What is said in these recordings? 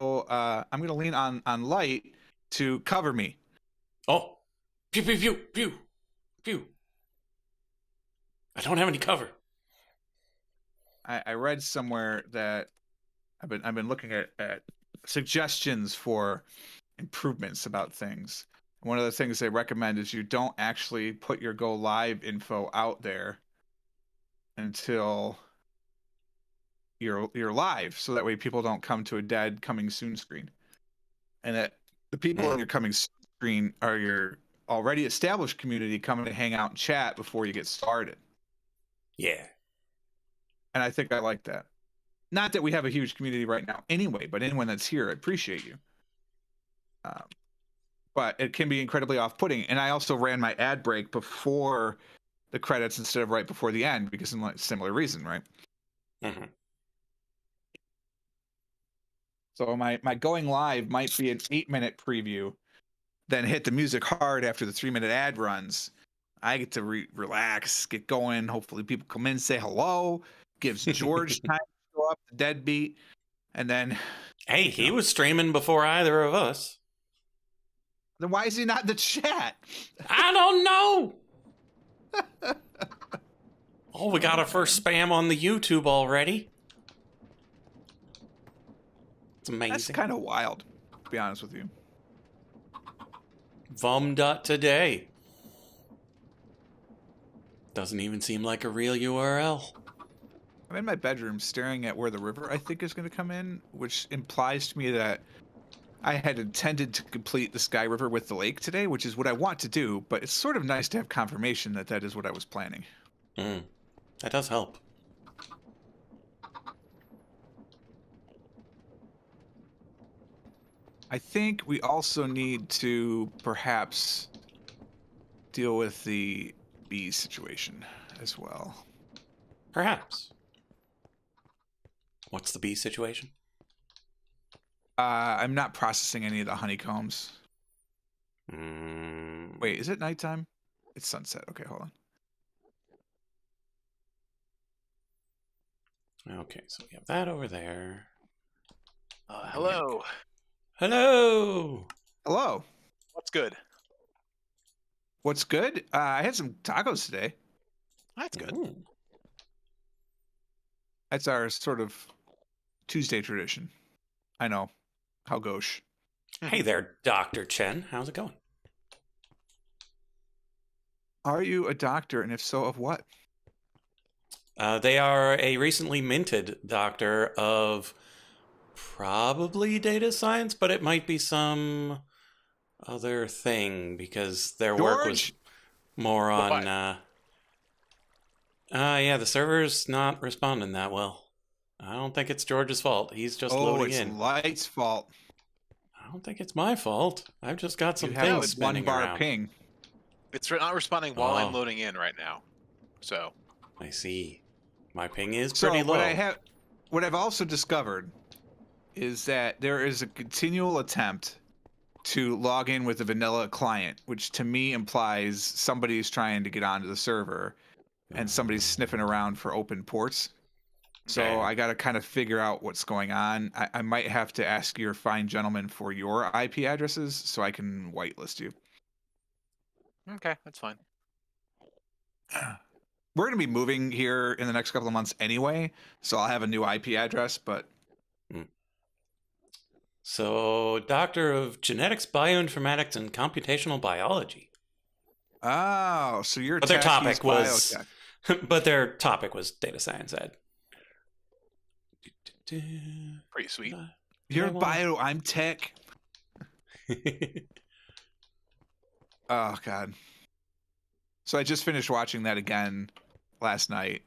I'm gonna lean on light to cover me. Oh, pew pew pew pew pew. I don't have any cover. I read somewhere that I've been looking at suggestions for improvements about things. One of the things they recommend is you don't actually put your go live info out there until you're live, so that way people don't come to a dead coming soon screen, and that the people in your coming soon screen are your already established community coming to hang out and chat before you get started. Yeah. And I think I like that. Not that we have a huge community right now anyway, but anyone that's here, I appreciate you. But it can be incredibly off-putting. And I also ran my ad break before the credits instead of right before the end, because of a similar reason, right? Mm-hmm. So my going live might be an 8-minute preview, then hit the music hard after the 3-minute ad runs. I get to relax, get going. Hopefully people come in, say hello, gives George time to go up the deadbeat, and then... Hey, he was streaming before either of us. Then why is he not in the chat? I don't know. Oh, we got our first spam on the YouTube already. It's amazing. That's kind of wild, to be honest with you. Vum.today. Doesn't even seem like a real URL. I'm in my bedroom staring at where the river I think is going to come in, which implies to me that I had intended to complete the Sky River with the lake today, which is what I want to do, but it's sort of nice to have confirmation that that is what I was planning. That does help. I think we also need to perhaps deal with the bee situation as well. Perhaps. What's the bee situation? I'm not processing any of the honeycombs. Wait, is it nighttime? It's sunset. Okay, hold on. Okay, so we have that over there. Hello. Hello. Hello. What's good? What's good? I had some tacos today. That's good. Ooh. That's our sort of Tuesday tradition. I know. How gauche. Hey there, Dr. Chen. How's it going? Are you a doctor, and if so, of what? They are a recently minted doctor of probably data science, but it might be some other thing because their work was more on... yeah, the server's not responding that well. I don't think it's George's fault. He's just loading in. Oh, it's Light's fault. I don't think it's my fault. I've just got some You things have spinning 1 bar around. ping. It's not responding while I'm loading in right now. So I see. My ping is pretty low. What I've also discovered is that there is a continual attempt to log in with a vanilla client, which to me implies somebody's trying to get onto the server and somebody's sniffing around for open ports. So I got to kind of figure out what's going on. I might have to ask your fine gentleman for your IP addresses so I can whitelist you. okay, that's fine. We're going to be moving here in the next couple of months anyway, so I'll have a new IP address, but... So, Doctor of Genetics, Bioinformatics, and Computational Biology. Oh, so your But their topic was... biotech. But their topic was data science ed. Pretty sweet. You're bio, I'm tech. Oh, God. So I just finished watching that again last night,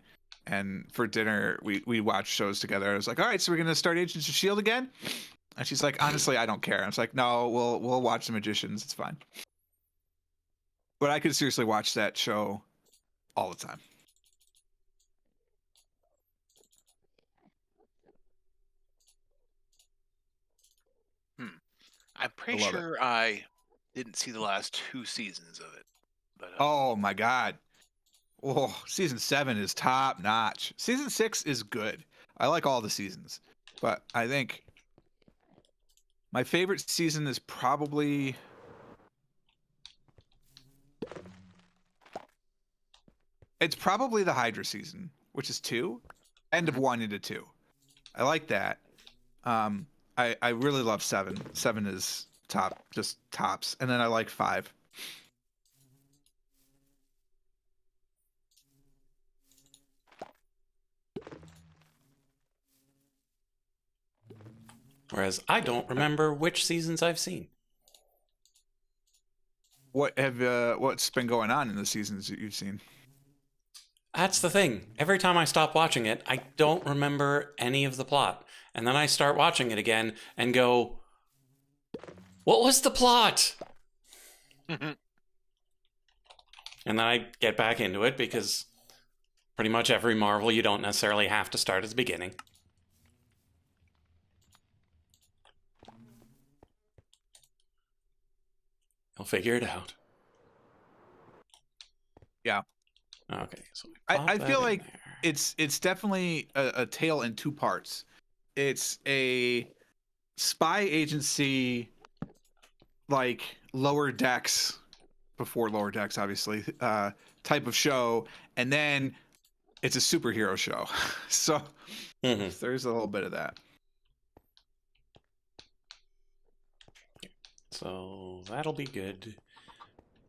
and for dinner, we watched shows together. I was like, all right, so we're going to start Agents of S.H.I.E.L.D. again? And she's like, honestly, I don't care. I was like, no, we'll watch The Magicians. It's fine. But I could seriously watch that show all the time. I'm pretty sure I didn't see the last 2 seasons of it. But oh my God. Oh, season 7 is top notch. Season 6 is good. I like all the seasons, but I think My favorite season is probably... It's probably the Hydra season, which is 2. End of 1 into 2. I like that. I really love 7. 7 is top, just tops. And then I like 5. Whereas I don't remember which seasons I've seen. What's been going on in the seasons that you've seen? That's the thing. Every time I stop watching it, I don't remember any of the plot. And then I start watching it again and go, what was the plot? And then I get back into it because pretty much every Marvel, you don't necessarily have to start at the beginning. I'll figure it out. Yeah. Okay, so I feel like it's definitely a tale in 2 parts. It's a spy agency, like Lower Decks, before Lower Decks, obviously, type of show, and then it's a superhero show. So there's a little bit of that. So that'll be good.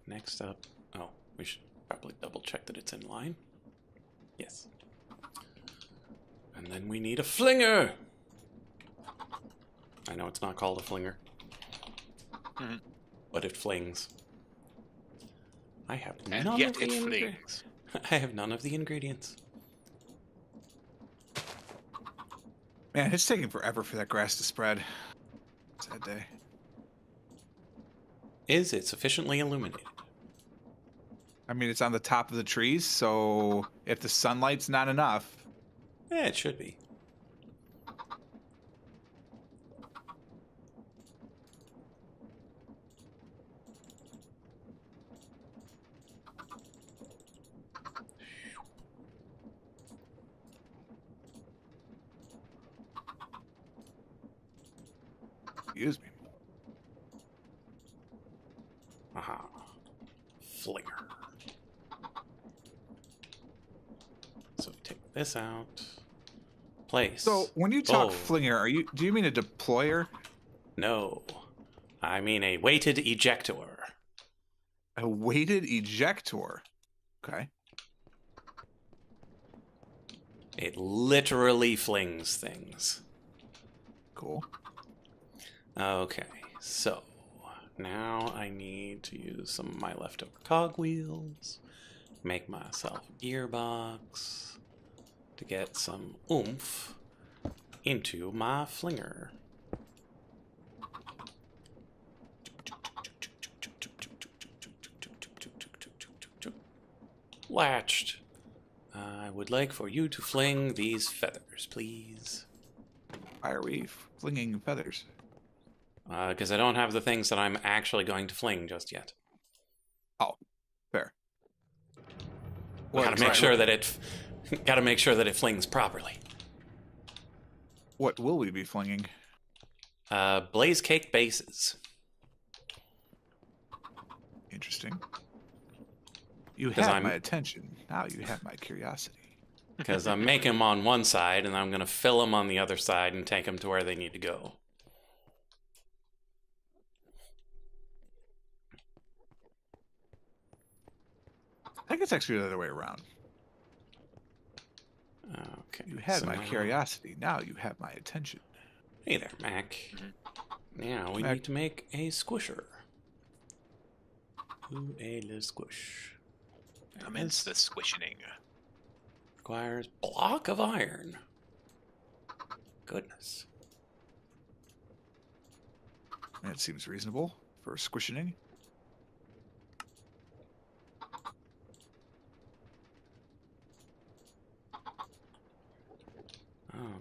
Next up, oh, we should probably double check that it's in line. Yes. And then we need a flinger. I know it's not called a flinger, but it flings. I have And none yet of it the flings. I have none of the ingredients. Man, it's taking forever for that grass to spread. Sad day. Is it sufficiently illuminated? I mean, it's on the top of the trees, so if the sunlight's not enough... Yeah, it should be. Excuse me. Aha. Flinger. So take this out. Place. So when you talk Oh. flinger, do you mean a deployer? No. I mean a weighted ejector. A weighted ejector. Okay. It literally flings things. Cool. Okay, so now I need to use some of my leftover cogwheels, make myself a gearbox to get some oomph into my flinger. Latched. I would like for you to fling these feathers, please. Why are we flinging feathers? Because I don't have the things that I'm actually going to fling just yet. Oh, fair. Gotta make sure that it flings properly. What will we be flinging? Blaze cake bases. Interesting. You 'Cause have I'm- my attention. Now you have my curiosity. Because I'm making them on one side, and I'm going to fill them on the other side and take them to where they need to go. I think it's actually the other way around. Okay. You had so my now- curiosity. Now you have my attention. Hey there, Mac. Now we Mac. need to make a squisher. Ooh, a little squish. Commence the squishing. Requires block of iron. Goodness. That seems reasonable for squishing.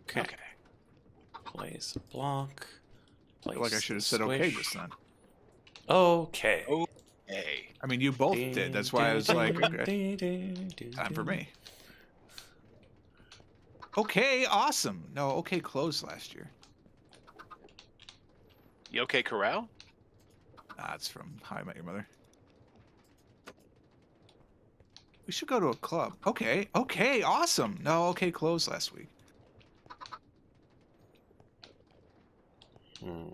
Okay. Place a block. I feel like I place should have the said okay squish. just then. Okay. Oh. Hey. I mean, you both did. That's why I was like, okay, time for me. Okay, awesome. No, okay, closed last year. You okay, Corral? It's from How I Met Your Mother. We should go to a club. Okay, awesome. No, okay, closed last week. Hmm.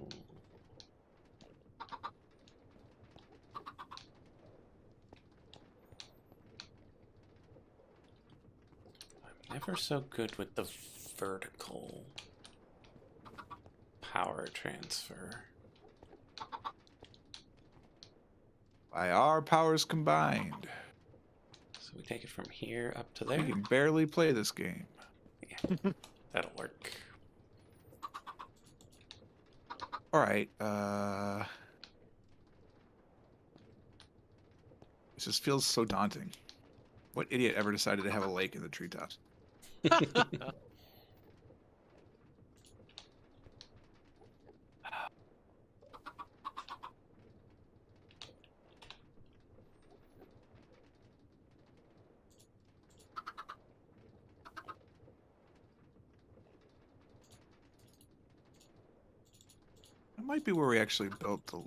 I'm never so good with the vertical power transfer. By our powers combined, So we take it from here up to we there. can barely play this game. Yeah, that'll work. All right. This just feels so daunting. What idiot ever decided to have a lake in the treetops? That might be where we actually built the...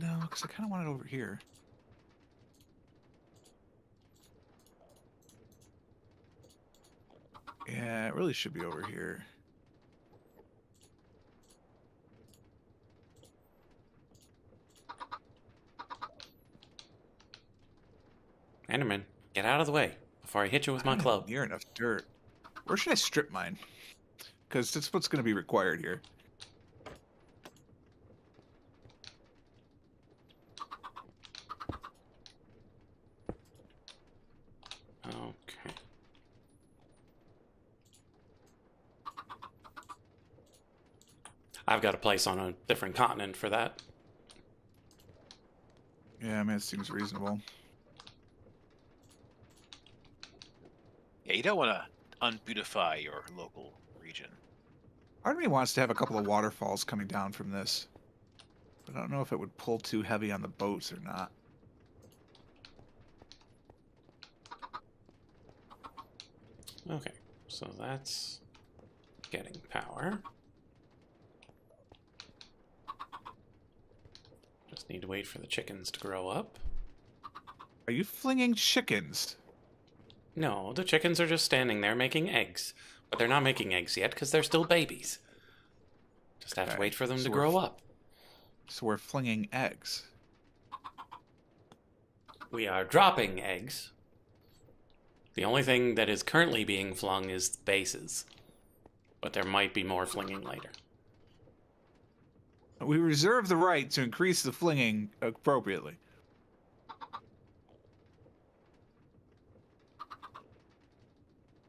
No, because I kind of want it over here. Yeah, it really should be over here. Enderman, get out of the way before I hit you with my I don't club. have near enough dirt. Where should I strip mine? Because that's what's going to be required here. Okay. I've got a place on a different continent for that. Yeah, I mean, it seems reasonable. Yeah, you don't want to unbeautify your local region. Part of me wants to have a couple of waterfalls coming down from this. But I don't know if it would pull too heavy on the boats or not. Okay, so that's getting power. Just need to wait for the chickens to grow up. Are you flinging chickens? No, the chickens are just standing there making eggs. But they're not making eggs yet because they're still babies. Just have to Okay, wait for them so to we're grow up. So we're flinging eggs. We are dropping eggs. The only thing that is currently being flung is bases. But there might be more flinging later. We reserve the right to increase the flinging appropriately.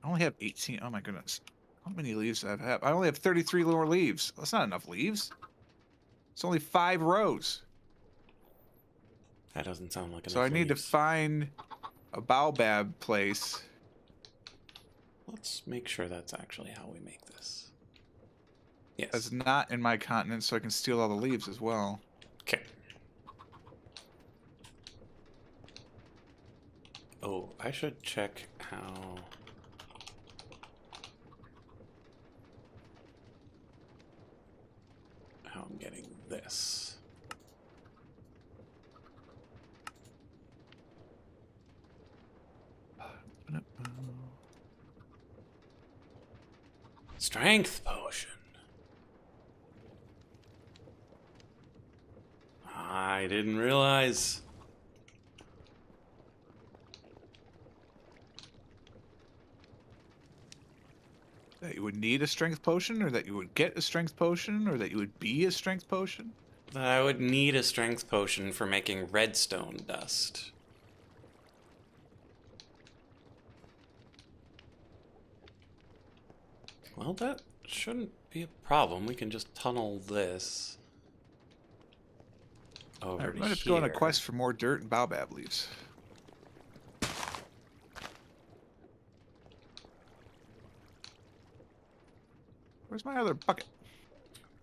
I only have 18. Oh my goodness. How many leaves do I have? I only have 33 more leaves. That's not enough leaves. It's only 5 rows. That doesn't sound like enough So I need to leaves. find a baobab place. Let's make sure that's actually how we make this. Yes. That's not in my continent, so I can steal all the leaves as well. Okay. Oh, I should check how... I'm getting this. Strength potion. I didn't realize. That you would need a strength potion, or that you would get a strength potion, or that you would be a strength potion? That I would need a strength potion for making redstone dust. Well, that shouldn't be a problem. We can just tunnel this over I to might have to go on a here. quest for more dirt and baobab leaves. Where's my other bucket?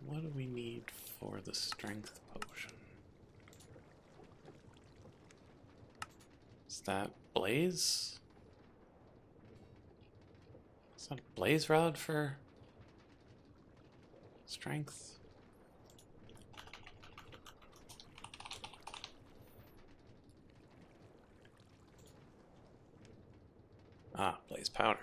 What do we need for the strength potion? Is that blaze? Is that a blaze rod for strength? Ah, blaze powder.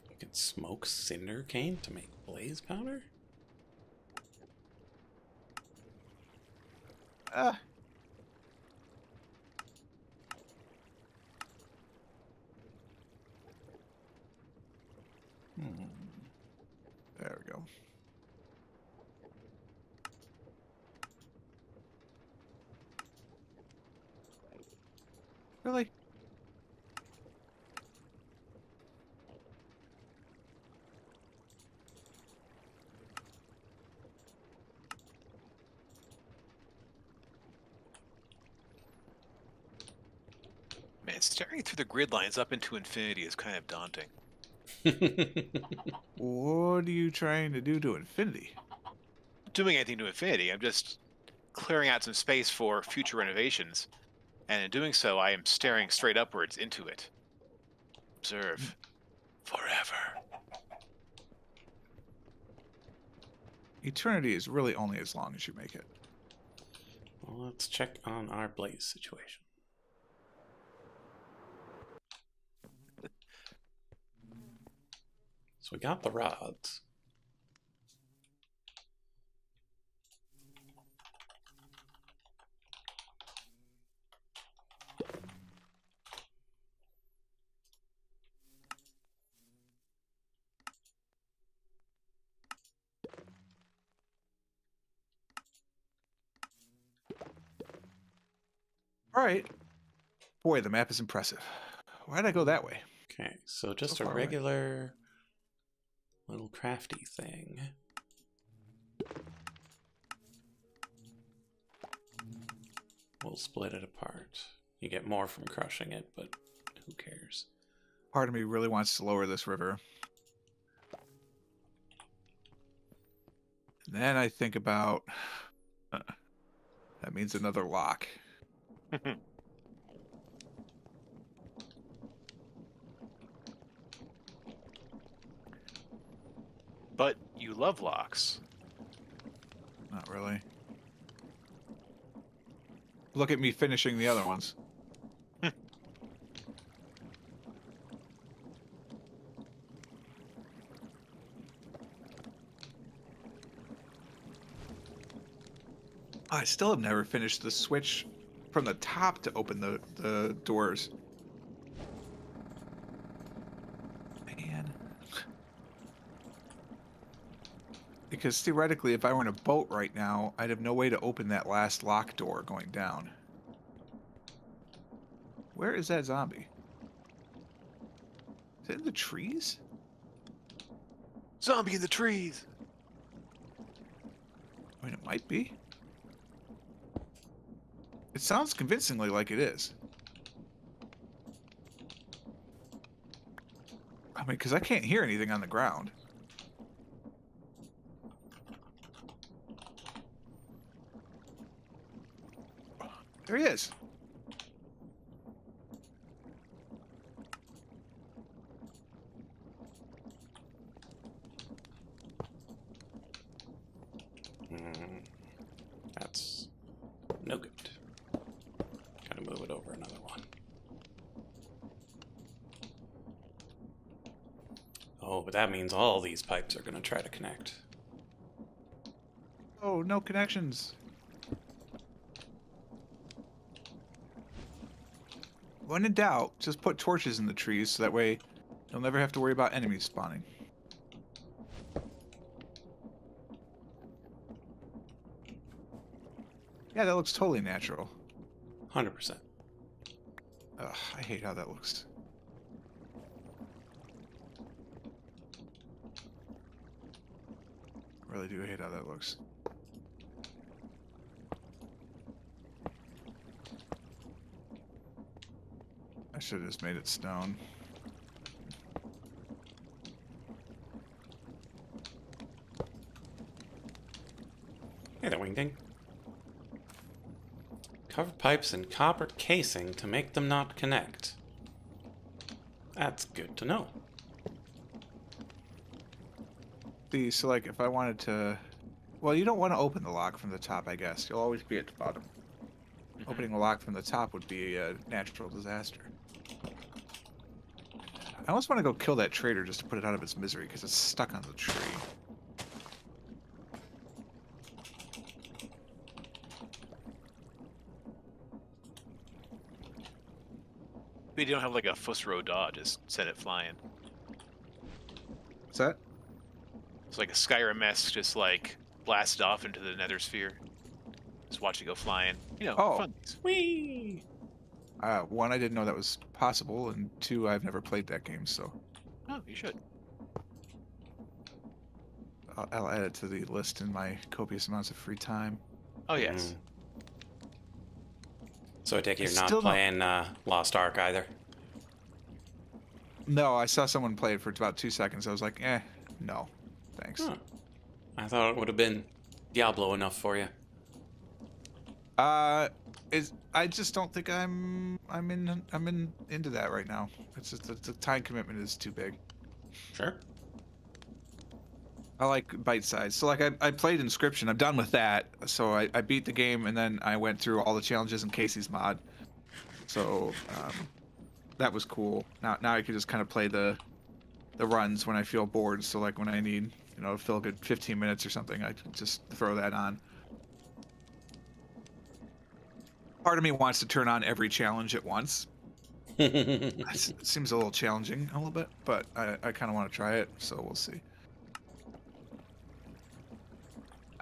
You can smoke cinder cane to make blaze powder? Ah. There we go. Really? Man, staring through the grid lines up into infinity is kind of daunting. What are you trying to do to infinity? Doing anything to infinity, I'm just clearing out some space for future renovations, and in doing so, I am staring straight upwards into it. Observe. Forever. Eternity is really only as long as you make it. Well, let's check on our blaze situation. So we got the rods. All right. Boy, the map is impressive. Why'd I go that way? Okay, so just So a far away. regular little crafty thing. We'll split it apart. You get more from crushing it, but who cares? Part of me really wants to lower this river. And then I think about... that means another lock. But you love locks. Not really. Look at me finishing the other ones. I still have never finished the switch from the top to open the doors. Man. Because theoretically, if I were in a boat right now, I'd have no way to open that last lock door going down. Where is that zombie? Is it in the trees? Zombie in the trees! I mean, it might be. It sounds convincingly like it is. I mean, because I can't hear anything on the ground. There he is. That's no good. Gotta move it over another one. Oh, but that means all these pipes are gonna try to connect. Oh, no connections. When in doubt, just put torches in the trees so that way you'll never have to worry about enemies spawning. Yeah, that looks totally natural. 100%. Ugh, I hate how that looks. I really do hate how that looks. I should have just made it stone. Hey there, Wingding. Cover pipes in copper casing to make them not connect. That's good to know. be so like if I wanted to. Well, you don't want to open the lock from the top, I guess. You'll always be at the bottom. Mhm. Opening the lock from the top would be a natural disaster. I almost want to go kill that trader just to put it out of its misery because it's stuck on the tree. We don't have like a fuss row dodge. Just send it flying. What's that? It's like a Skyrim-esque, just like blasted off into the Nether sphere. Just watch it go flying. You know, Oh. fun. Whee! One, I didn't know that was possible, and two, I've never played that game, so Oh, you should. I'll add it to the list in my copious amounts of free time. Oh yes. So I take it you're It's not still not- playing Lost Ark either. No, I saw someone play it for about 2 seconds. I was like, no, thanks. Huh. I thought it would have been Diablo enough for you. I just don't think I'm into that right now. It's just the time commitment is too big. Sure. I like bite size. So like I played Inscription. I'm done with that. So I beat the game and then I went through all the challenges in Casey's mod. So that was cool. Now I can just kind of play the runs when I feel bored. So like when I need to fill a good 15 minutes or something, I can just throw that on. Part of me wants to turn on every challenge at once. It seems a little challenging, a little bit, but I kind of want to try it, so we'll see.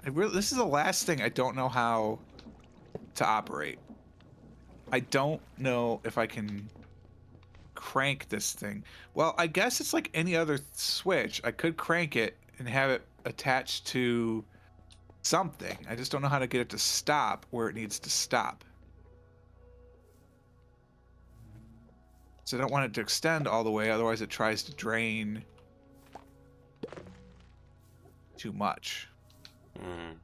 This is the last thing I don't know how to operate. I don't know if I can crank this thing. Well, I guess it's like any other switch. I could crank it and have it attached to something. I just don't know how to get it to stop where it needs to stop. So I don't want it to extend all the way, otherwise it tries to drain too much. Mm.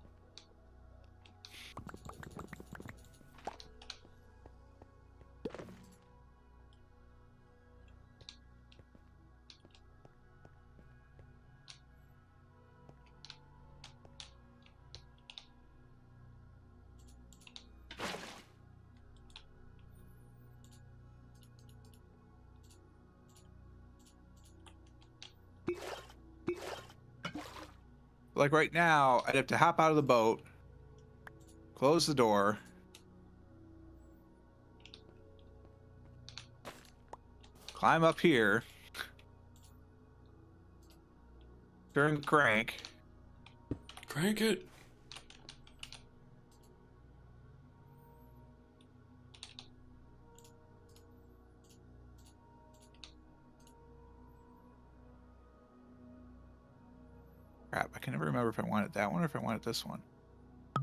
Like right now, I'd have to hop out of the boat, close the door, climb up here, turn the crank. Crank it. Crap, I can never remember if I wanted that one or if I wanted this one. I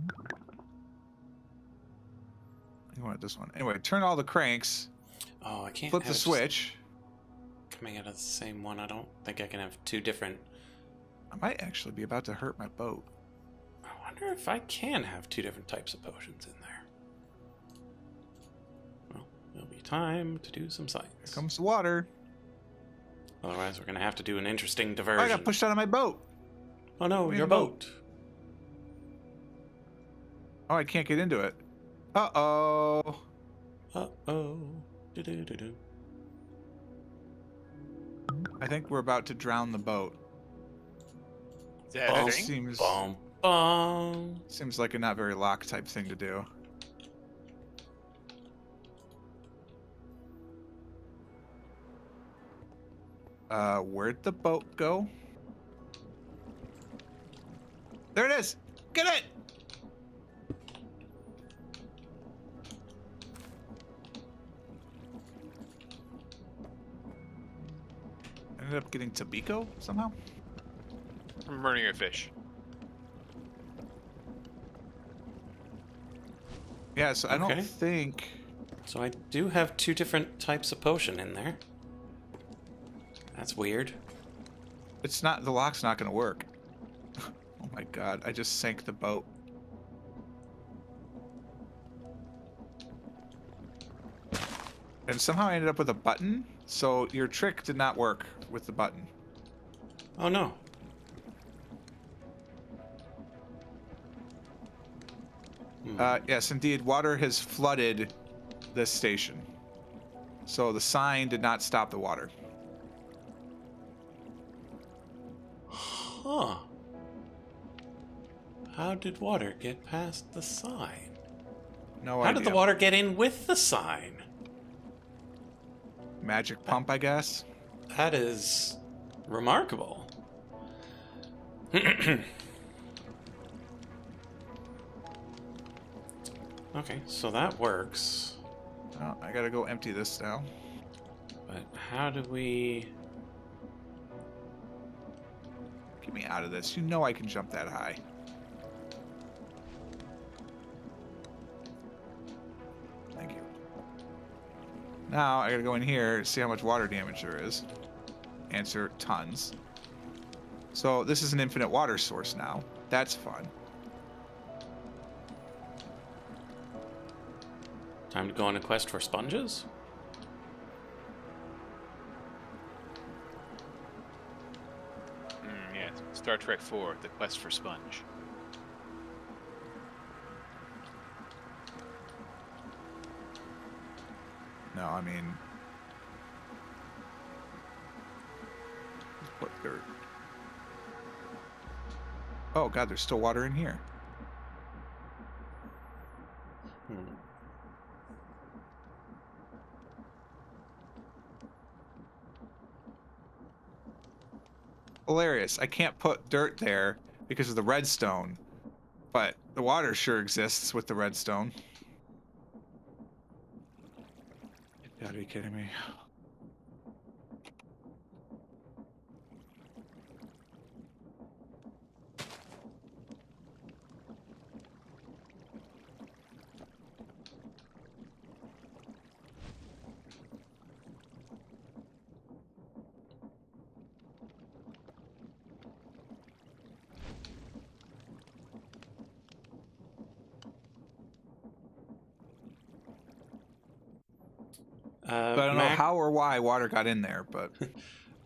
wanted this one. Anyway, turn all the cranks, Oh, I can't flip the have it switch. coming out of the same one. I don't think I can have two different. I might actually be about to hurt my boat. I wonder if I can have two different types of potions in there. Well, it'll be time to do some Here science. comes the water. Otherwise, we're gonna have to do an interesting Oh, diversion. I got pushed out of my boat. Oh no, Wait, your no. boat. Oh, I can't get into it. Uh-oh. Uh-oh. Do-do-do-do. I think we're about to drown the boat. Is that a Bum. thing? Seems like a not very Locke type thing to do. Where'd the boat go? There it is! Get it! Ended up getting Tabiko somehow? I'm burning a fish. Yeah, so I Okay. don't think... So I do have two different types of potion in there. That's weird. It's not... The lock's not gonna work. Oh my god, I just sank the boat. And somehow I ended up with a button, so your trick did not work with the button. Oh no. Yes, indeed, water has flooded this station. So the sign did not stop the water. Huh. How did water get past the sign? No How idea. did the water get in with the sign? Magic pump, I guess. That is remarkable. Okay, so that works. Oh, I gotta go empty this now. But how do we... Get me out of this. You know I can jump that high. Thank you. Now I gotta go in here to see how much water damage there is. Answer, tons. So this is an infinite water source now. That's fun. Time to go on a quest for sponges? Yeah, Star Trek 4, The Quest for Sponge. No, I mean... What dirt? Oh god, there's still water in here. Hilarious. I can't put dirt there because of the redstone, but the water sure exists with the redstone. You gotta be kidding me. But I don't know how or why water got in there, but...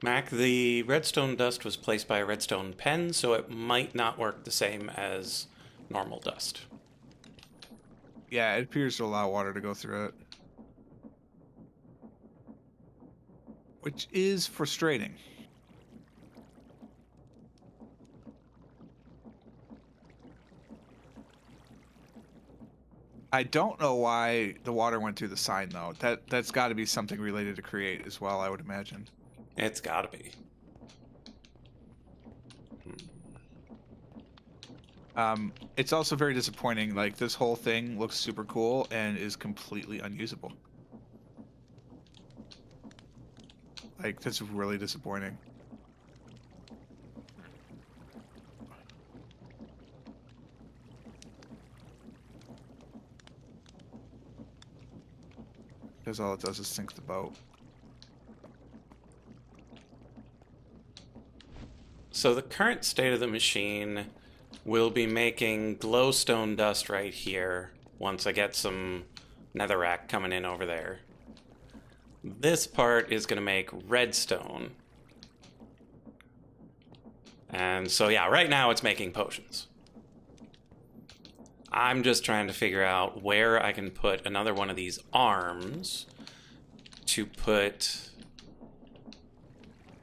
Mac, the redstone dust was placed by a redstone pen, so it might not work the same as normal dust. Yeah, it appears to allow water to go through it. Which is frustrating. I don't know why the water went through the sign, though. That's got to be something related to Create as well, I would imagine. It's gotta be. It's also very disappointing. Like, this whole thing looks super cool and is completely unusable. Like, that's really disappointing. Because all it does is sink the boat. So the current state of the machine will be making glowstone dust right here once I get some netherrack coming in over there. This part is going to make redstone. And so yeah, right now it's making potions. I'm just trying to figure out where I can put another one of these arms to put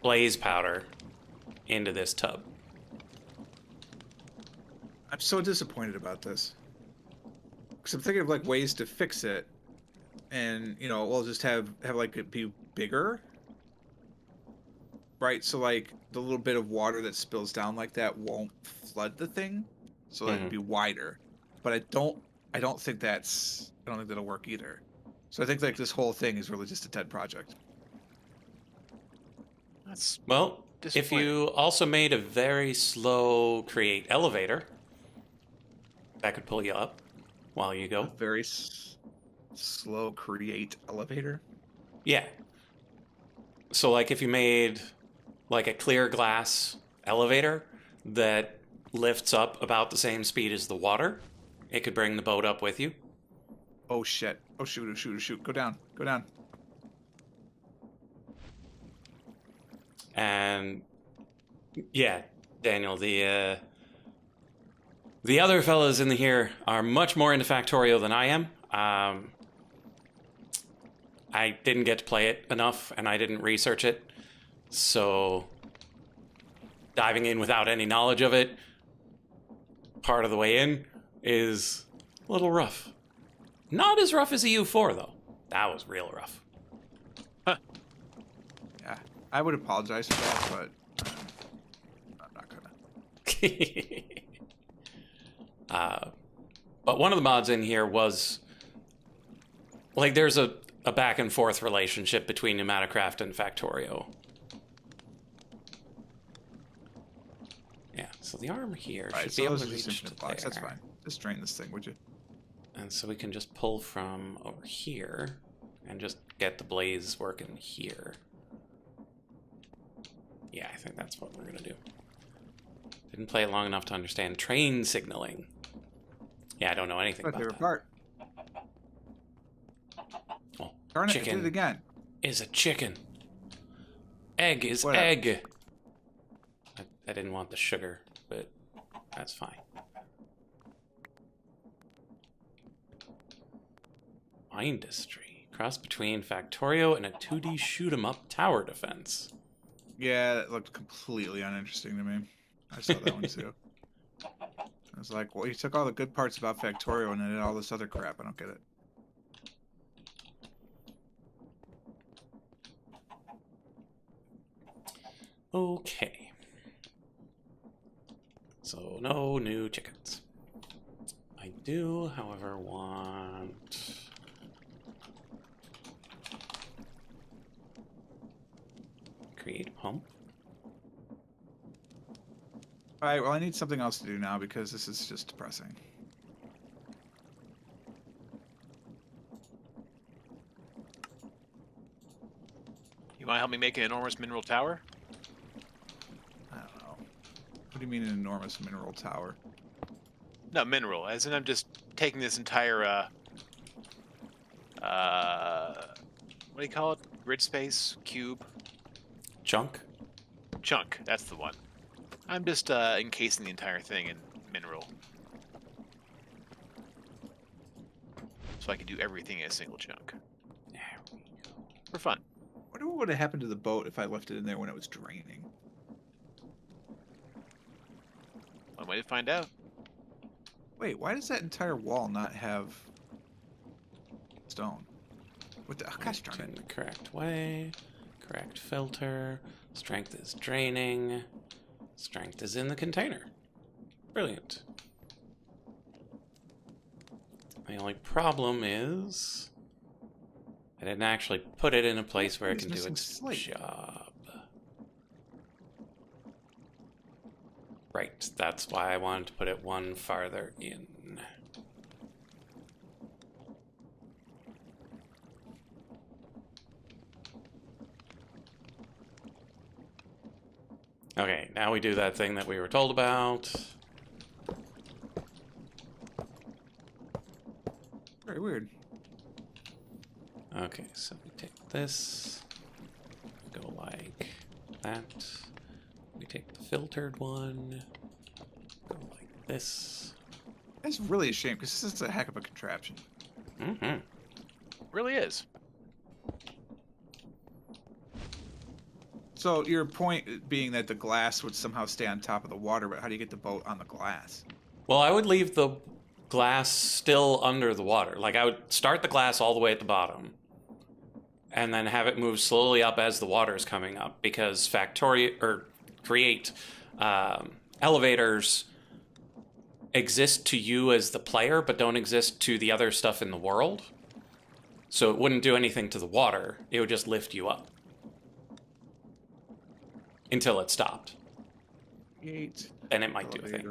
blaze powder into this tub. I'm so disappointed about this. Because I'm thinking of, like, ways to fix it. And, you know, we'll just have like, it be bigger. Right? So, like, the little bit of water that spills down like that won't flood the thing. So that it'd be wider. But I don't think that'll work either. So I think, like, this whole thing is really just a dead project. That's Well, if you also made a very slow create elevator, that could pull you up while you go. A very slow create elevator. Yeah. So, like, if you made, like, a clear glass elevator that lifts up about the same speed as the water, it could bring the boat up with you. Oh, shit. Oh, shoot, oh, shoot, oh, shoot. Go down. Go down. And, yeah, Daniel, The other fellas in here are much more into Factorio than I am. I didn't get to play it enough, and I didn't research it. So, diving in without any knowledge of it, part of the way in, is a little rough. Not as rough as EU4, though. That was real rough. Yeah, I would apologize for that, but I'm not gonna. But one of the mods in here was... Like, there's a back and forth relationship between Pneumaticraft and Factorio. Yeah, so the arm here Right, should so be able those to are just reach infinite to blocks. there. That's fine. Just drain this thing, would you? And so we can just pull from over here and just get the blaze working here. Yeah, I think that's what we're gonna do. Didn't play it long enough to understand train signaling. Yeah, I don't know anything My about favorite that. part. Oh, Darn it, I chicken did it again. is a chicken. Egg is Whatever. egg. I didn't want the sugar, but that's fine. Industry. Cross between Factorio and a 2D shoot-'em-up tower defense. Yeah, that looked completely uninteresting to me. I saw that one too. I was like, well, you took all the good parts about Factorio and then did all this other crap. I don't get it. Okay. So, no new chickens. I do, however, want... Create pump. All right, well, I need something else to do now because this is just depressing. You want to help me make an enormous mineral tower? I don't know. What do you mean an enormous mineral tower? No, mineral. As in, I'm just taking this entire, what do you call it? Grid space? Cube? Chunk. Chunk. That's the one. I'm just, encasing the entire thing in mineral. So I can do everything in a single chunk. There we go. For fun. I wonder what would have happened to the boat if I left it in there when it was draining. One way to find out. Wait, why does that entire wall not have stone? What the? Oh, gosh darn In it. the correct way. Correct filter. Strength is draining. Strength is in the container. Brilliant. The only problem is I didn't actually put it in a place where it It's can do missing its slate. job. Right, that's why I wanted to put it one farther in. Okay, now we do that thing that we were told about. Very weird. Okay, so we take this, go like that. We take the filtered one, go like this. That's really a shame because this is a heck of a contraption. Mm-hmm. Really is. So your point being that the glass would somehow stay on top of the water, but how do you get the boat on the glass? Well, I would leave the glass still under the water. Like, I would start the glass all the way at the bottom and then have it move slowly up as the water is coming up, because create elevators exist to you as the player but don't exist to the other stuff in the world. So it wouldn't do anything to the water. It would just lift you up until it stopped. Gate, Then it might do a thing.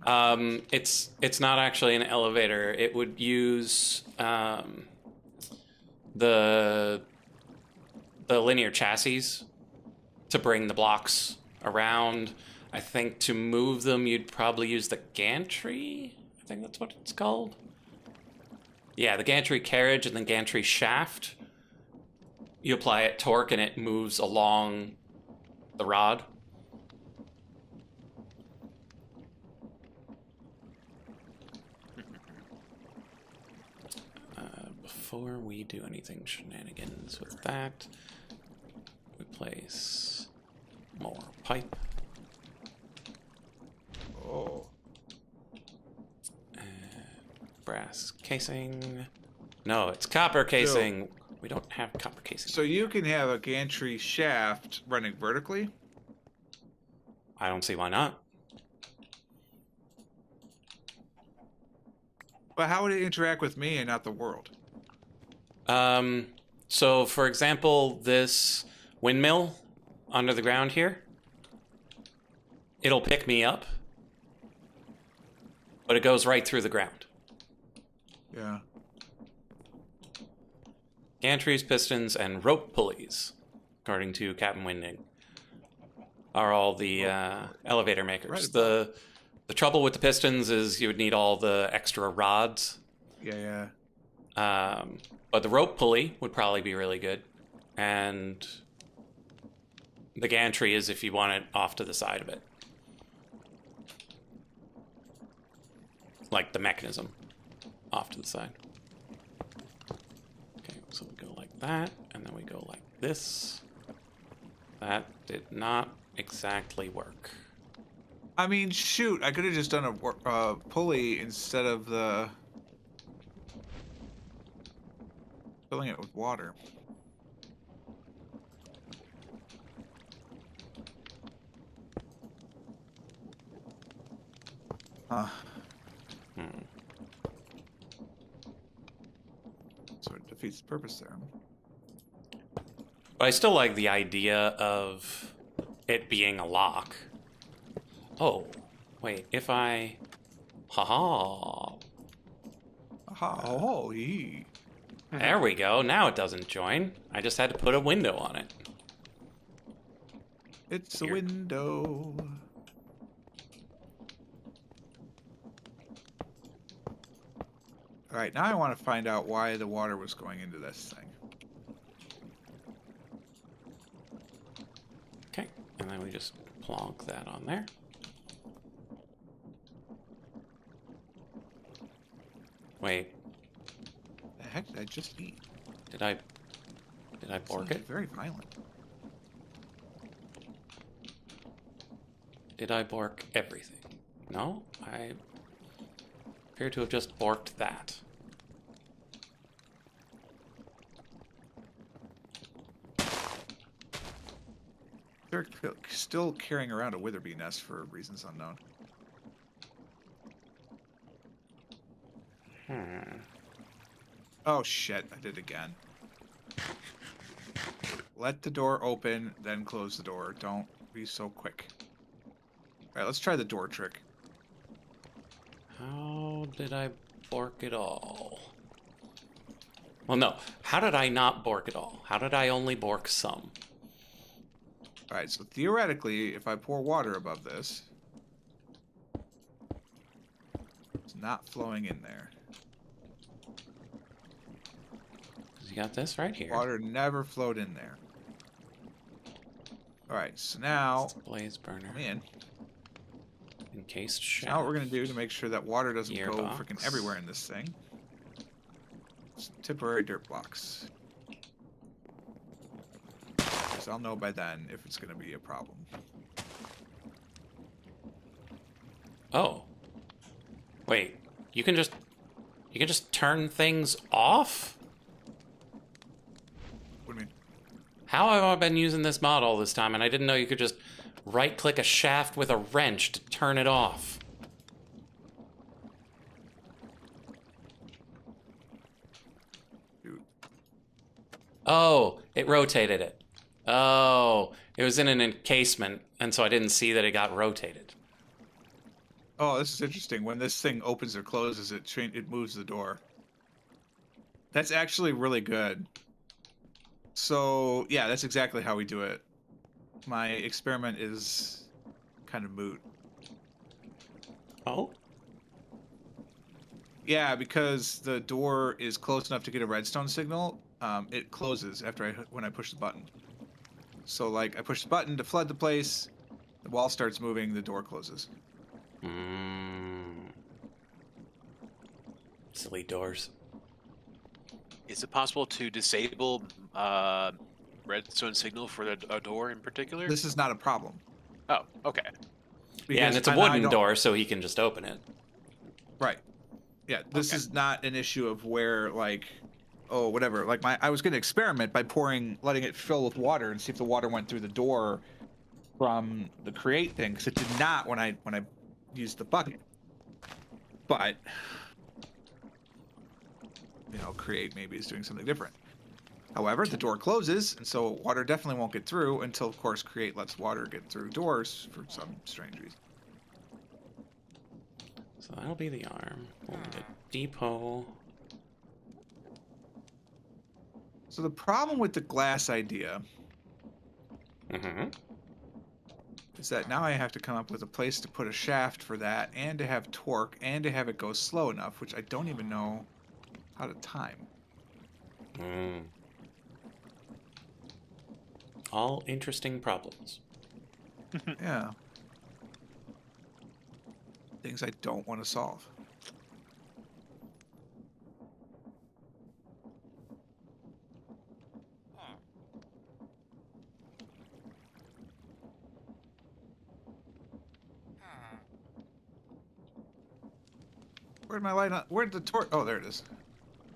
elevator. It's not actually an elevator. It would use the linear chassis to bring the blocks around. I think to move them, you'd probably use the gantry. I think that's what it's called. Yeah, the gantry carriage and the gantry shaft. You apply it torque and it moves along the rod. before we do anything shenanigans with that, we place more pipe. Oh. Brass casing. No, it's copper casing. We don't have copper casing. So you can have a gantry shaft running vertically? I don't see why not. But how would it interact with me and not the world? So for example, this windmill under the ground here, it'll pick me up, but it goes right through the ground. Yeah. Gantries, pistons, and rope pulleys, according to Captain Winding, are all the elevator makers. Right. The trouble with the pistons is you would need all the extra rods. Yeah. But the rope pulley would probably be really good. And the gantry is if you want it off to the side of it. Like the mechanism off to the side. Okay, so we go like that, and then we go like this. That did not exactly work. I mean, shoot, I could have just done a pulley instead of the filling it with water. Huh. So it defeats the purpose there. But I still like the idea of it being a lock. Oh, wait, if I... Ha-ha. Aha. Oh, yee. There we go. Now it doesn't join. I just had to put a window on it. It's Here. a window. All right, now I want to find out why the water was going into this thing. Okay, and then we just plonk that on there. Wait, The heck did I just eat? did I bork Sounded it? very violent. Did I bork everything? No, I appear to have just borked that. They're still carrying around a Witherby nest for reasons unknown. Oh shit, I did it again. Let the door open, then close the door. Don't be so quick. Alright, let's try the door trick. How did I bork it all? Well, no. How did I not bork it all? How did I only bork some? Alright, so theoretically, if I pour water above this, it's not flowing in there. You got this right here. Water never flowed in there. Alright, so now, Blaze burner. come in. Encased So shaft. now what we're going to do to make sure that water doesn't go Gearbox. freaking everywhere in this thing. It's temporary dirt blocks. Because I'll know by then if it's going to be a problem. Oh. Wait. You can just turn things off? What do you mean? How have I been using this mod all this time and I didn't know you could just right-click a shaft with a wrench to turn it off? Dude. Oh, it rotated it. Oh, it was in an encasement, and so I didn't see that it got rotated. Oh, this is interesting. When this thing opens or closes, it moves the door. That's actually really good. So, yeah, that's exactly how we do it. My experiment is kind of moot. Oh? Yeah, because the door is close enough to get a redstone signal, it closes after when I push the button. So, like, I push the button to flood the place, the wall starts moving, the door closes. Silly doors. Is it possible to disable redstone signal for a door in particular? This is not a problem. Oh, okay. Yeah, and Because it's a I wooden don't- door, so he can just open it. Right. Yeah, this Okay. is not an issue of where, like, oh, whatever. Like, I was going to experiment by letting it fill with water and see if the water went through the door from the create thing, because it did not when I used the bucket. But, you know, create maybe is doing something different. However, the door closes, and so water definitely won't get through until, of course, create lets water get through doors for some strange reason. So that'll be the arm. We'll need a depot. So the problem with the glass idea Mm-hmm. is that now I have to come up with a place to put a shaft for that, and to have torque, and to have it go slow enough, which I don't even know how to time. Mm. All interesting problems. Yeah. Things I don't want to solve. Where'd my light on? Where'd the torch? Oh, there it is.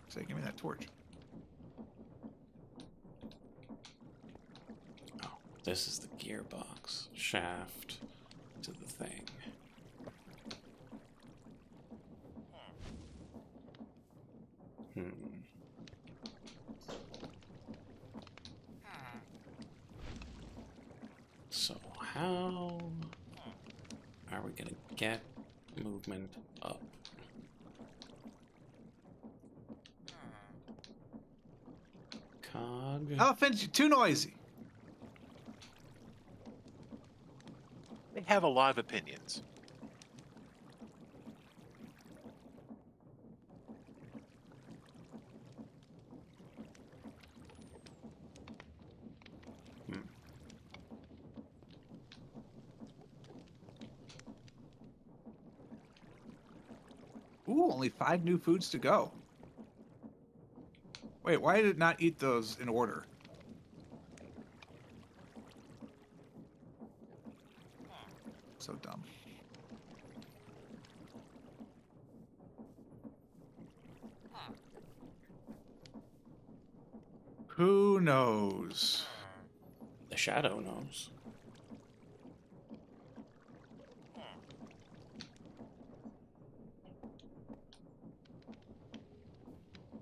Say, give me that torch. Oh, this is the gearbox shaft to the thing. Hmm. So how are we gonna get movement up? Cog. Elephant, you're too noisy. They have a lot of opinions. Ooh, only 5 new foods to go. Wait, why did it not eat those in order? So dumb. Who knows? The shadow knows.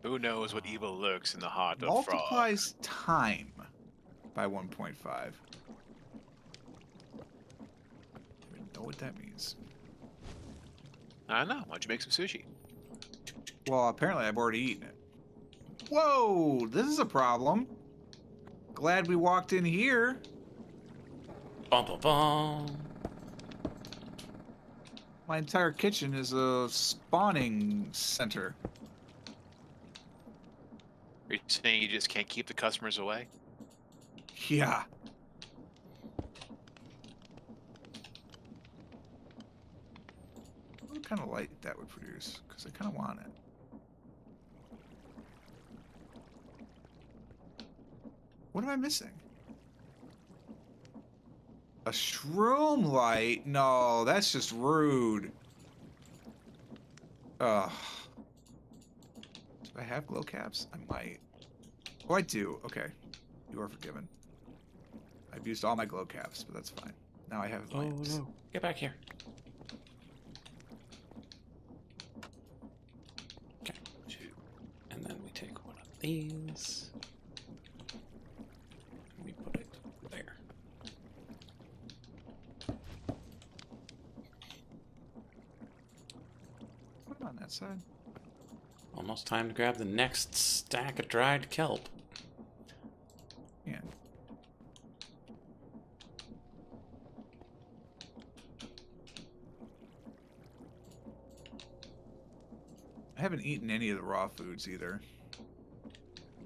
Who knows what evil lurks in the heart of Frog? Multiplies time by 1.5. I don't even know what that means. I don't know. Why don't you make some sushi? Well, apparently I've already eaten it. Whoa, this is a problem. Glad we walked in here. Bum bum bum. My entire kitchen is a spawning center. Are you saying you just can't keep the customers away? Yeah. What kind of light that would produce? Because I kind of want it. What am I missing? A shroom light? No, that's just rude. Ugh. Do I have glow caps? I might. Oh, I do. Okay. You are forgiven. I've used all my glow caps, but that's fine. Now I have Oh lamps. no. Get back here. Okay. And then we take one of these. We put it there. Put it on that side. Almost time to grab the next stack of dried kelp. Yeah. I haven't eaten any of the raw foods either.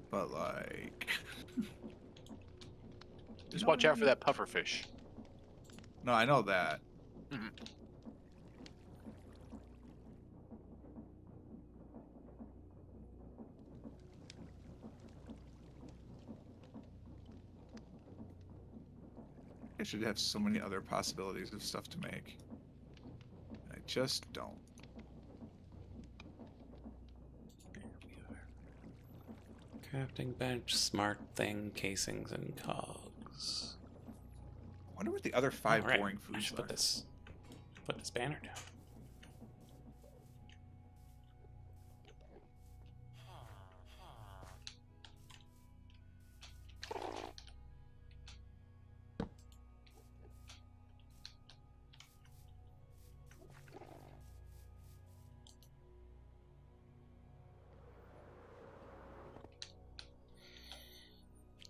But like... Just watch out for that puffer fish. No, I know that. Mhm. I should have so many other possibilities of stuff to make. I just don't. Crafting bench, smart thing, casings, and cogs. I wonder what the other 5 Alright, boring I foods should are. put this banner down.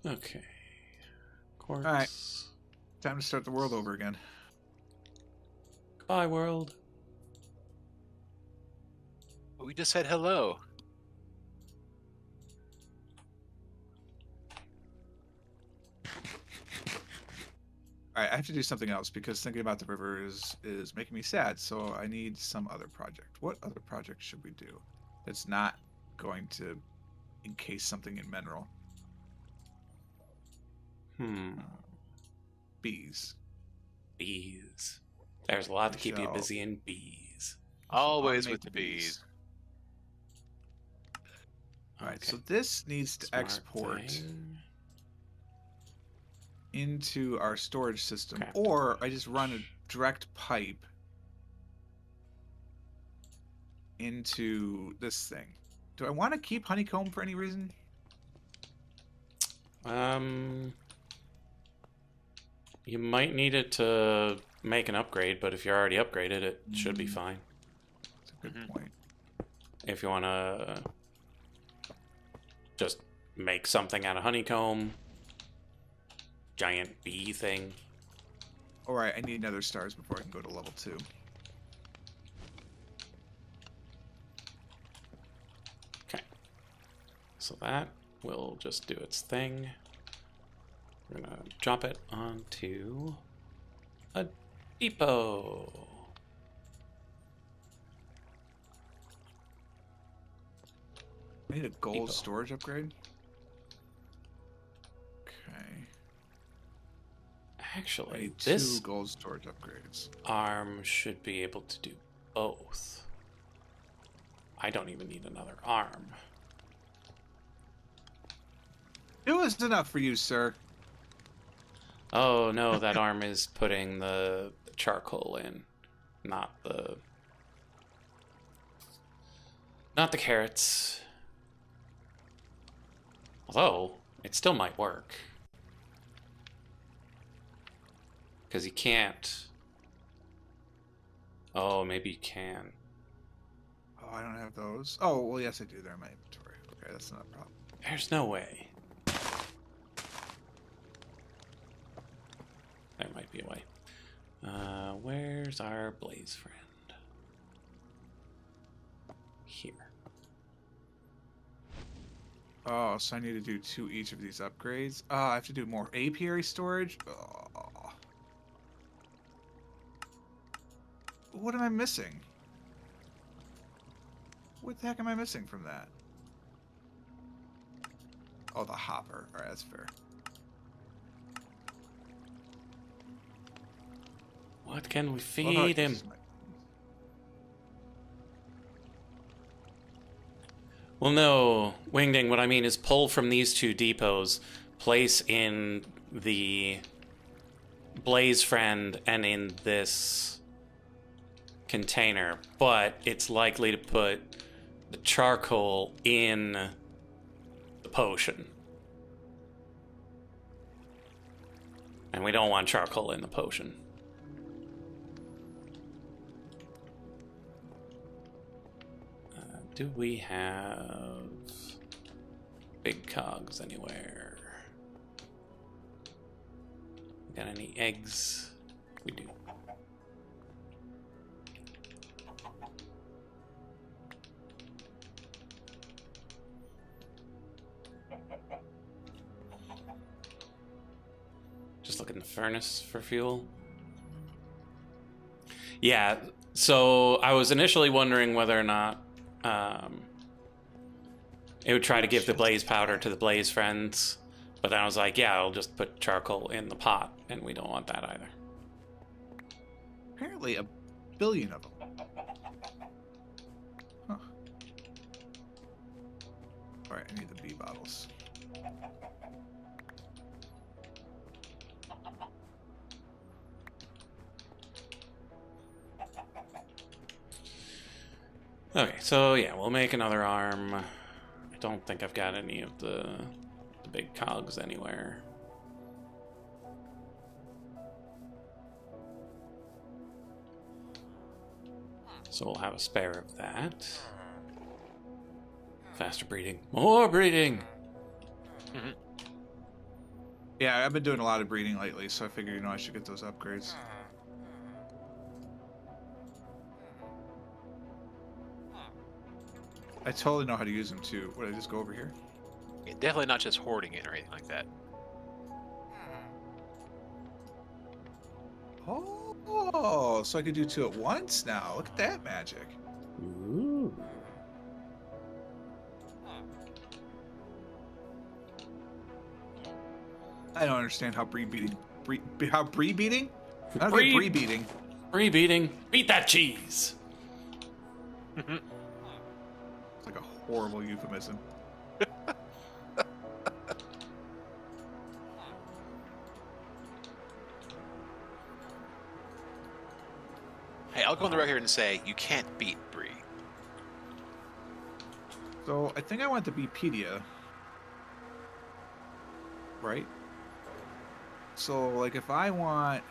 Okay. Quartz. Alright. Time to start the world over again. Goodbye, world. We just said hello. Alright, I have to do something else because thinking about the river is making me sad, so I need some other project. What other project should we do that's not going to encase something in mineral? Bees. Bees. There's a lot to keep you shall- busy in bees. Always automate with the bees. Alright, Okay. so this needs to Smart export thing. into our storage system, Crap. or I just run a direct pipe into this thing. Do I want to keep honeycomb for any reason? You might need it to make an upgrade, but if you're already upgraded, it should be Mm. fine. That's a good Mhm. point. If you want to just make something out of honeycomb, giant bee thing. Alright, I need nether stars before I can go to level 2. Okay. So that will just do its thing. We're going to drop it onto a depot. I need a gold Depot. storage upgrade. Okay. I Actually, need this 2 gold storage upgrades. arm should be able to do both. I don't even need another arm. 2 is enough for you, sir. Oh no, that arm is putting the charcoal in, not the carrots. Although it still might work, because you can't. Oh, maybe you can. Oh, I don't have those. Oh, well, yes, I do. They're in my inventory. Okay, that's not a problem. There's no way. There might be a way. Where's our blaze friend? Here. Oh, so I need to do 2 each of these upgrades. I have to do more apiary storage. Oh. What am I missing? What the heck am I missing from that? Oh, the hopper. Alright, that's fair. What can we Love how feed it him? uses my- Well, no, Wingding, what I mean is pull from these 2 depots, place in the Blaze Friend and in this container, but it's likely to put the charcoal in the potion. And we don't want charcoal in the potion. Do we have big cogs anywhere? Got any eggs? We do. Just look in the furnace for fuel. Yeah, so I was initially wondering whether or not it would try to give the blaze powder to the blaze friends, But then I was like, yeah, I'll just put charcoal in the pot, and we don't want that either. Apparently, a billion of them. Huh. All right, I need the bee bottles. Okay, so yeah, we'll make another arm. I don't think I've got any of the big cogs anywhere. So we'll have a spare of that. Faster breeding. More breeding! Yeah, I've been doing a lot of breeding lately, so I figured, I should get those upgrades. I totally know how to use them too. Would I just go over here? Yeah, definitely not just hoarding it or anything like that. Oh, so I could do two at once now. Look at that magic. Ooh. I don't understand how breed beating. How breed beating? I don't Breed- get breed beating. Re-beating. Beat that cheese! It's like a horrible euphemism. Hey, I'll go on the record and say you can't beat Bree. So I think I want the Beepedia. Right? So like if I want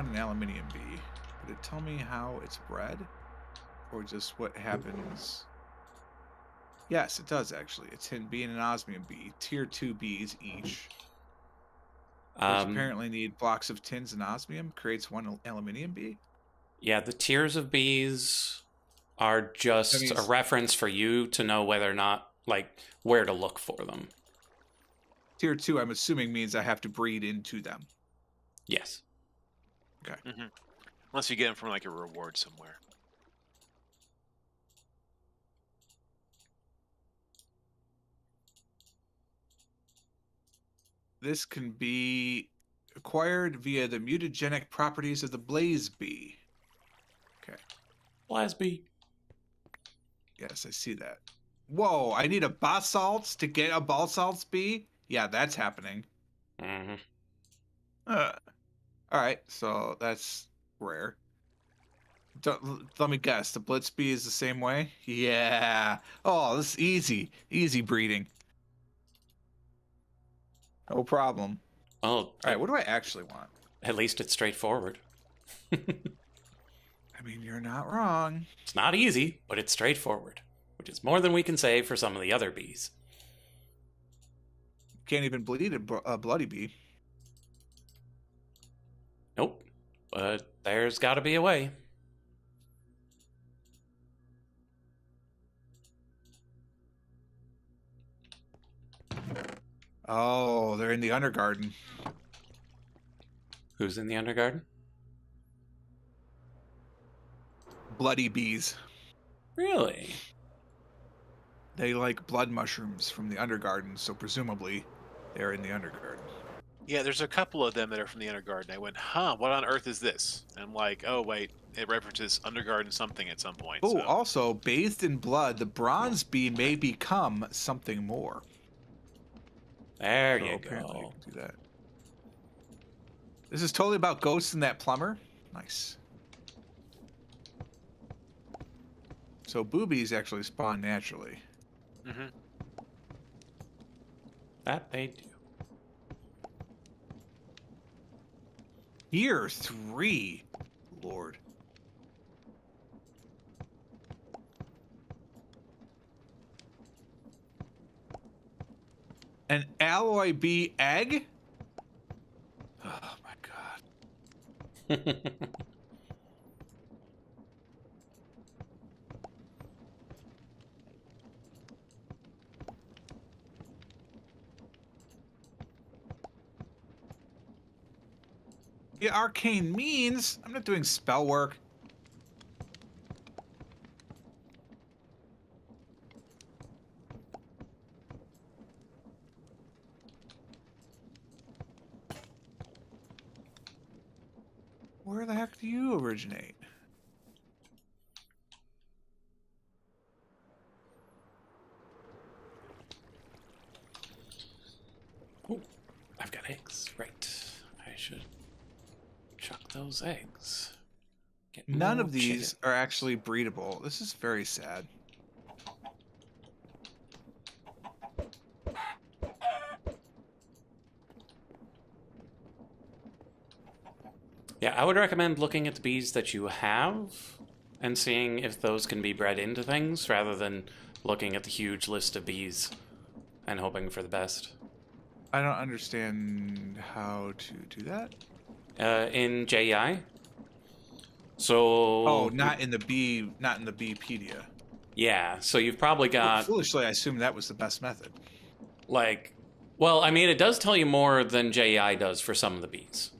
an aluminium bee, would it tell me how it's bred? Or just what happens? Yes, it does actually. A tin bee and an osmium bee. Tier 2 bees each. Which apparently need blocks of tins and osmium. Creates one aluminium bee. Yeah, the tiers of bees are just That means- a reference for you to know whether or not, like, where to look for them. Tier 2, I'm assuming, means I have to breed into them. Yes. Unless you get them from like a reward somewhere. This can be acquired via the mutagenic properties of the blaze bee. Okay. Blasby. Yes, I see that. Whoa, I need a basalt to get a basalt bee? Yeah, that's happening. Mm-hmm. All right, so that's rare. Let me guess. The blitz bee is the same way? Yeah. Oh, this is easy. Easy breeding. No problem. Well, All right, what do I actually want? at least it's straightforward. I mean, you're not wrong. It's not easy, but it's straightforward, which is more than we can say for some of the other bees. Can't even bleed a bloody bee. Nope. But there's got to be a way. Oh, they're in the Undergarden. Who's in the Undergarden? Bloody bees. Really? They like blood mushrooms from the Undergarden, so presumably they're in the Undergarden. Yeah, there's a couple of them that are from the Undergarden. I went, huh, what on earth is this? And I'm like, oh, wait, it references Undergarden something at some point. Oh, so. also, bathed in blood, the bronze bee may become something more. There So you apparently go. you can do that. This is totally about Ghost and that plumber. Nice. So boobies actually spawn naturally. Mm-hmm. That they do. Year 3. Lord. An alloy bee egg? Oh my god. Yeah, arcane means I'm not doing spell work. where the heck do you originate? Ooh, I've got eggs. Right. I should chuck those eggs. Get None more of these chicken. are actually breedable. This is very sad. Yeah, I would recommend looking at the bees that you have and seeing if those can be bred into things rather than looking at the huge list of bees and hoping for the best. I don't understand how to do that. In JEI. So. Oh, not in the Beepedia. Yeah, so you've probably got, Foolishly, I assumed that was the best method. like. Well, I mean, it does tell you more than JEI does for some of the bees.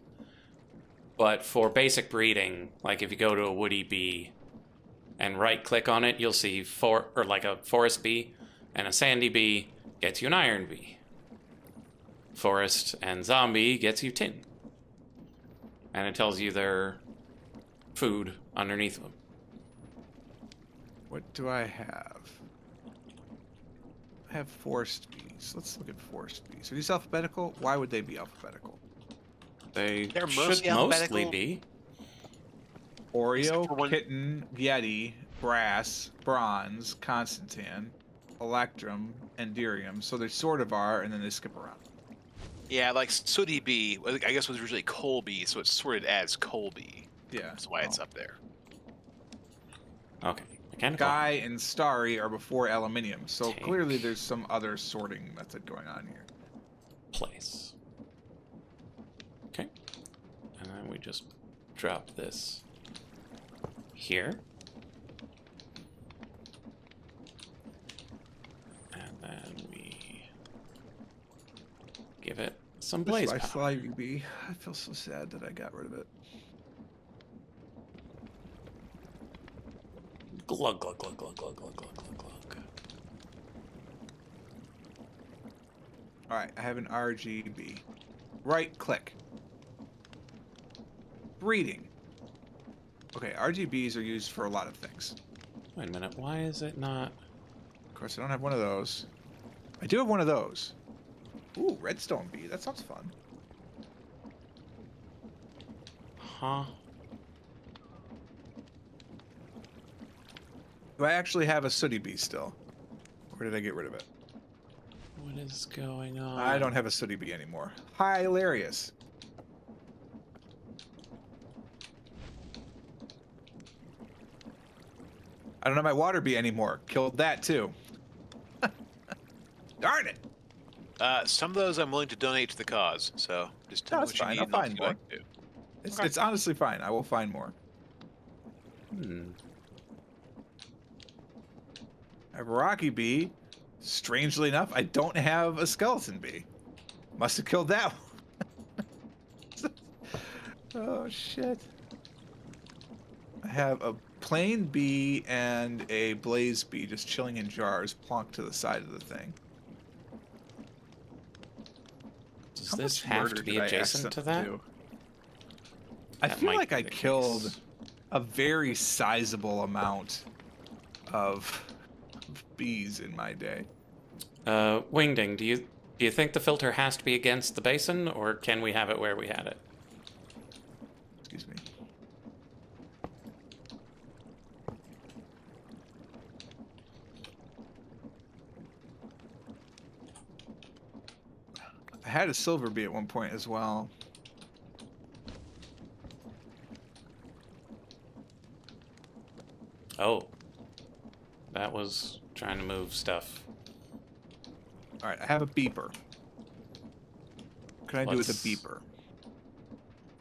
But for basic breeding, like if you go to a woody bee and right-click on it, you'll see a forest bee, and a sandy bee gets you an iron bee. Forest and zombie gets you tin. And it tells you their food underneath them. What do I have? I have forest bees. Let's look at forest bees. Are these alphabetical? Why would they be alphabetical? They They're should mostly mostly alphabetical. be. Oreo, for one- Kitten, Yeti, Brass, Bronze, Constantan, Electrum, and Dirium. So they sort of are, and then they skip around. Yeah, like Sooty Bee, I guess was originally Colby, so it's sorted as Colby. Yeah. That's why it's up there. Okay. Mechanical. Sky and Starry are before Aluminium, so Tank. clearly there's some other sorting method going on here. Place. Okay. And then we just drop this here. And then we give it some blaze My power. slimy bee. I feel so sad that I got rid of it. Glug, glug, glug, glug, glug, glug, glug, glug, glug. Alright, I have an RGB. Right click. Breeding. Okay, RGBs are used for a lot of things. Wait a minute. Why is it not? Of course, I don't have one of those. I do have one of those. Ooh, redstone bee. That sounds fun. Huh? Do I actually have a sooty bee still? Or did I get rid of it? What is going on? I don't have a sooty bee anymore. Hilarious. I don't have my water bee anymore. Killed that too. Darn it. Some of those I'm willing to donate to the cause, so just tell me That's what you fine, need I'll and I'll find see what I more. can do. It's, Okay. it's honestly fine. I will find more. I have a rocky bee. Strangely enough, I don't have a skeleton bee. Must have killed that one. Oh, shit. I have a plain bee and a blaze bee just chilling in jars plonked to the side of the thing. Does How this much have murder to be did I adjacent to that? accidentally do? I That feel might like be I the killed case. a very sizable amount of bees in my day. Wingding, do you think the filter has to be against the basin, or can we have it where we had it? Excuse me. I had a silver bee at one point as well. Oh. That was trying to move stuff. All right, I have a beeper. What can I do with a Let's- beeper?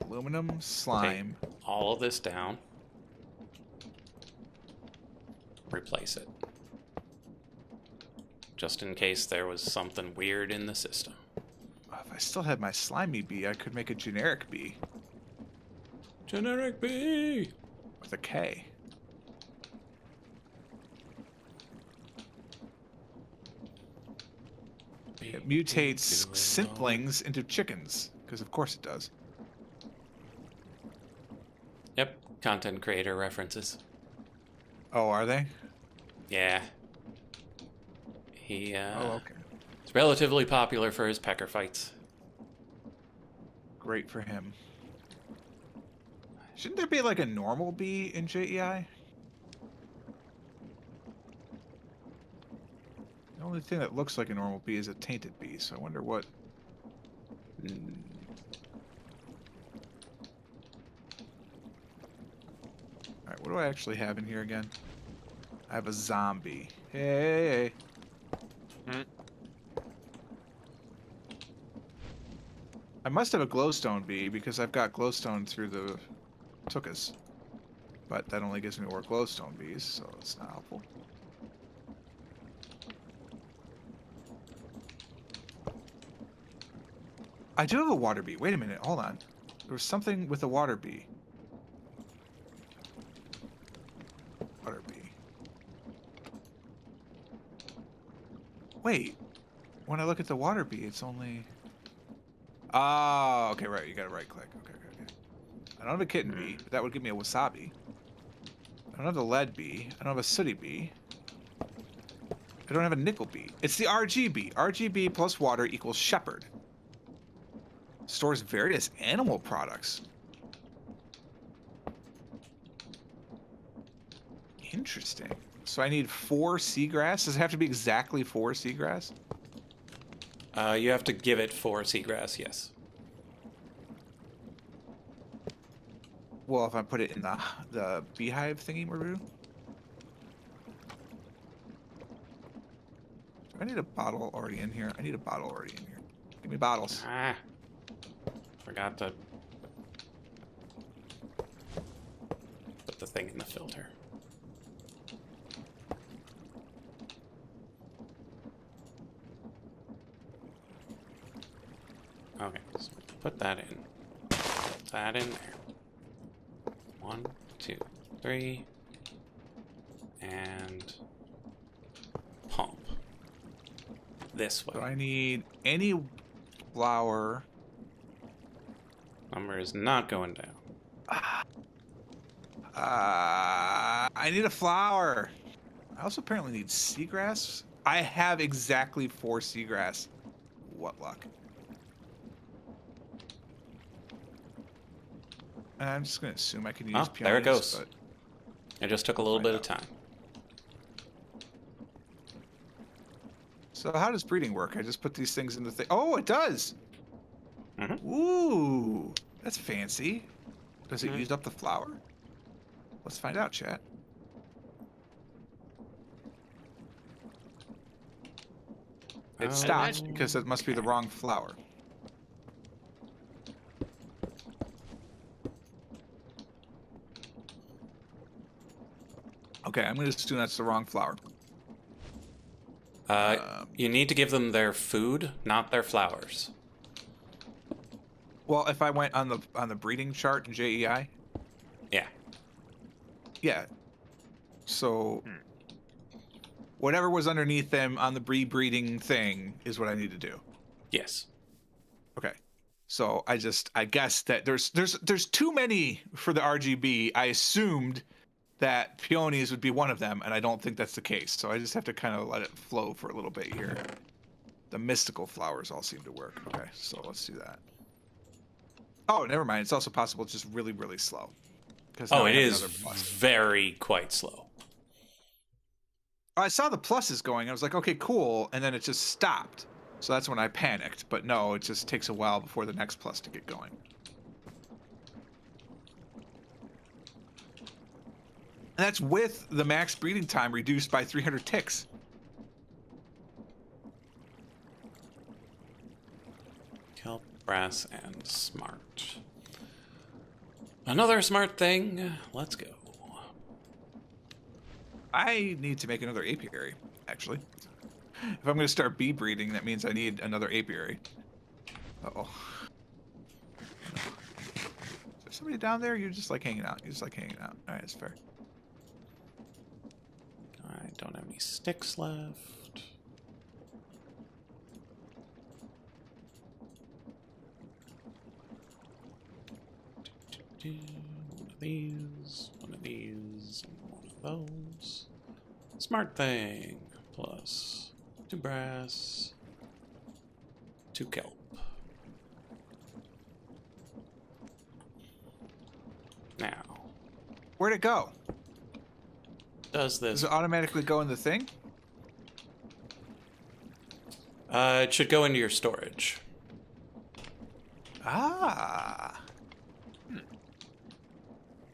Aluminum, slime. All of this down. Replace it. Just in case there was something weird in the system. If I still had my slimy bee, I could make a generic bee Generic bee! with a K. It mutates simplings into chickens, because of course it does. content creator references. Oh, are they? Yeah. He Oh, okay. is relatively popular for his pecker fights. Great for him. Shouldn't there be like a normal bee in JEI? The only thing that looks like a normal bee is a tainted bee, so I wonder what... Alright, what do I actually have in here again? I have a zombie. Hey. I must have a glowstone bee because I've got glowstone through the Tukas. But that only gives me more glowstone bees, so it's not helpful. I do have a water bee. Wait a minute, hold on. There was something with a water bee. Water bee. Wait. When I look at the water bee, it's only... Oh, okay, right. You gotta right click. Okay. I don't have a kitten bee, but that would give me a wasabi. I don't have the lead bee. I don't have a sooty bee. I don't have a nickel bee. It's the RGB. RGB plus water equals shepherd. Stores various animal products. Interesting. So I need 4 seagrass? Does it have to be exactly 4 seagrass? You have to give it 4 seagrass, yes. Well, if I put it in the beehive thingy, Maru? Do I need a bottle already in here? I need a bottle already in here. Give me bottles. Ah. Forgot to put the thing in the filter. Okay, so put that in. Put that in there. 1, 2, 3. And pump. This way. So I need any flower. Number is not going down. I need a flower. I also apparently need seagrass. I have exactly 4 seagrass. What luck. And I'm just going to assume I can use peonies. There it goes. But It just took a little bit of time. So how does breeding work? I just put these things in the thing. Oh, it does. Mm-hmm. Ooh, that's fancy. Does it use up the flower? Let's find out, chat. It stopped because it must be the wrong flower. Okay, I'm going to assume that's the wrong flower. You need to give them their food, not their flowers. Well, if I went on the breeding chart in JEI, Yeah. yeah. So whatever was underneath them on the breeding thing is what I need to do. Yes. Okay. So I guess that there's too many for the RGB. I assumed that peonies would be one of them, and I don't think that's the case. So I just have to kind of let it flow for a little bit here. The mystical flowers all seem to work. Okay, so let's do that. Oh, never mind. It's also possible it's just really, really slow. Oh, it is very quite slow. I saw the pluses going. I was like, okay, cool. And then it just stopped. So that's when I panicked. But no, it just takes a while before the next plus to get going. And that's with the max breeding time reduced by 300 ticks. Kelp, brass, and smart. Another smart thing. Let's go. I need to make another apiary, actually. If I'm going to start bee breeding, that means I need another apiary. Uh-oh. Is there somebody down there? You're just like hanging out. You're just like hanging out. All right, that's fair. I don't have any sticks left. these, one of these, and one of those. Smart thing. Plus 2 brass, 2 kelp. Now, Where'd it go? does this... Does it automatically go in the thing? It should go into your storage. Ah.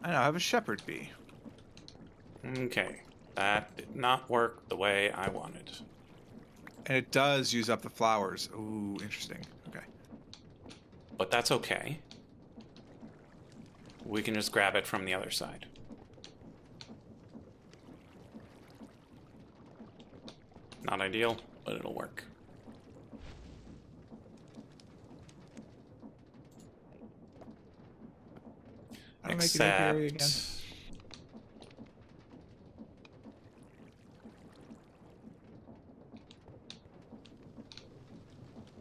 I know, I have a shepherd bee. Okay, that did not work the way I wanted. And it does use up the flowers. Ooh, interesting. Okay. But that's okay. We can just grab it from the other side. Not ideal, but it'll work. I'll make it apiary again.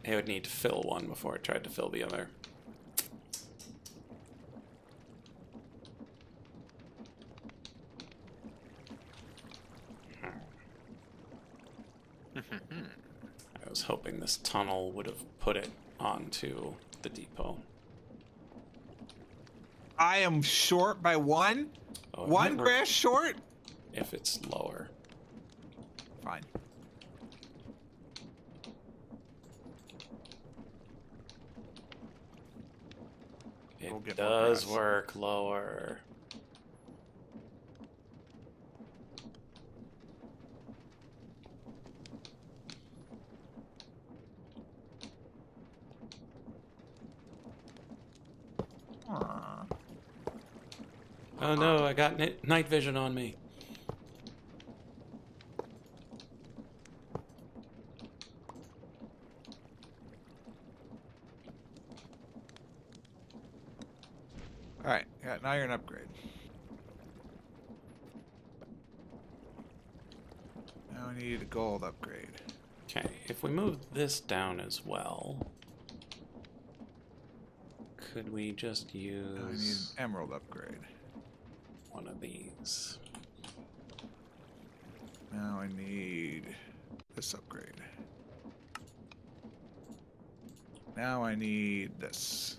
It would need to fill one before it tried to fill the other. I was hoping this tunnel would have put it onto the depot. I am short by one. Oh, it One might work grass short. if it's lower. Fine. It We'll get more does grass. work lower. Aw. Oh no, I got night vision on me. All right. Yeah. Now you're an upgrade. Now I need a gold upgrade. Okay, if we move this down as well, could we just Now I need an use emerald upgrade. one of these? Now I need this upgrade. Now I need this.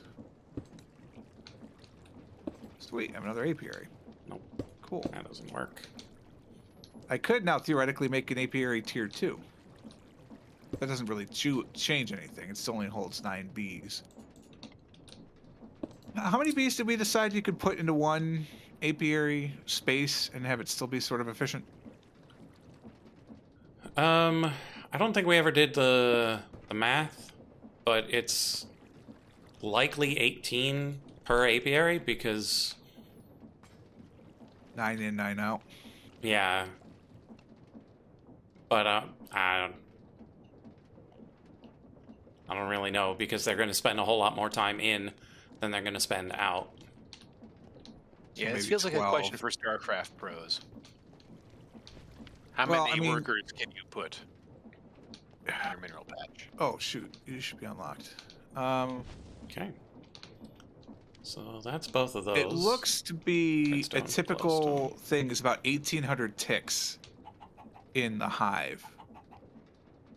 Sweet, I have another apiary. Nope, Cool. that doesn't work. I could now theoretically make an apiary tier 2. That doesn't really change anything. It still only holds 9 bees. How many bees did we decide you could put into one apiary space and have it still be sort of efficient? I don't think we ever did the math, but it's likely 18 per apiary because 9 in, 9 out. yeah. But I don't really know because they're going to spend a whole lot more time in than they're going to spend out. Yeah, this maybe feels like a 12. question for StarCraft pros. How Well, many I mean- workers can you put in your mineral patch? Oh shoot, you should be unlocked. Okay. So that's both of those. It looks to be Redstone, a typical glowstone. thing is about 1,800 ticks in the hive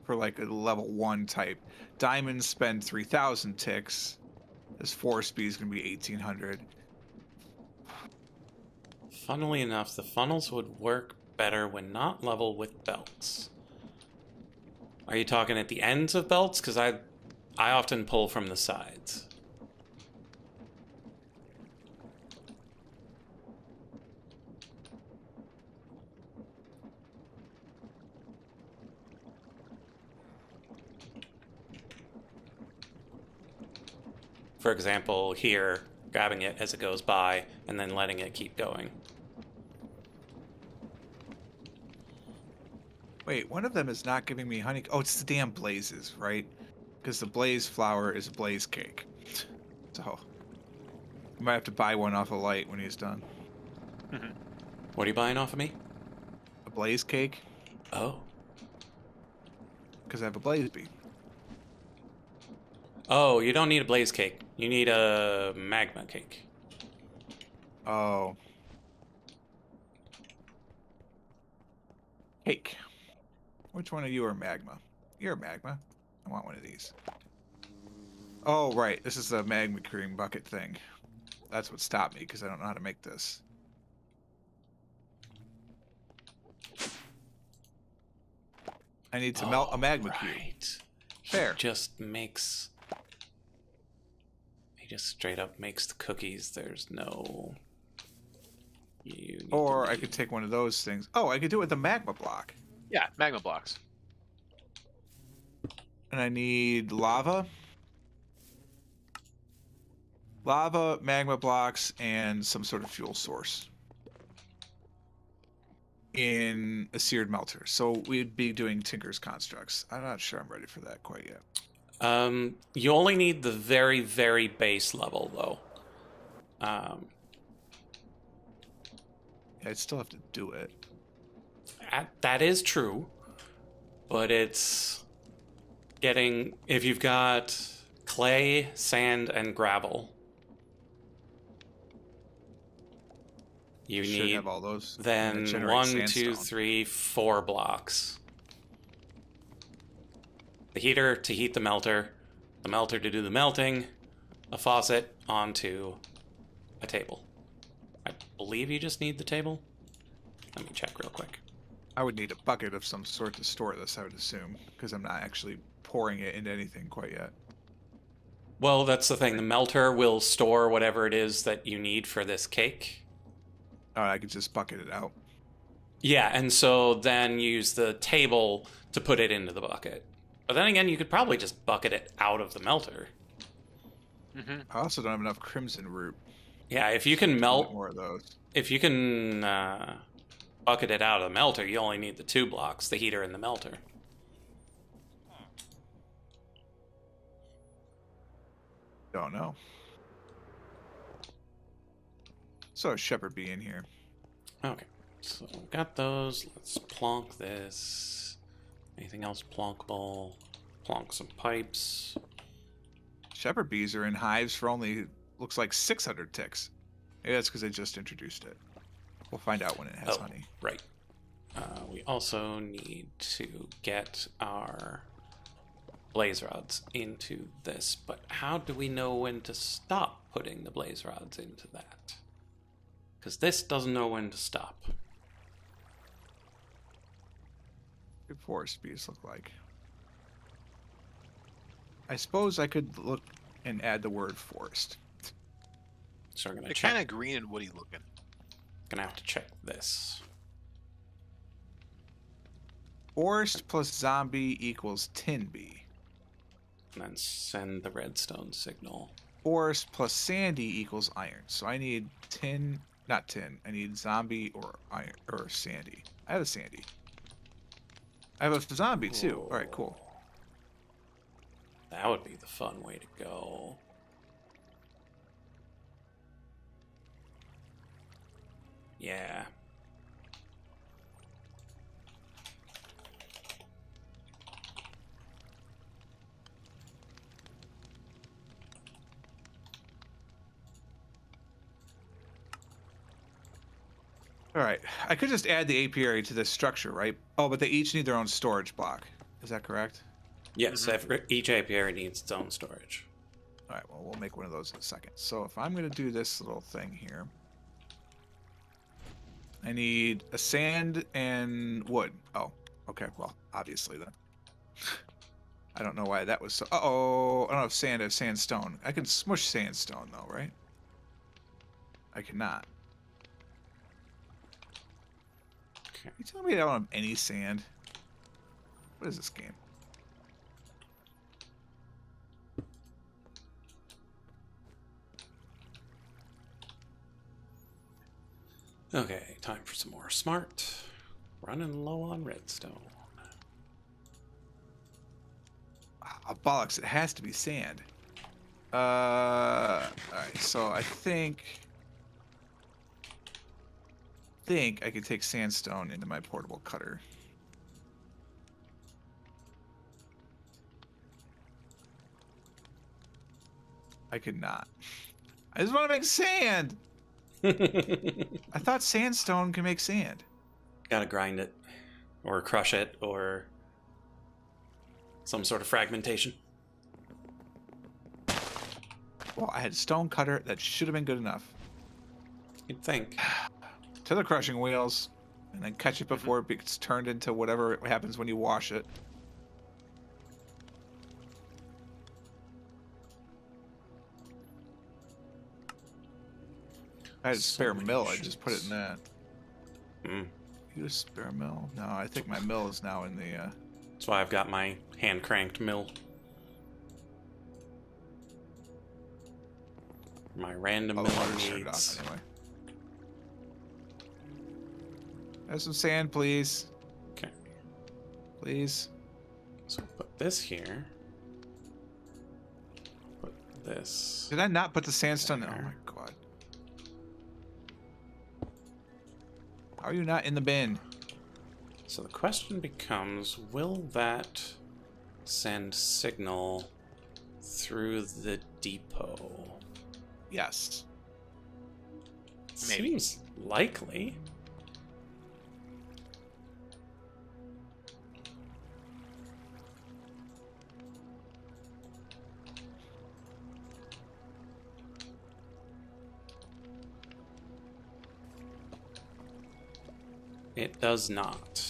for like a level 1 type. Diamonds spend 3,000 ticks. This forest speed is going to be 1,800. Funnily enough, the funnels would work better when not level with belts. Are you talking at the ends of belts? Because I often pull from the sides. For example, here, grabbing it as it goes by, and then letting it keep going. Wait, one of them is not giving me honey. Oh, it's the damn blazes, right? Because the blaze flower is a blaze cake. So, you might have to buy one off of Light when he's done. What are you buying off of me? A blaze cake, Oh. because I have a blaze bee. Oh, you don't need a blaze cake. You need a magma cake. Oh. Cake. Which one of you are magma? You're magma. I want one of these. Oh, right. This is the magma cream bucket thing. That's what stopped me, because I don't know how to make this. I need to melt a magma cube. Fair. Just makes... He just straight up makes the cookies. There's no... Or I could take one of those things. Oh, I could do it with the magma block. Yeah, magma blocks. And I need lava. Lava, magma blocks, and some sort of fuel source. In a seared melter. So we'd be doing Tinker's constructs. I'm not sure I'm ready for that quite yet. You only need the very, very base level, though. Yeah, I'd still have to do it. That is true. But it's getting... If you've got clay, sand, and gravel, you Should need have all those. then Generate 1, sandstone. 2, 3, 4 blocks. The heater to heat the melter to do the melting, a faucet onto a table. I believe you just need the table. Let me check real quick. I would need a bucket of some sort to store this, I would assume, because I'm not actually pouring it into anything quite yet. Well, that's the thing. The melter will store whatever it is that you need for this cake. I could just bucket it out. Yeah, and so then use the table to put it into the bucket. But then again, you could probably just bucket it out of the melter. Mm-hmm. I also don't have enough crimson root. Yeah, if you can melt... More of those. If you can bucket it out of the melter, you only need the 2 blocks, the heater and the melter. Don't know. So Shepherd be in here. Okay, so got those. Let's plonk this. Anything else plonkable? Plonk some pipes. Shepherd bees are in hives for only, looks like 600 ticks. Maybe that's because they just introduced it. We'll find out when it has honey. Right. We also need to get our blaze rods into this, but how do we know when to stop putting the blaze rods into that? Because this doesn't know when to stop. What do forest bees look like? I suppose I could look and add the word forest. So we're gonna They're check. kind of green and woody looking. Gonna have to check this. Forest plus zombie equals tin bee. And then send the redstone signal. Forest plus sandy equals iron. So I need tin, not tin. I need zombie or iron or sandy. I have a sandy. I have a zombie too. All right, cool. That would be the fun way to go. Yeah. All right, I could just add the apiary to this structure, right? Oh, but they each need their own storage block. Is that correct? Yes, each apiary needs its own storage. All right, well, we'll make one of those in a second. So if I'm going to do this little thing here, I need a sand and wood. Oh, okay, well, obviously then. I don't know why that was so... Uh-oh, I don't have sand, I have sandstone. I can smush sandstone, though, right? I cannot. Okay. You telling me I don't have any sand? What is this game? Okay, time for some more smart. Running low on redstone. Ah, bollocks, it has to be sand. Alright, so I think I could take sandstone into my portable cutter. I could not. I just want to make sand! I thought sandstone can make sand. Gotta grind it, or crush it, or some sort of fragmentation. Well, I had a stone cutter. That should have been good enough. You'd think. To the crushing wheels, and then catch it before it gets turned into whatever happens when you wash it. I had a spare mill. I just put it in that. Mm. Use spare mill? No, I think my mill is now in the. That's why I've got my hand-cranked mill. My random Oh, mill the water turned it needs. off anyway. Have some sand, please. Okay. Please. So put this here. Put this. Did I not put the sandstone? Oh There. my god. How are you not in the bin? So the question becomes, will that send signal through the depot? Yes. Maybe. Seems likely. It does not.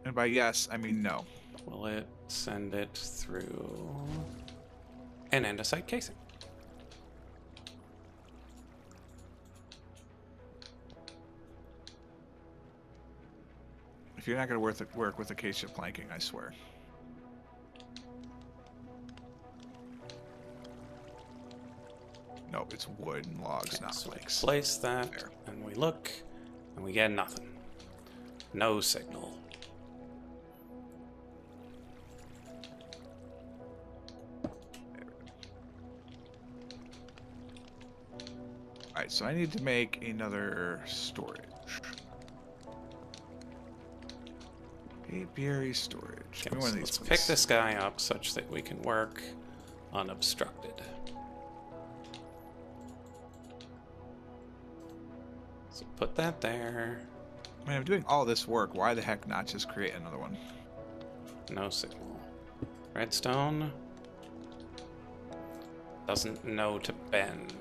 And by yes, I mean no. Will it send it through an andesite casing? If you're not going to work with acacia planking, I swear. Nope, it's wood and logs, Okay, not so we planks. place that, Fair. and we look, and we get nothing. No signal. Alright, so I need to make another storage. Apiary storage. Give me one Okay, of so these, let's please. pick this guy up such that we can work unobstructed. So put that there. I mean, I'm doing all this work. Why the heck not just create another one? No signal. Redstone doesn't know to bend.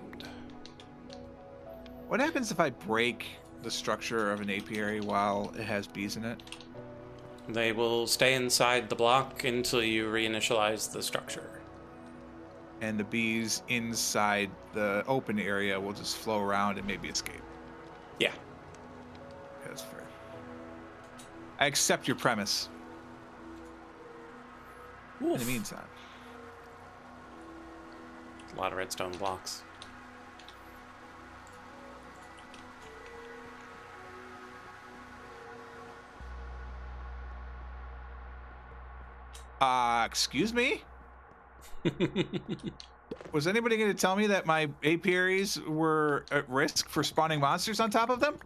What happens if I break the structure of an apiary while it has bees in it? They will stay inside the block until you reinitialize the structure. And the bees inside the open area will just flow around and maybe escape. Yeah. Okay, that's fair. I accept your premise. In the Oof. meantime. A lot of redstone blocks. Excuse me? Was anybody going to tell me that my apiaries were at risk for spawning monsters on top of them?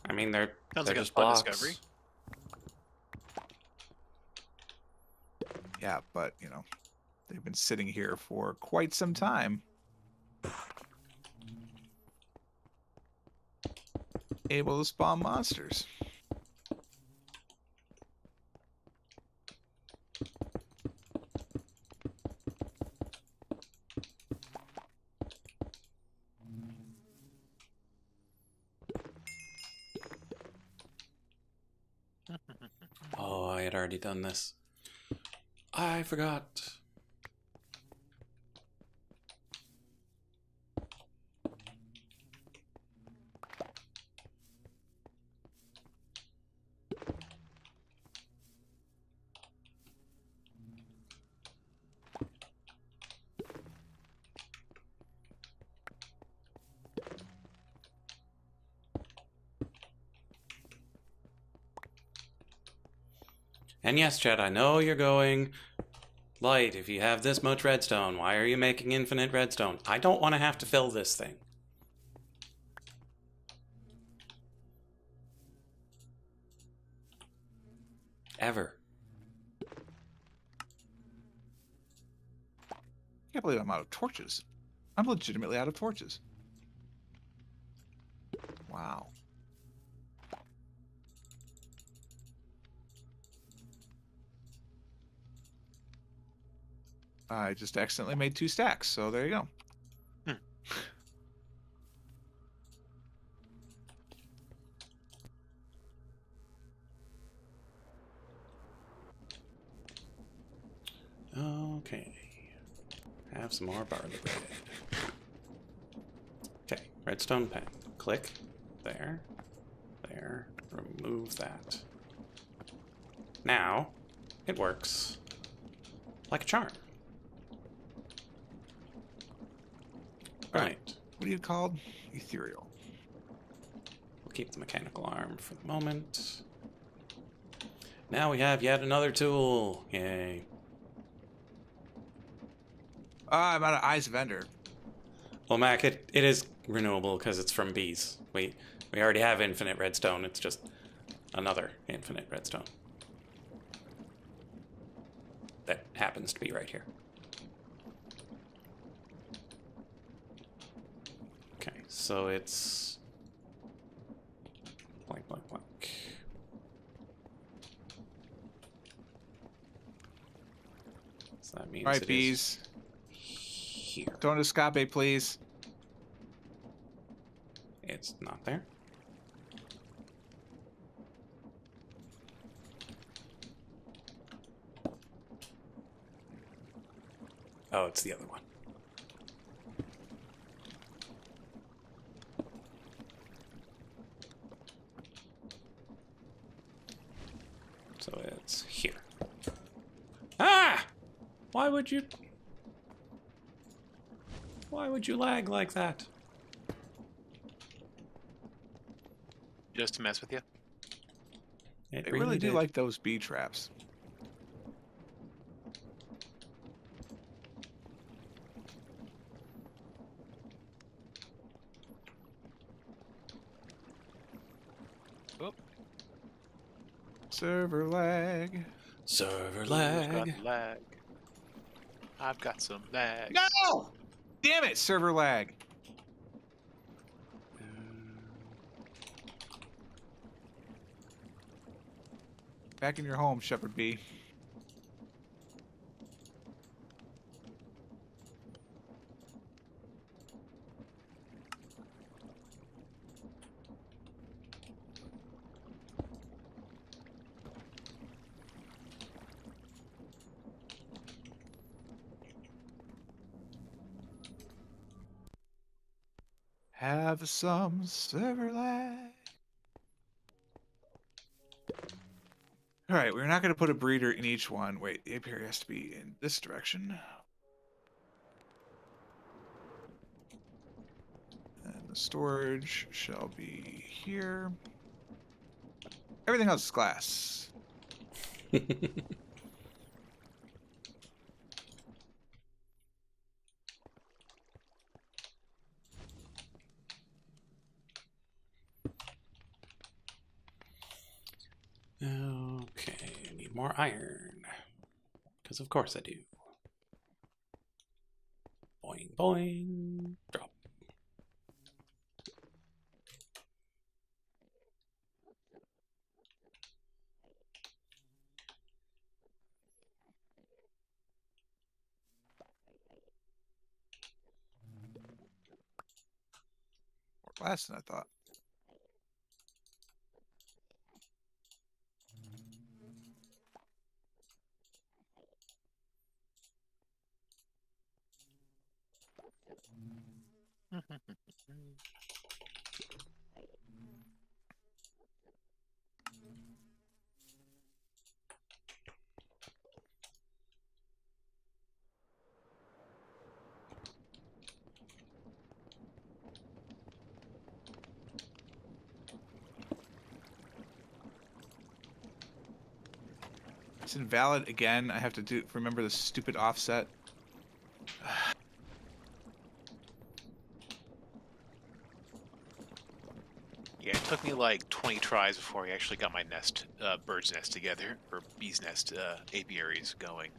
I mean, they're Sounds like a just fun blocks. discovery. Yeah, but, you know, they've been sitting here for quite some time. Able to spawn monsters. Oh, I had already done this. I forgot. And yes, Chad, I know you're going, Light, if you have this much redstone, why are you making infinite redstone? I don't want to have to fill this thing. Ever. Can't believe I'm out of torches. I'm legitimately out of torches. Wow. I just accidentally made 2 stacks, so there you go. Okay. Have some more barley bread. Okay, redstone pen. Click. There. There. Remove that. Now, it works like a charm. Right. What are you called? Ethereal. We'll keep the mechanical arm for the moment. Now we have yet another tool. Yay. I'm out of Eyes of Ender. Well, Mac, it is renewable because it's from bees. We already have infinite redstone. It's just another infinite redstone. That happens to be right here. Okay, so it's blank, blank, blank. So that means All right, it bees. is here. Don't escape, please. It's not there. Oh, it's the other one. So it's here. Ah! Why would you lag like that? Just to mess with you. I really do did. like those bee traps. Oh. Server lag. Server Who's got lag. lag? I've got some lag. No! Damn it, server lag. Back in your home, Shepherd Bee. Have some server lag. All right, we're not going to put a breeder in each one. Wait, the apiary has to be in this direction. And the storage shall be here. Everything else is glass. Okay, I need more iron. Because of course I do. Boing, boing. Drop. More glass than I thought. It's invalid again. I have to remember the stupid offset. Yeah, it took me like 20 tries before I actually got my nest, bird's nest together, or bee's nest apiaries going.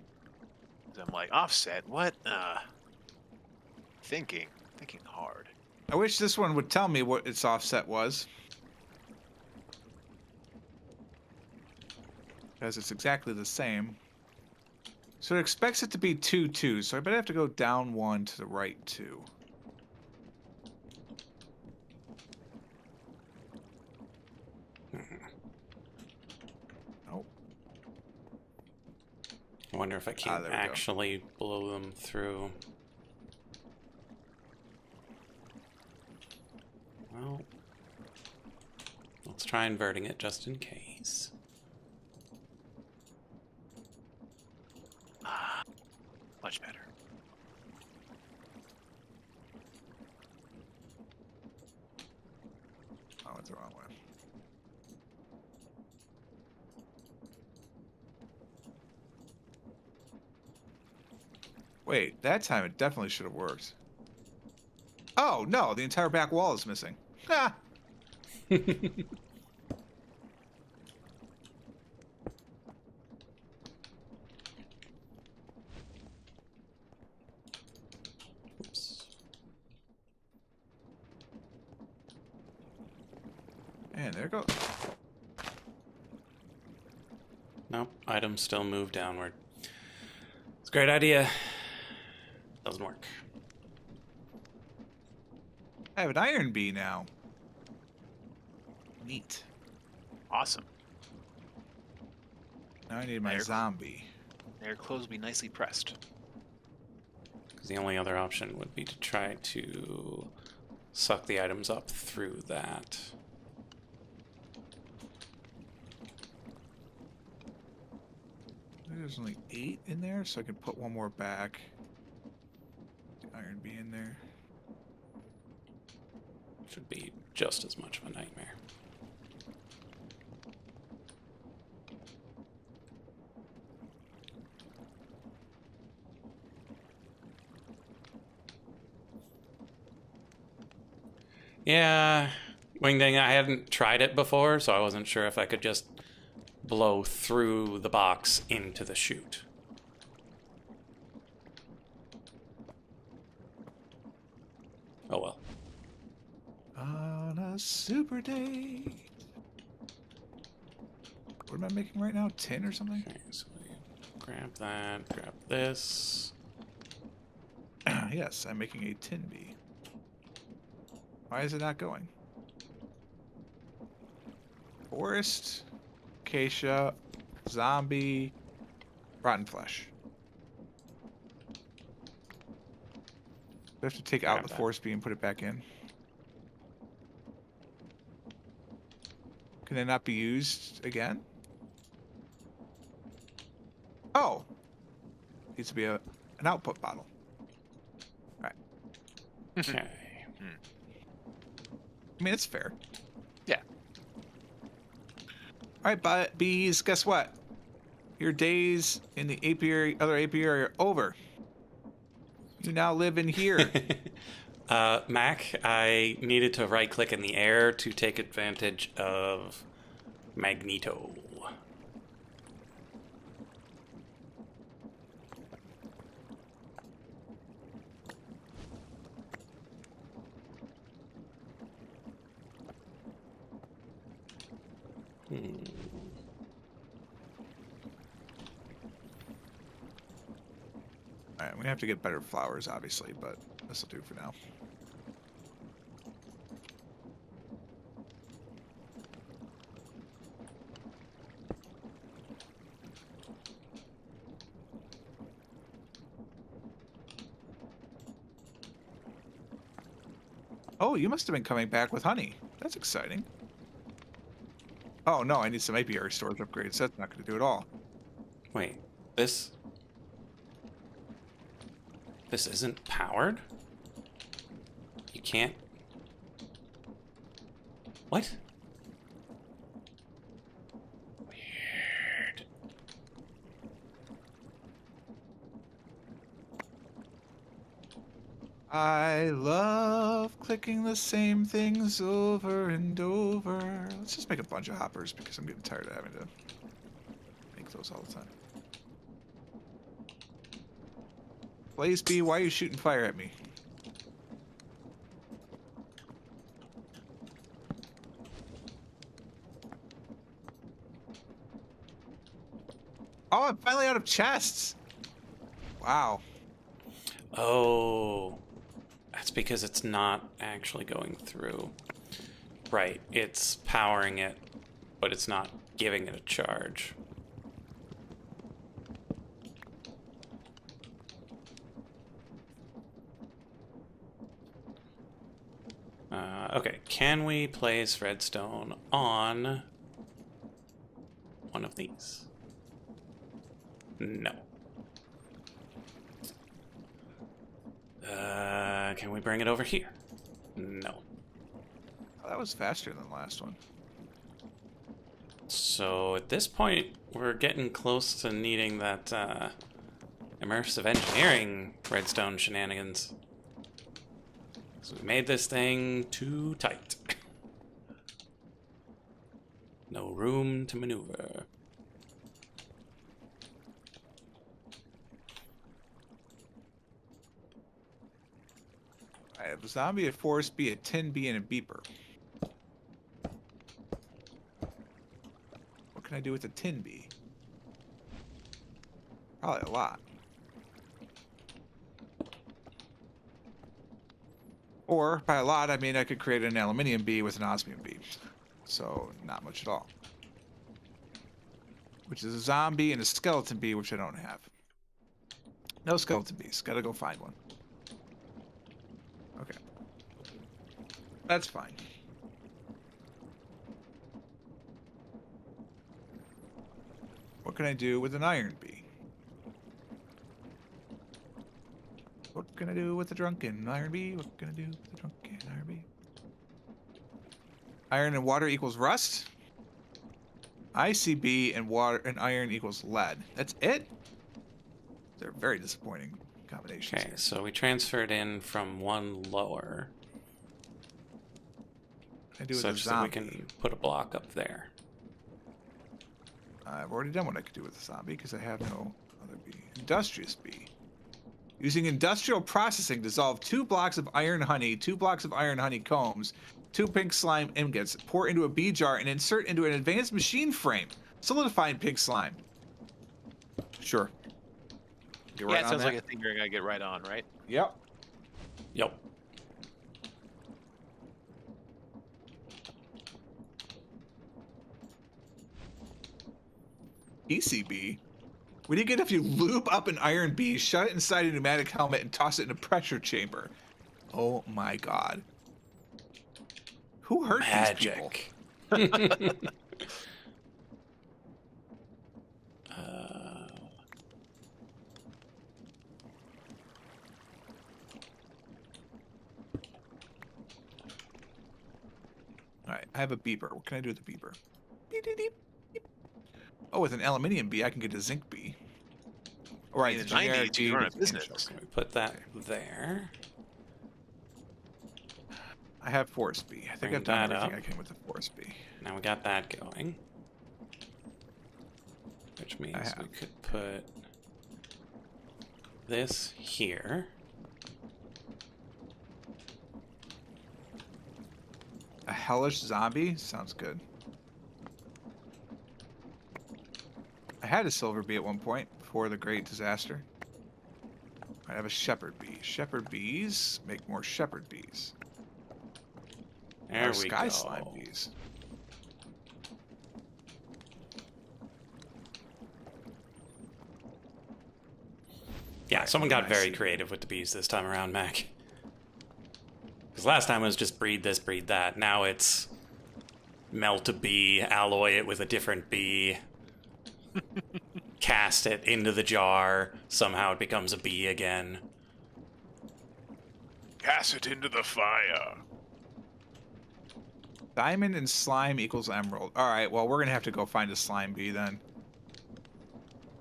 'Cause I'm like, offset? What? Thinking hard. I wish this one would tell me what its offset was. Because it's exactly the same. So it expects it to be 2, 2, so I better have to go down 1 to the right 2. Nope. I wonder if I can there we go. actually blow them through. Well, let's try inverting it just in case. Much better. Oh, it's the wrong way. Wait, that time it definitely should have worked. Oh, no, the entire back wall is missing. Ha! Oops. And there it goes. Nope, items still move downward. It's a great idea. Doesn't work. I have an iron bee now. Neat. Awesome. Now I need my There. zombie. Their clothes will be nicely pressed. Because the only other option would be to try to suck the items up through that. There's only 8 in there, so I can put one more back. The iron bee in there. Should be just as much of a nightmare. Yeah, Wingding, I hadn't tried it before, so I wasn't sure if I could just blow through the box into the chute. Oh well. On a super day. What am I making right now? 10 or something? Okay, so we grab that, grab this. Yes, I'm making a tin bee. Why is it not going? Forest, acacia, zombie, rotten flesh. I have to take out Grab the that. forest bee and put it back in. Can it not be used again? Oh! Needs to be an output bottle. Okay. I mean, it's fair. Yeah. Alright, but bees, guess what? Your days in the apiary, other apiary are over. You now live in here. Mac, I needed to right click in the air to take advantage of Magneto. Alright, we have to get better flowers, obviously, but this'll do for now. Oh, you must have been coming back with honey. That's exciting. Oh, no, I need some apiary storage upgrades. That's not going to do it all. Wait, this isn't powered? You can't... What? Weird. I love clicking the same things over and over. Let's just make a bunch of hoppers because I'm getting tired of having to make those all the time. Blaze Bee, why are you shooting fire at me? Oh, I'm finally out of chests. Wow. Oh, that's because it's not actually going through. Right, it's powering it, but it's not giving it a charge. Okay, can we place redstone on one of these? No. Can we bring it over here? No. Oh, that was faster than the last one. So at this point, we're getting close to needing that immersive engineering redstone shenanigans. So we made this thing too tight. No room to maneuver. I have a zombie, a forest bee, a tin bee, and a beeper. What can I do with a tin bee? Probably a lot. Or, by a lot, I mean I could create an aluminium bee with an osmium bee. So, not much at all. Which is a zombie and a skeleton bee, which I don't have. No skeleton bees. Gotta go find one. Okay. That's fine. What can I do with an iron bee? What can I do with a drunken iron bee? What can I do with a drunken iron bee? Iron and water equals rust. ICB and water and iron equals lead. That's it? They're very disappointing combinations. Okay, so we transferred in from one lower. What can I do with a Such that we zombie? can put a block up there. I've already done what I could do with a zombie because I have no other bee. Industrious bee. Using industrial processing, dissolve 2 blocks of iron honey, 2 blocks of iron honeycombs, 2 pink slime ingots, pour into a bee jar, and insert into an advanced machine frame. Solidifying pink slime. Sure. Get Yeah, right it on sounds that. like a thing you're gonna get right on, right? Yep. Yep. ECB. What do you get if you lube up an iron bee, shut it inside a pneumatic helmet, and toss it in a pressure chamber? Oh my god. Who hurt these people? Magic. Alright, I have a beeper. What can I do with the beeper? Beep, beep, beep, beep. Oh, with an aluminium bee, I can get a zinc bee. Alright, In the the 90s, generic you bee run a with business. angels. Can we put that there? I have forest bee. I think Bring I've done that everything up. I can with the forest bee. Now we got that going. Which means have. we could put this here. A hellish zombie? Sounds good. I had a silver bee at one point before the great disaster. I have a shepherd bee. Shepherd bees make more shepherd bees. There Or we sky go. slime bees. Yeah, Right, someone got I very see. creative with the bees this time around, Mac. Because last time it was just breed this, breed that. Now it's melt a bee, alloy it with a different bee, cast it into the jar, somehow it becomes a bee again. Cast it into the fire. Diamond and slime equals emerald. Alright, well, we're going to have to go find a slime bee then.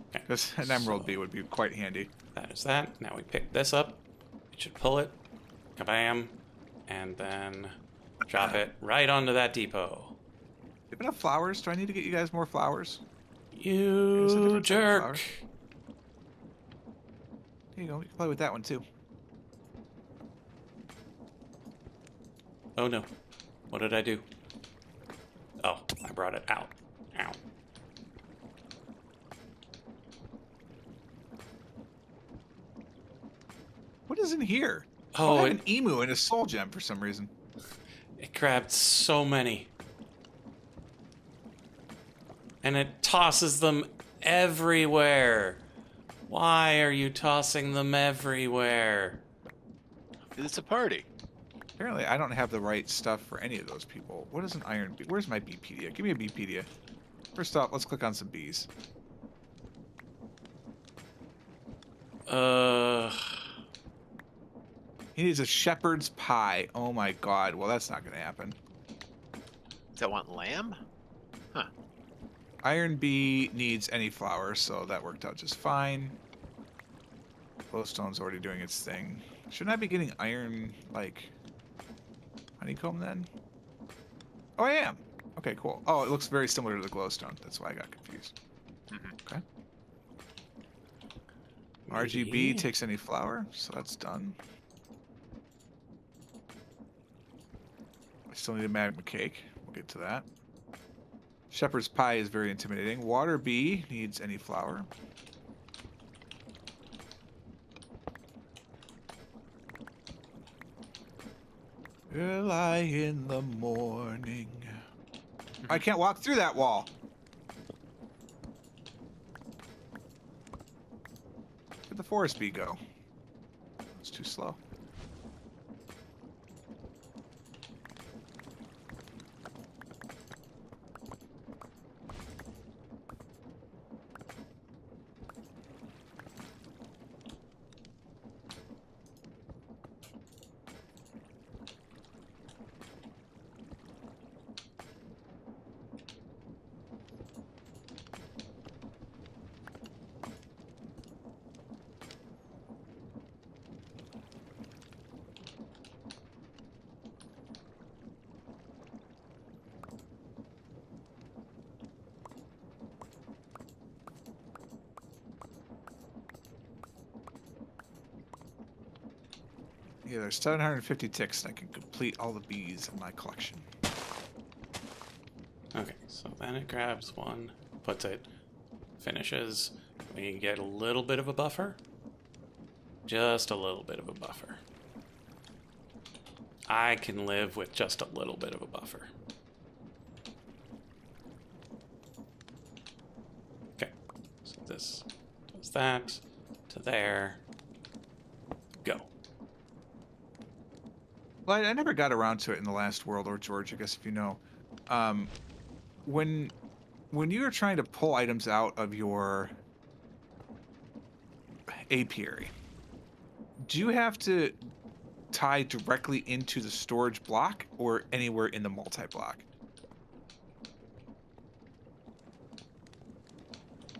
Okay, Because an emerald so bee would be quite handy. that is that. Now we pick this up. It should pull it. Kabam. And then drop it right onto that depot. Do you have enough flowers? Do I need to get you guys more flowers? There's a You different type of jerk. flower. There you go. You can play with that one too. Oh no. What did I do? Oh, I brought it out. Ow. here? Oh, I have an emu and a soul gem for some reason. it grabbed so many. And it tosses them everywhere. Why are you tossing them everywhere? It's a party. Apparently, I don't have the right stuff for any of those people. What is an iron bee? Where's my Beepedia? Give me a Beepedia. First off, let's click on some bees. He needs a shepherd's pie. Oh my god. Well, that's not going to happen. Does that want lamb? Huh. Iron bee needs any flower, so that worked out just fine. Glowstone's already doing its thing. Shouldn't I be getting iron, like, honeycomb then? Oh, I am. Okay, cool. Oh, it looks very similar to the glowstone. That's why I got confused. Mm-hmm. Okay. RGB takes any flower, so that's done. I still need a magma cake. We'll get to that. Shepherd's pie is very intimidating. Water bee needs any flower. Early in the morning. I can't walk through that wall. Where'd the forest bee go? It's too slow. Yeah, there's 750 ticks, and I can complete all the bees in my collection. Okay, so then it grabs one, puts it, finishes. We get a little bit of a buffer. Just a little bit of a buffer. I can live with just a little bit of a buffer. Okay, so this does that to there. Go. Well, I never got around to it in the last world, or George, I guess if you know. When you are trying to pull items out of your apiary, do you have to tie directly into the storage block or anywhere in the multi-block?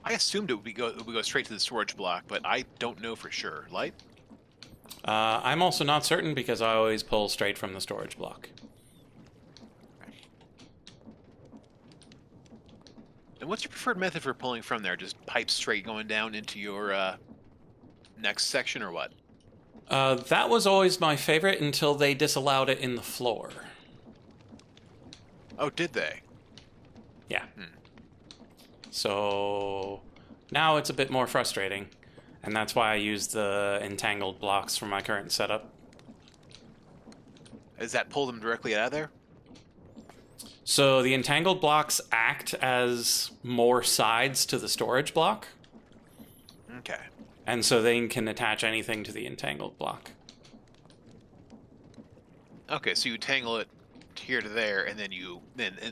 I assumed it would go straight to the storage block, but I don't know for sure. Light? I'm also not certain because I always pull straight from the storage block. And what's your preferred method for pulling from there? Just pipe straight going down into your next section, or what? That was always my favorite until they disallowed it in the floor. Oh, did they? Yeah. So now it's a bit more frustrating, and that's why I use the entangled blocks for my current setup. Does that pull them directly out of there? So the entangled blocks act as more sides to the storage block, Okay. and so they can attach anything to the entangled block. Okay, so you tangle it here to there, and then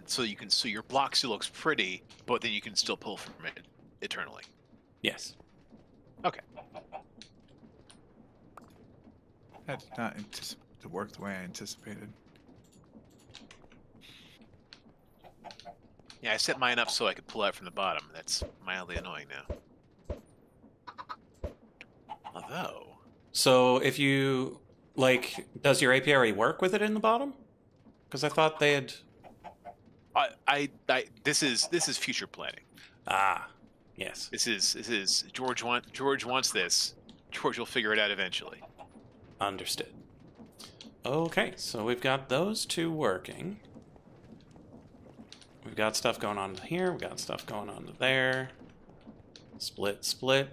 so your block still looks pretty, but then you can still pull from it eternally. Yes. Okay. That did not anticipate to work the way I anticipated. Yeah, I set mine up so I could pull out from the bottom. That's mildly annoying now. Although... So if you, like, does your apiary work with it in the bottom? Because I thought they had... This is future planning. Ah, yes. This is George wants this. George will figure it out eventually. Understood. Okay, so we've got those two working. We've got stuff going on here. We've got stuff going on there. Split, split.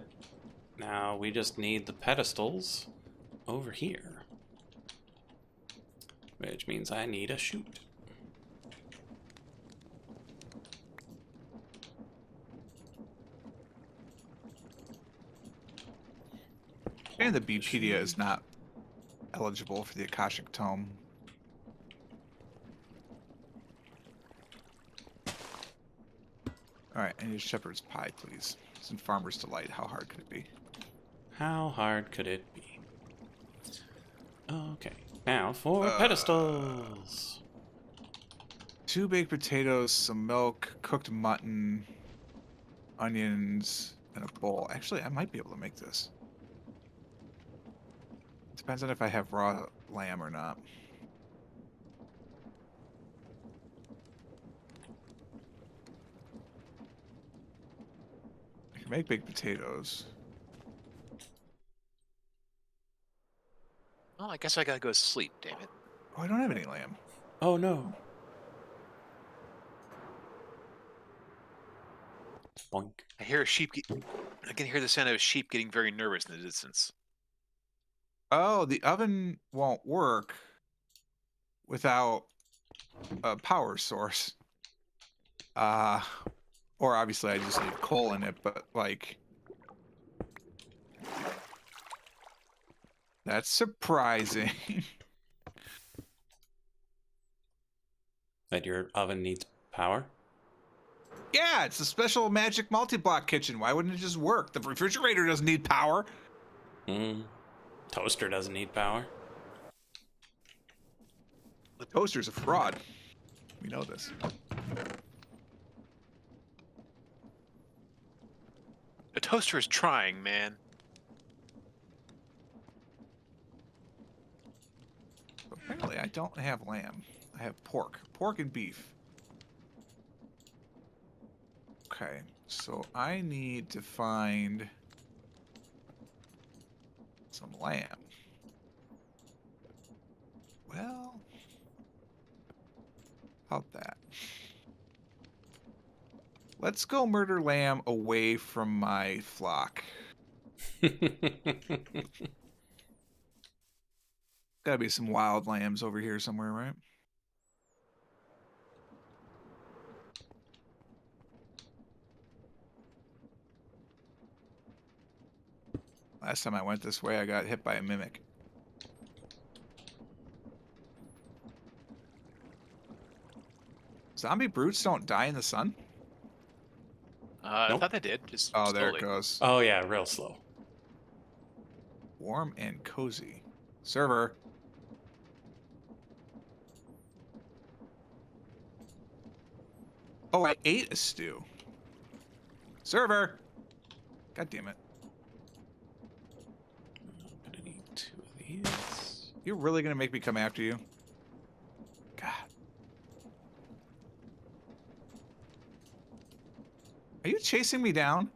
Now we just need the pedestals over here. Which means I need a chute. And the Bpedia is not eligible for the Akashic Tome. Alright, I need a shepherd's pie, please. It's in Farmer's Delight. How hard could it be? How hard could it be? Okay, now for pedestals. 2 baked potatoes, some milk, cooked mutton, onions, and a bowl. Actually, I might be able to make this. Depends on if I have raw lamb or not. I can make baked potatoes. Well, I guess I gotta go to sleep, damn it. Oh, I don't have any lamb. Oh no. Boink. I hear a sheep. I can hear the sound of a sheep getting very nervous in the distance. Oh, the oven won't work without a power source. Or obviously I just need coal in it, but like... That's surprising. That your oven needs power? Yeah, it's a special magic multi-block kitchen. Why wouldn't it just work? The refrigerator doesn't need power. Toaster doesn't need power. The toaster's a fraud. We know this. The toaster is trying, man. Apparently, I don't have lamb. I have pork. Pork and beef. Okay, so I need to find some lamb. Well, how'd that? Let's go murder lamb away from my flock. Gotta be some wild lambs over here somewhere, right? Last time I went this way, I got hit by a mimic. Zombie brutes don't die in the sun? I Nope. thought they did. Just Oh, there slowly. it goes. Oh yeah, real slow. Warm and cozy. Server. Oh, I ate a stew. Server. God damn it. I'm gonna need 2 of these. You're really gonna make me come after you? God. Are you chasing me down?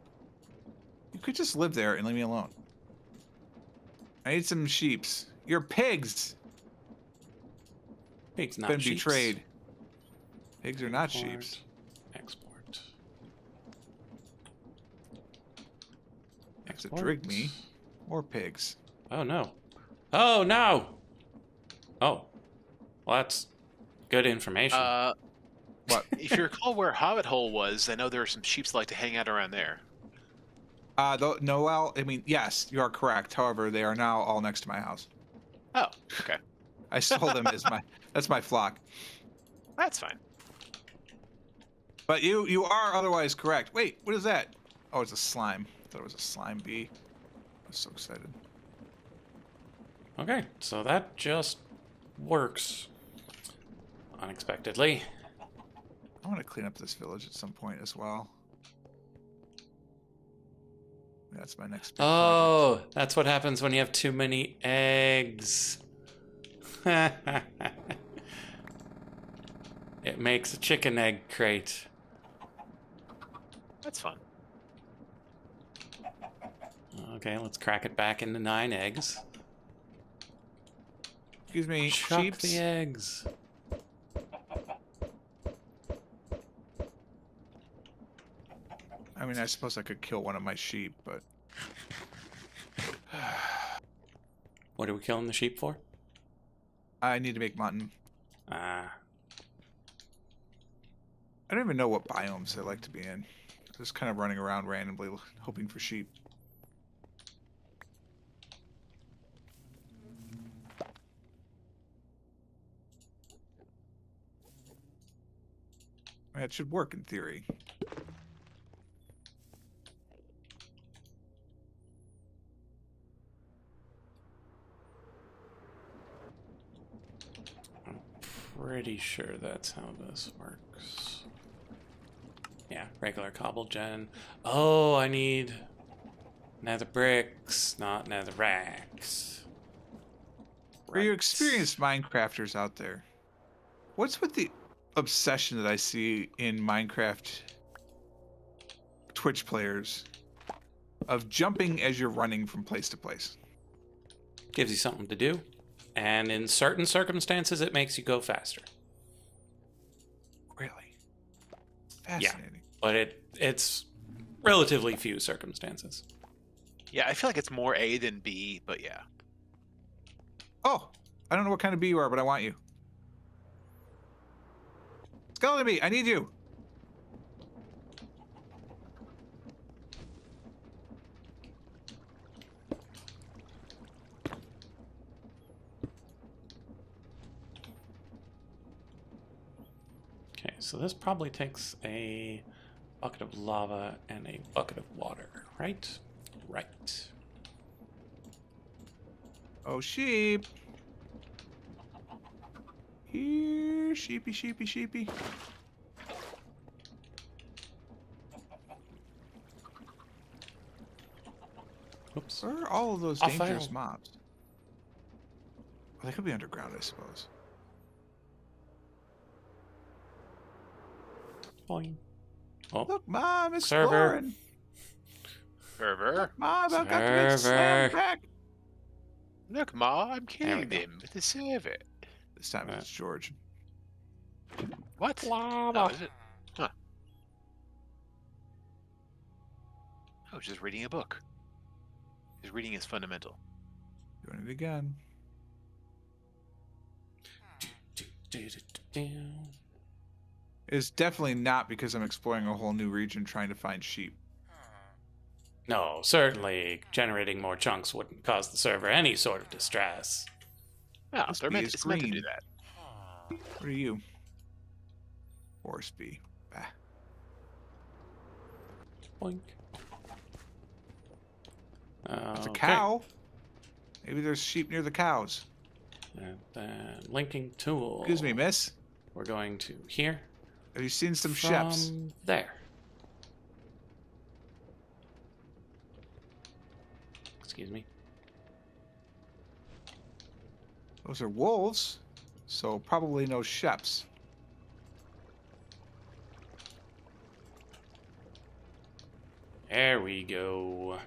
You could just live there and leave me alone. I need some sheeps. You're pigs. Pigs not Been sheeps. betrayed. Pigs are not Import, sheeps. Export. Have to drink me. Or pigs. Oh no. Oh no! Oh. Well, that's good information. What? If you recall where Hobbit Hole was, I know there are some sheep that like to hang out around there. Noel, I mean, yes, you are correct. However, they are now all next to my house. Oh, okay. I sold them as that's my flock. That's fine. But you are otherwise correct. Wait, what is that? Oh, it's a slime. I thought it was a slime bee. I was so excited. Okay, so that just works. Unexpectedly. I want to clean up this village at some point as well. That's my next big project. Oh, that's what happens when you have too many eggs. It makes a chicken egg crate. That's fun. Okay, let's crack it back into 9 eggs. Excuse me, Chuck sheeps. the eggs. I mean, I suppose I could kill one of my sheep, but What are we killing the sheep for? I need to make mutton. Ah. I don't even know what biomes I like to be in. Just kind of running around randomly hoping for sheep. That should work in theory. Pretty sure that's how this works. Yeah, regular cobble gen. Oh, I need nether bricks, not nether racks. For you Right. experienced Minecrafters out there, what's with the obsession that I see in Minecraft Twitch players of jumping as you're running from place to place? Gives you something to do, and in certain circumstances, it makes you go faster. Really? Fascinating. But it's relatively few circumstances. Yeah, I feel like it's more A than B, but yeah. Oh, I don't know what kind of bee you are, but I want you. Skeleton bee, I need you. Okay, so this probably takes a bucket of lava and a bucket of water, right? Right. Oh, sheep. Here, sheepy, sheepy, sheepy. Oops. Where are all of those I dangerous failed. mobs? Well, they could be underground, I suppose. Boing. Oh, Look, Mom, Server. exploring. Server. Mom, I've got to make slam Server. back. Look, Ma, I'm There we killing go. them with the server. This time it's George. What? lava. Oh, is it? Huh. I was just reading a book. Because reading is fundamental. Doing it again. It's definitely not because I'm exploring a whole new region trying to find sheep. No, certainly generating more chunks wouldn't cause the server any sort of distress. No, This they're bee meant, is it's meant to do green. that. What are you? Forest bee. Bah. Boink. There's a Okay. cow. Maybe there's sheep near the cows. And then linking tool. Excuse me, miss. We're going to here. Have you seen some from sheps? there. Excuse me. Those are wolves, so probably no sheps. There we go.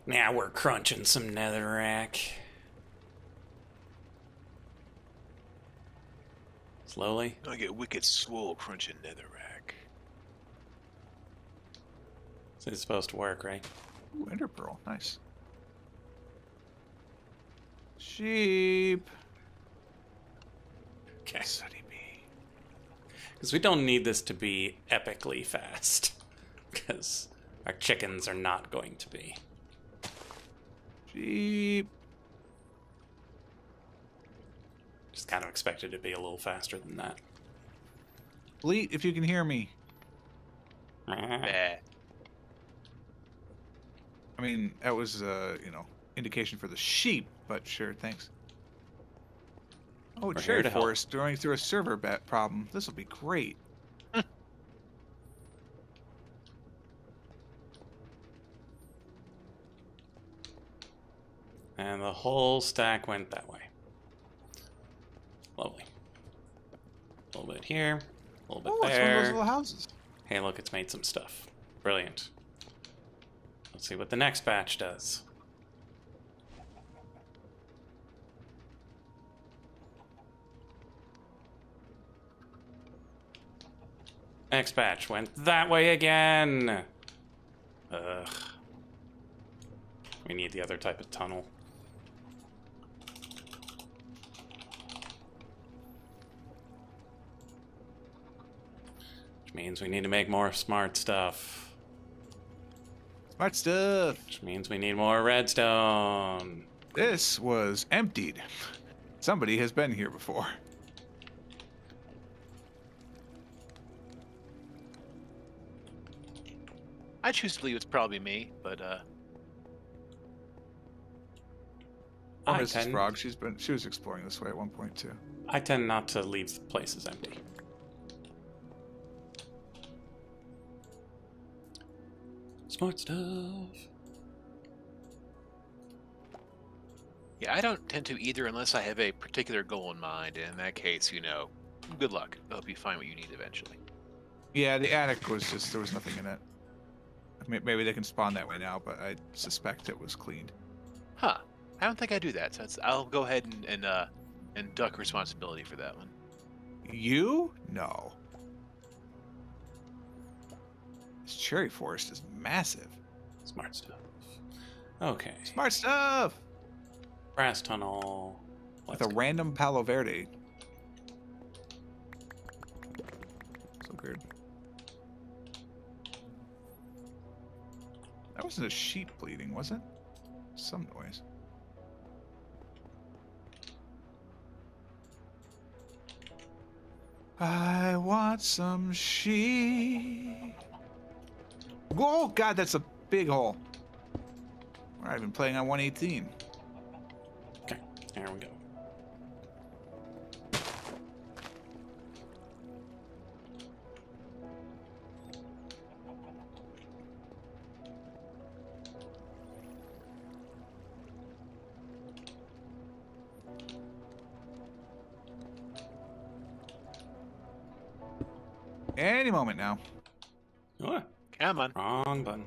Now we're crunching some netherrack. Slowly. I get wicked swole crunching netherrack. It's supposed to work, right? Ooh, ender pearl, nice. Sheep. Okay. Sunny bee. Because we don't need this to be epically fast. Because our chickens are not going to be. Sheep. Just kind of expected it to be a little faster than that. Bleat, if you can hear me. Ah. Bah. I mean, that was, indication for the sheep, but sure, thanks. Oh, We're here cherry to help. forest going through a server problem. This will be great. And the whole stack went that way. Lovely. A little bit here, a little bit Oh, it's one of those there. little houses. Hey, look, it's made some stuff. Brilliant. Let's see what the next batch does. Next batch went that way again. Ugh. We need the other type of tunnel. Which means we need to make more smart stuff. Smart stuff. Which means we need more redstone. This was emptied. Somebody has been here before. I choose to believe it's probably me, but Or I Mrs. tend- Frog. She was exploring this way at one point too. I tend not to leave places empty. Smart stuff. yeah, I don't tend to either unless I have a particular goal in mind. And in that case, good luck. I hope you find what you need eventually. Yeah, the attic was just there was nothing in it. Maybe they can spawn that way now, but I suspect it was cleaned. Huh. I don't think I do that, so I'll go ahead and duck responsibility for that one. You? No. This cherry forest is massive. Smart stuff. Okay. Smart stuff! Brass tunnel. With Let's a go. random Palo Verde. So weird. That wasn't a sheep bleeding, was it? Some noise. I want some sheep. Oh god, that's a big hole. We're not even playing on 118. Okay, there we go. Any moment now. Oh, Come on. wrong button.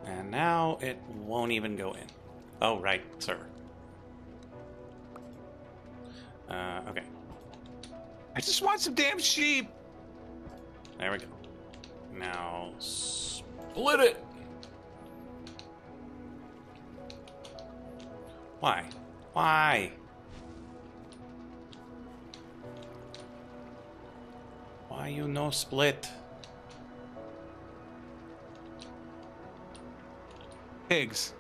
And now it won't even go in. Oh, right, server. Okay, I just want some damn sheep. there we go. Now, split it! Why? Why? Why you no split? Pigs.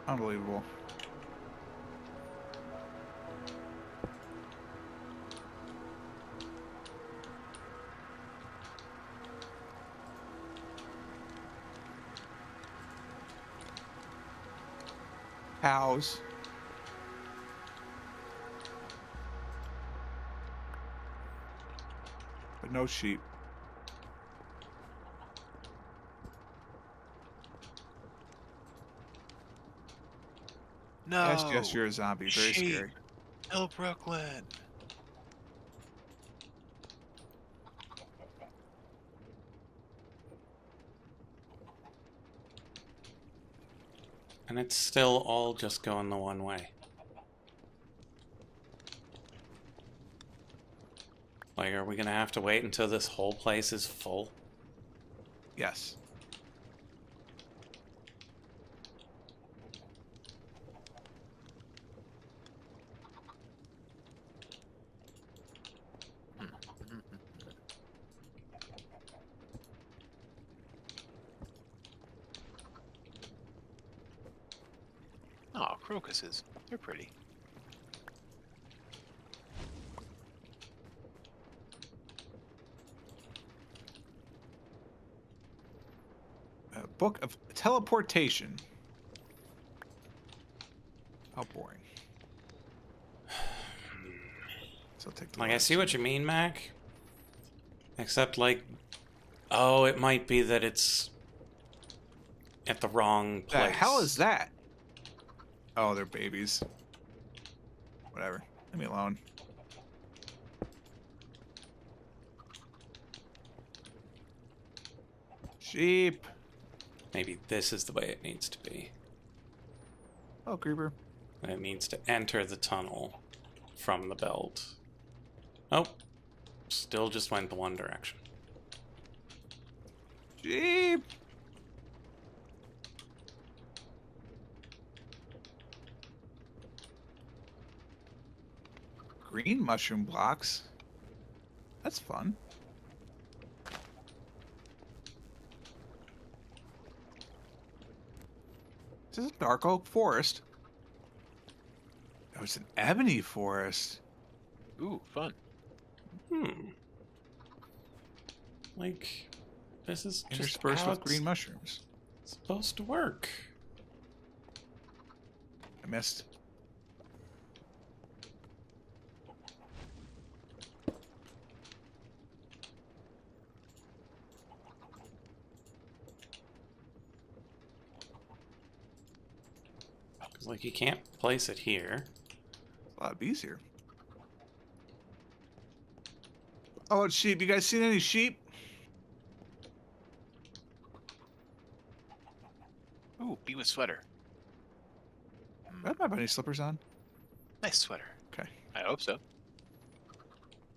Unbelievable. Cows. But no sheep. No. Yes, you're a zombie. Very sheep. scary. No, Brooklyn. And it's still all just going the one way. Like, are we gonna have to wait until this whole place is full? Yes. Oh, crocuses. They're pretty. A book of teleportation. How boring. So I'll take the Like, I last. see what you mean, Mac. Except, like, oh, it might be that it's at the wrong The place. hell is that? Oh, they're babies. Whatever. Leave me alone. Sheep. Maybe this is the way it needs to be. Oh, creeper. And it needs to enter the tunnel from the belt. Nope. Still just went the one direction. Sheep. Green mushroom blocks. That's fun. This is a dark oak forest. Oh, it's an ebony forest. Ooh, fun. Like, this is just Interspersed how with it's green mushrooms. supposed to work. I missed. Because, like, you can't place it here. A lot easier. Oh, it's sheep. You guys seen any sheep? Ooh, bee with sweater. Do I have my bunny slippers on? Nice sweater. Okay. I hope so.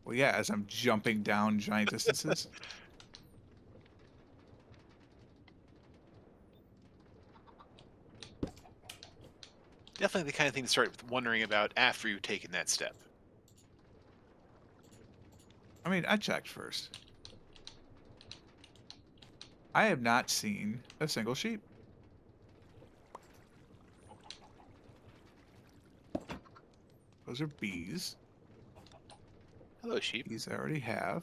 Well, yeah, as I'm jumping down giant distances. Definitely the kind of thing to start wondering about after you've taken that step. I mean, I checked first. I have not seen a single sheep. Those are bees. Hello, sheep. Bees I already have.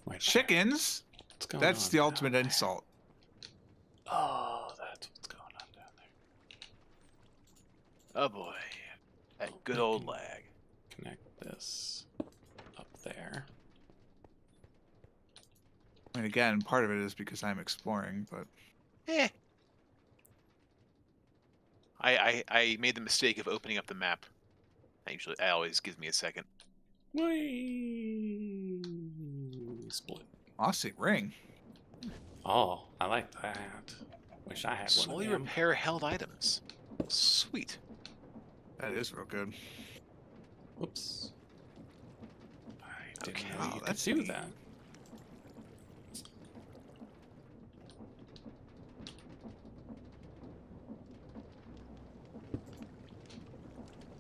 Wait, Chickens? what's going That's on the down ultimate there? insult. Oh, that's what's going on down there. Oh boy. That good I old can lag. Connect this up there. I mean, again, part of it is because I'm exploring, but Eh. I made the mistake of opening up the map. I always gives me a second. Whee! Split. mossy ring. Oh, I like that. Wish I had Slowly one of them. repair held items. Sweet. That is real good. Whoops. I didn't Okay. know Wow, you could that's do neat. that.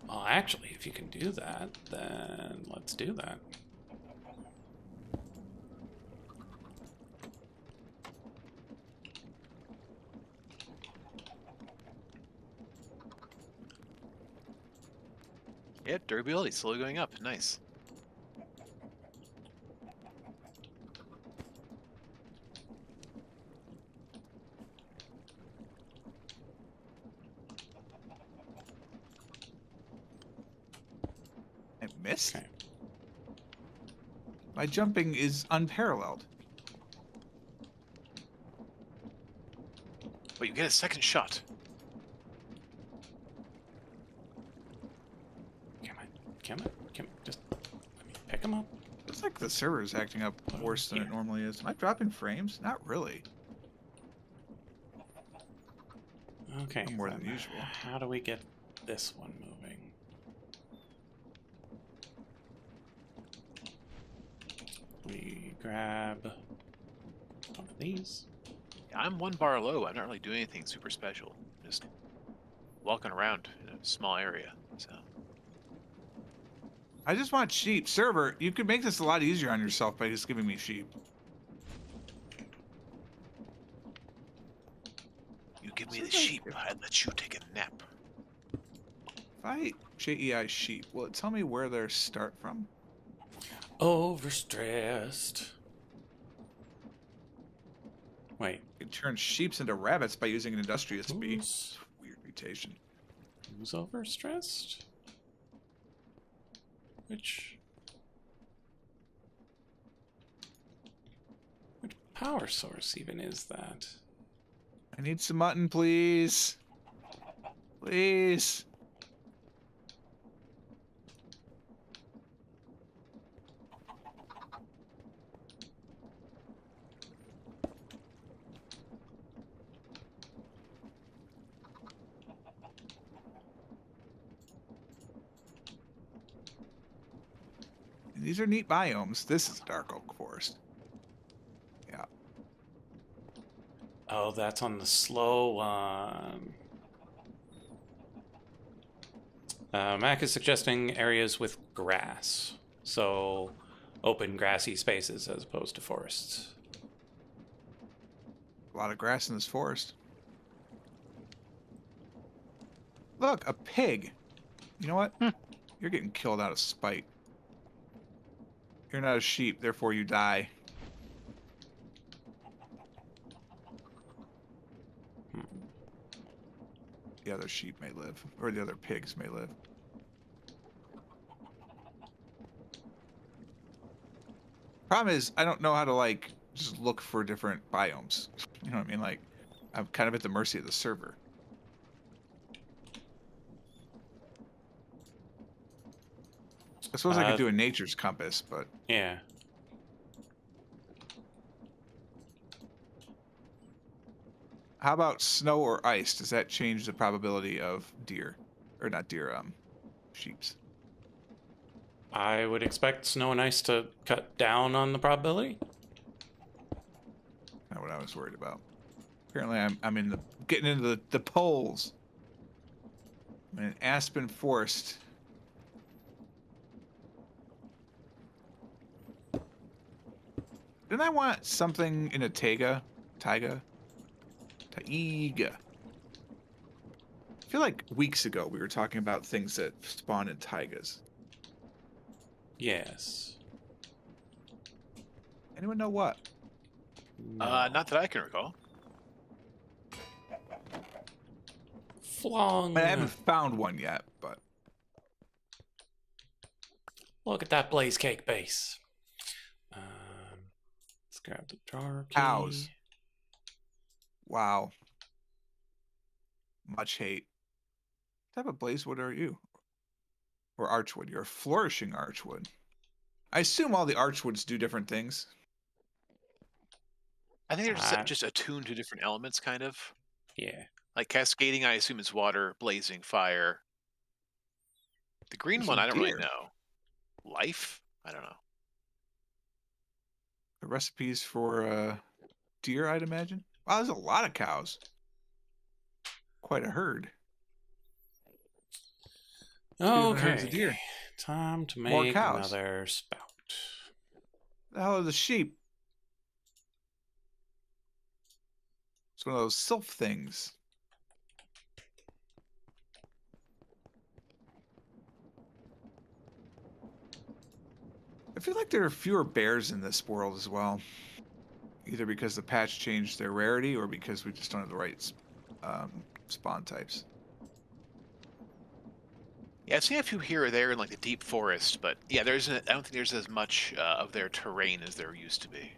Well, actually, if you can do that, then let's do that. Yeah, durability slowly going up. Nice. I missed. Okay. My jumping is unparalleled. But you get a second shot. Come on. Just let me pick them up. It's like the server is acting up Put 'em worse than it here. normally is. Am I dropping frames? Not really. Okay. More than then usual. How do we get this one moving? We grab one of these. I'm one bar low. I'm not really doing anything super special. Just walking around in a small area. So I just want sheep. Server, you could make this a lot easier on yourself by just giving me sheep. you give me This the is like- sheep, I let you take a nap. If I JEI sheep, will it tell me where they start from? Overstressed. Wait. You can turn sheeps into rabbits by using an industrious bee. Who's, Weird mutation. who's overstressed? Which power source even is that? I need some mutton, please. Please. these are neat biomes. This is a dark oak forest. Yeah. Oh, that's on the slow one. Mac is suggesting areas with grass. So, open grassy spaces as opposed to forests. A lot of grass in this forest. Look, a pig. You know what? You're getting killed out of spite. You're not a sheep, therefore you die. The other sheep may live, or the other pigs may live. Problem is, I don't know how to, like, just look for different biomes. You know what I mean? Like, I'm kind of at the mercy of the server. I suppose I could do a nature's compass, but... Yeah. How about snow or ice? Does that change the probability of deer? Or not deer, sheeps. I would expect snow and ice to cut down on the probability. Not what I was worried about. Apparently I'm in the getting into the poles. I'm in an aspen forest. Didn't I want something in a taiga? Taiga? Taiga. I feel like weeks ago we were talking about things that spawn in taigas. Yes. Anyone know what? No. Not that I can recall. Flong. I haven't found one yet, but Look at that blaze cake base. Let's grab the jar key. cows. Wow. Much hate. What type of blazewood are you? Or archwood? You're a flourishing archwood. I assume all the archwoods do different things. I think they're just attuned to different elements, kind of. Yeah. Like cascading, I assume is water, blazing, fire. The green There's one, some I don't really deer. know. Life? I don't know. The recipes for deer, I'd imagine. Wow, there's a lot of cows. Quite a herd. Different herds of Okay. deer. Time to More make cows. another spout. The hell are the sheep? It's one of those sylph things. I feel like there are fewer bears in this world as well. Either because the patch changed their rarity or because we just don't have the right spawn types. Yeah, I've seen a few here or there in like the deep forest, but yeah, I don't think there's as much of their terrain as there used to be.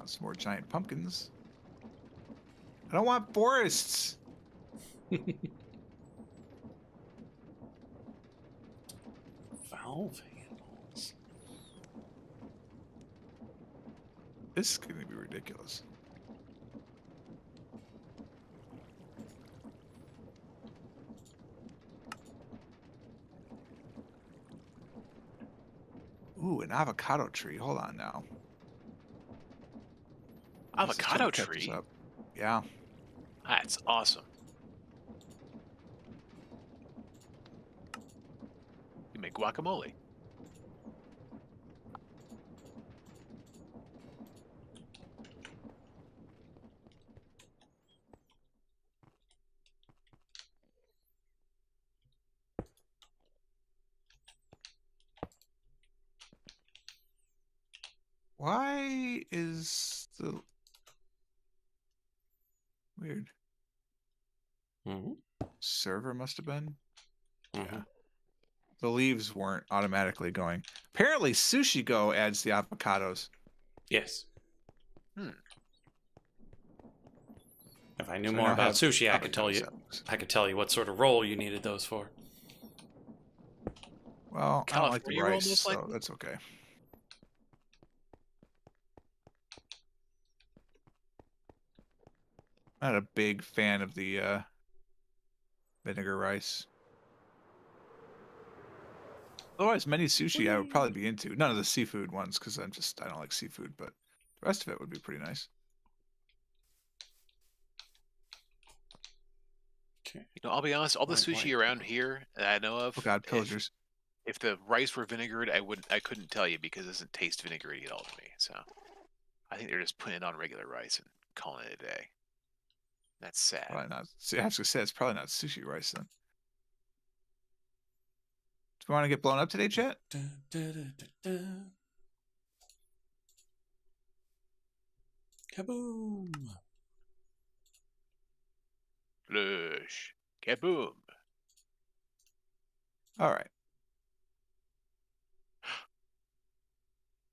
Some more giant pumpkins. I don't want forests. Valve handles. This is going to be ridiculous. Ooh, an avocado tree. Hold on now. This is Avocado gonna catch us tree? up. Yeah. That's awesome. You make guacamole. Why is the weird Mm-hmm. server must have been? Mm-hmm. Yeah. The leaves weren't automatically going. Apparently Sushi Go adds the avocados. Yes. If I knew So I more now about have sushi, I could tell you. avocados. I could tell you what sort of roll you needed those for. Well, I don't like the California roll, rice, most so likely? that's okay. Not a big fan of the vinegar rice. Otherwise, many sushi I would probably be into. None of the seafood ones, because I don't like seafood, but the rest of it would be pretty nice. Okay. You know, I'll be honest. All the sushi around here that I know of, Oh God, pillagers. if the rice were vinegared, I couldn't tell you because it doesn't taste vinegary at all to me. So I think they're just putting it on regular rice and calling it a day. That's sad. Probably not. See, I have to say it's probably not sushi rice then. Do you want to get blown up today, chat? Kaboom! Lush. Kaboom. All right.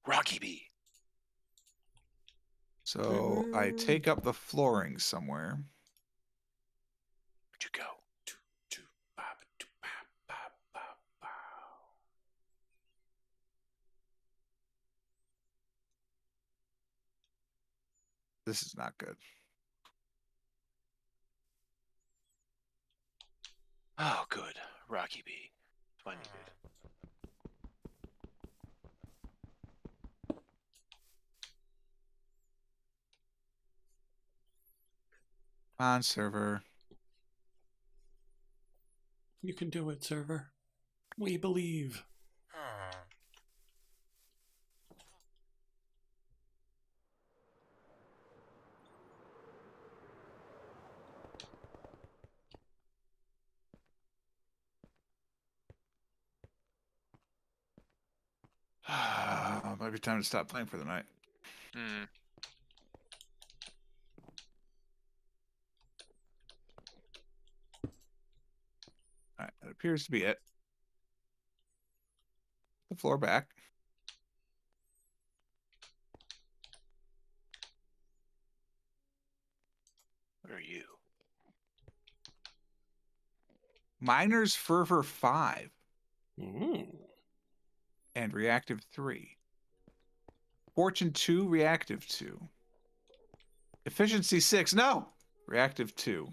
Rocky Bee. So I take up the flooring somewhere. Where'd you go? This is not good. Oh, good. Rocky Bee. Finally good. Come on, server. You can do it, server. We believe. Might be time to stop playing for the night. Hmm. All right, that appears to be it. The floor back. What are you? Miner's Fervor 5 Mm. and Reactive 3. Fortune 2, Reactive 2. Efficiency 6, no! Reactive 2.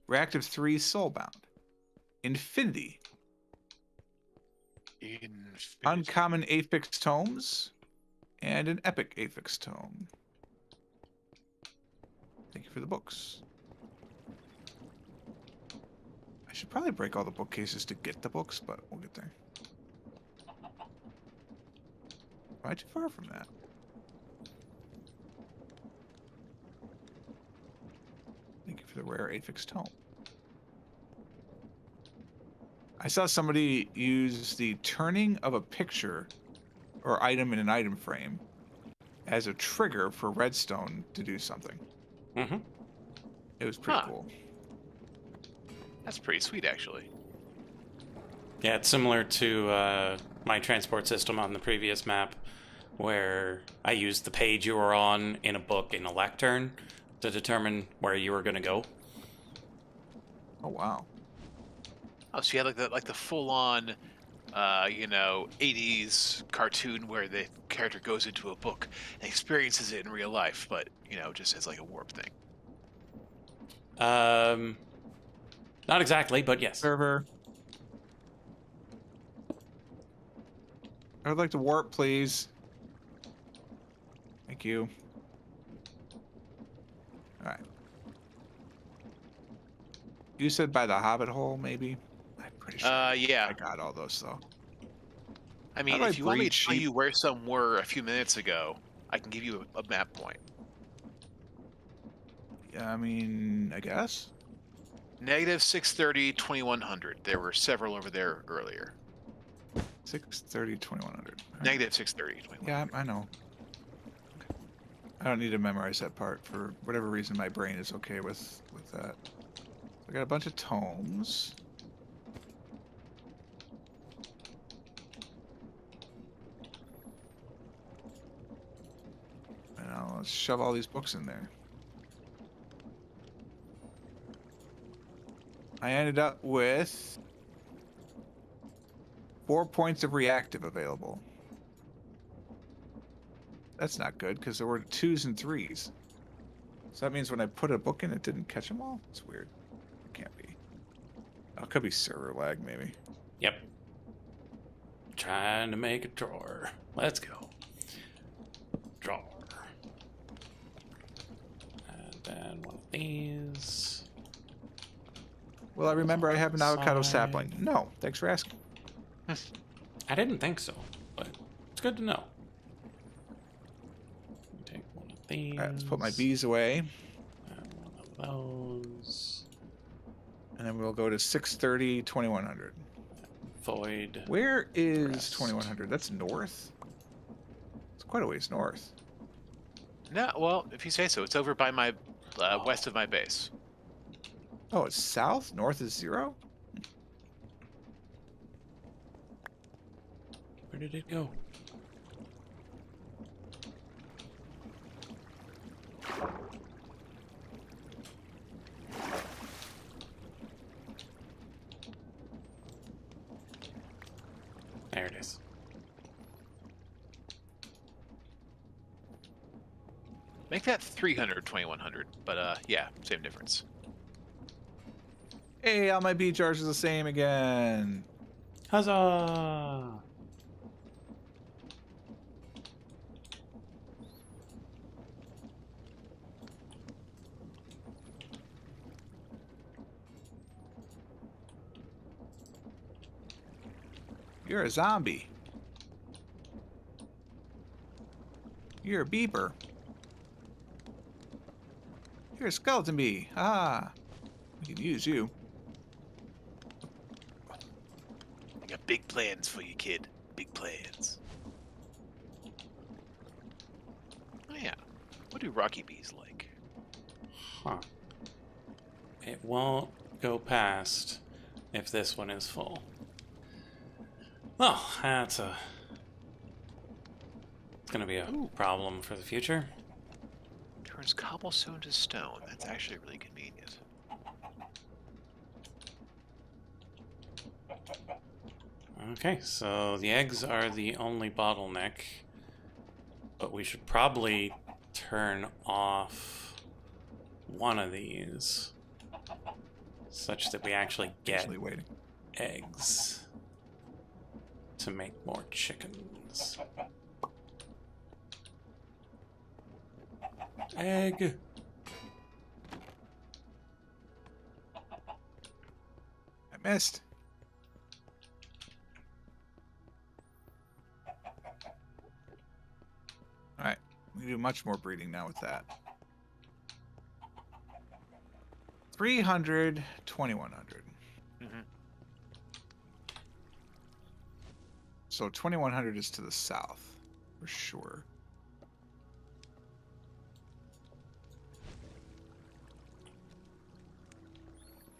Reactive 3, Soulbound. Infinity. Uncommon Affix Tomes. And an Epic Affix Tome. Thank you for the books. I should probably break all the bookcases to get the books, but we'll get there. Why too far from that? Thank you for the rare Affix Tome. I saw somebody use the turning of a picture or item in an item frame as a trigger for Redstone to do something. Mm-hmm. It was pretty Huh. cool. That's pretty sweet, actually. Yeah, it's similar to my transport system on the previous map, where I used the page you were on in a book in a lectern to determine where you were going to go. Oh wow. Oh, so you had like the full-on, 80s cartoon where the character goes into a book and experiences it in real life, but just as like a warp thing. Not exactly, but yes. Server. I would like to warp, please. Thank you. All right. You said by the Hobbit hole, maybe? I'm pretty sure. Yeah. I got all those though. I mean, How do I if you want me breed to tell sheep? you where some were a few minutes ago, I can give you a map point. Yeah, I mean, I guess. Negative 630, 2100. There were several over there earlier. 630, 2100. All right. Negative 630, 2100. Yeah, I know. I don't need to memorize that part. For whatever reason, my brain is okay with that. I got a bunch of tomes. And now let's shove all these books in there. I ended up with 4 points of reactive available. That's not good because there were 2s and 3s. So that means when I put a book in, it didn't catch them all? It's weird. It can't be. Oh, it could be server lag, maybe. Yep. Trying to make a drawer. Let's go. Drawer. And then one of these. Well, I remember I have an avocado Side. sapling. No, thanks for asking. I didn't think so, but it's good to know. Take one of these. All right, let's put my bees away. And one of those. And then we'll go to 630, 2100. Void. Where is Rest. 2100? That's north? It's quite a ways north. No, well, if you say so, it's over by my west of my base. Oh, it's south? North is 0? Where did it go? There it is. Make that 300, 2100. But yeah, same difference. Hey, all my bee jars are the same again. Huzzah! You're a zombie. You're a beeper. You're a skeleton bee. Ah. We can use you. I got big plans for you, kid. Big plans. Oh yeah. What do rocky bees like? Huh. It won't go past if this one is full. Well, it's gonna be a problem for the future. Turns cobblestone to stone. That's actually really convenient. Okay, so the eggs are the only bottleneck, but we should probably turn off one of these such that we actually get Actually waiting. eggs to make more chickens. Egg. I missed. Alright. We can do much more breeding now with that. 300, 2100. Mm-hmm. So 2100 is to the south, for sure.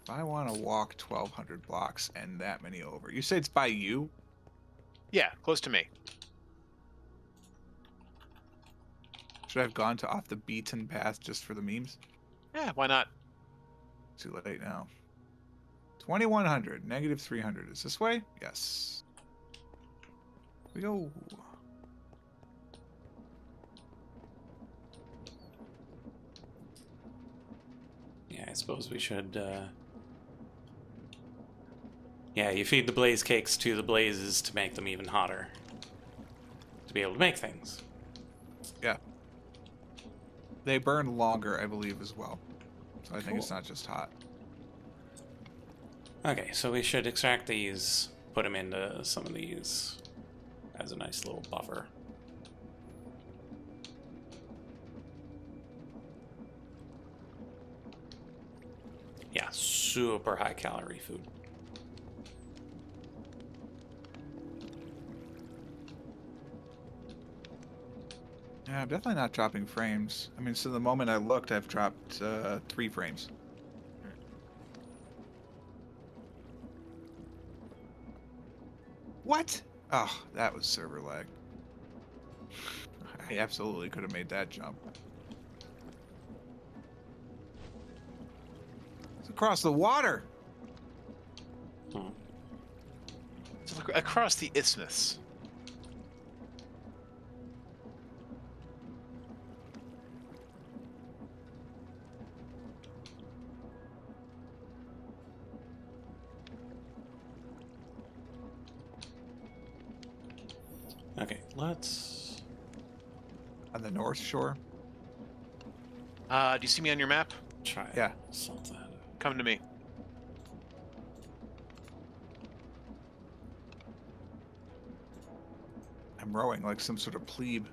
If I want to walk 1200 blocks and that many over. You say it's by you? Yeah, close to me. Should I have gone to off the beaten path just for the memes? Yeah, why not? Too late now. 2100, negative 300. Is this way? Yes. We go. Yeah, I suppose we should, yeah, you feed the blaze cakes to the blazes to make them even hotter. To be able to make things. Yeah. They burn longer, I believe, as well. So I think it's Cool. not just hot. Okay, so we should extract these, put them into some of these as a nice little buffer. Yeah, super high calorie food. Yeah, I'm definitely not dropping frames. I mean, so the moment I looked, I've dropped 3 frames. What? Oh, that was server lag. I absolutely could have made that jump. It's across the water. Hmm. It's across the isthmus. Okay, let's... On the North Shore. Do you see me on your map? try Yeah. something. Come to me. I'm rowing like some sort of plebe.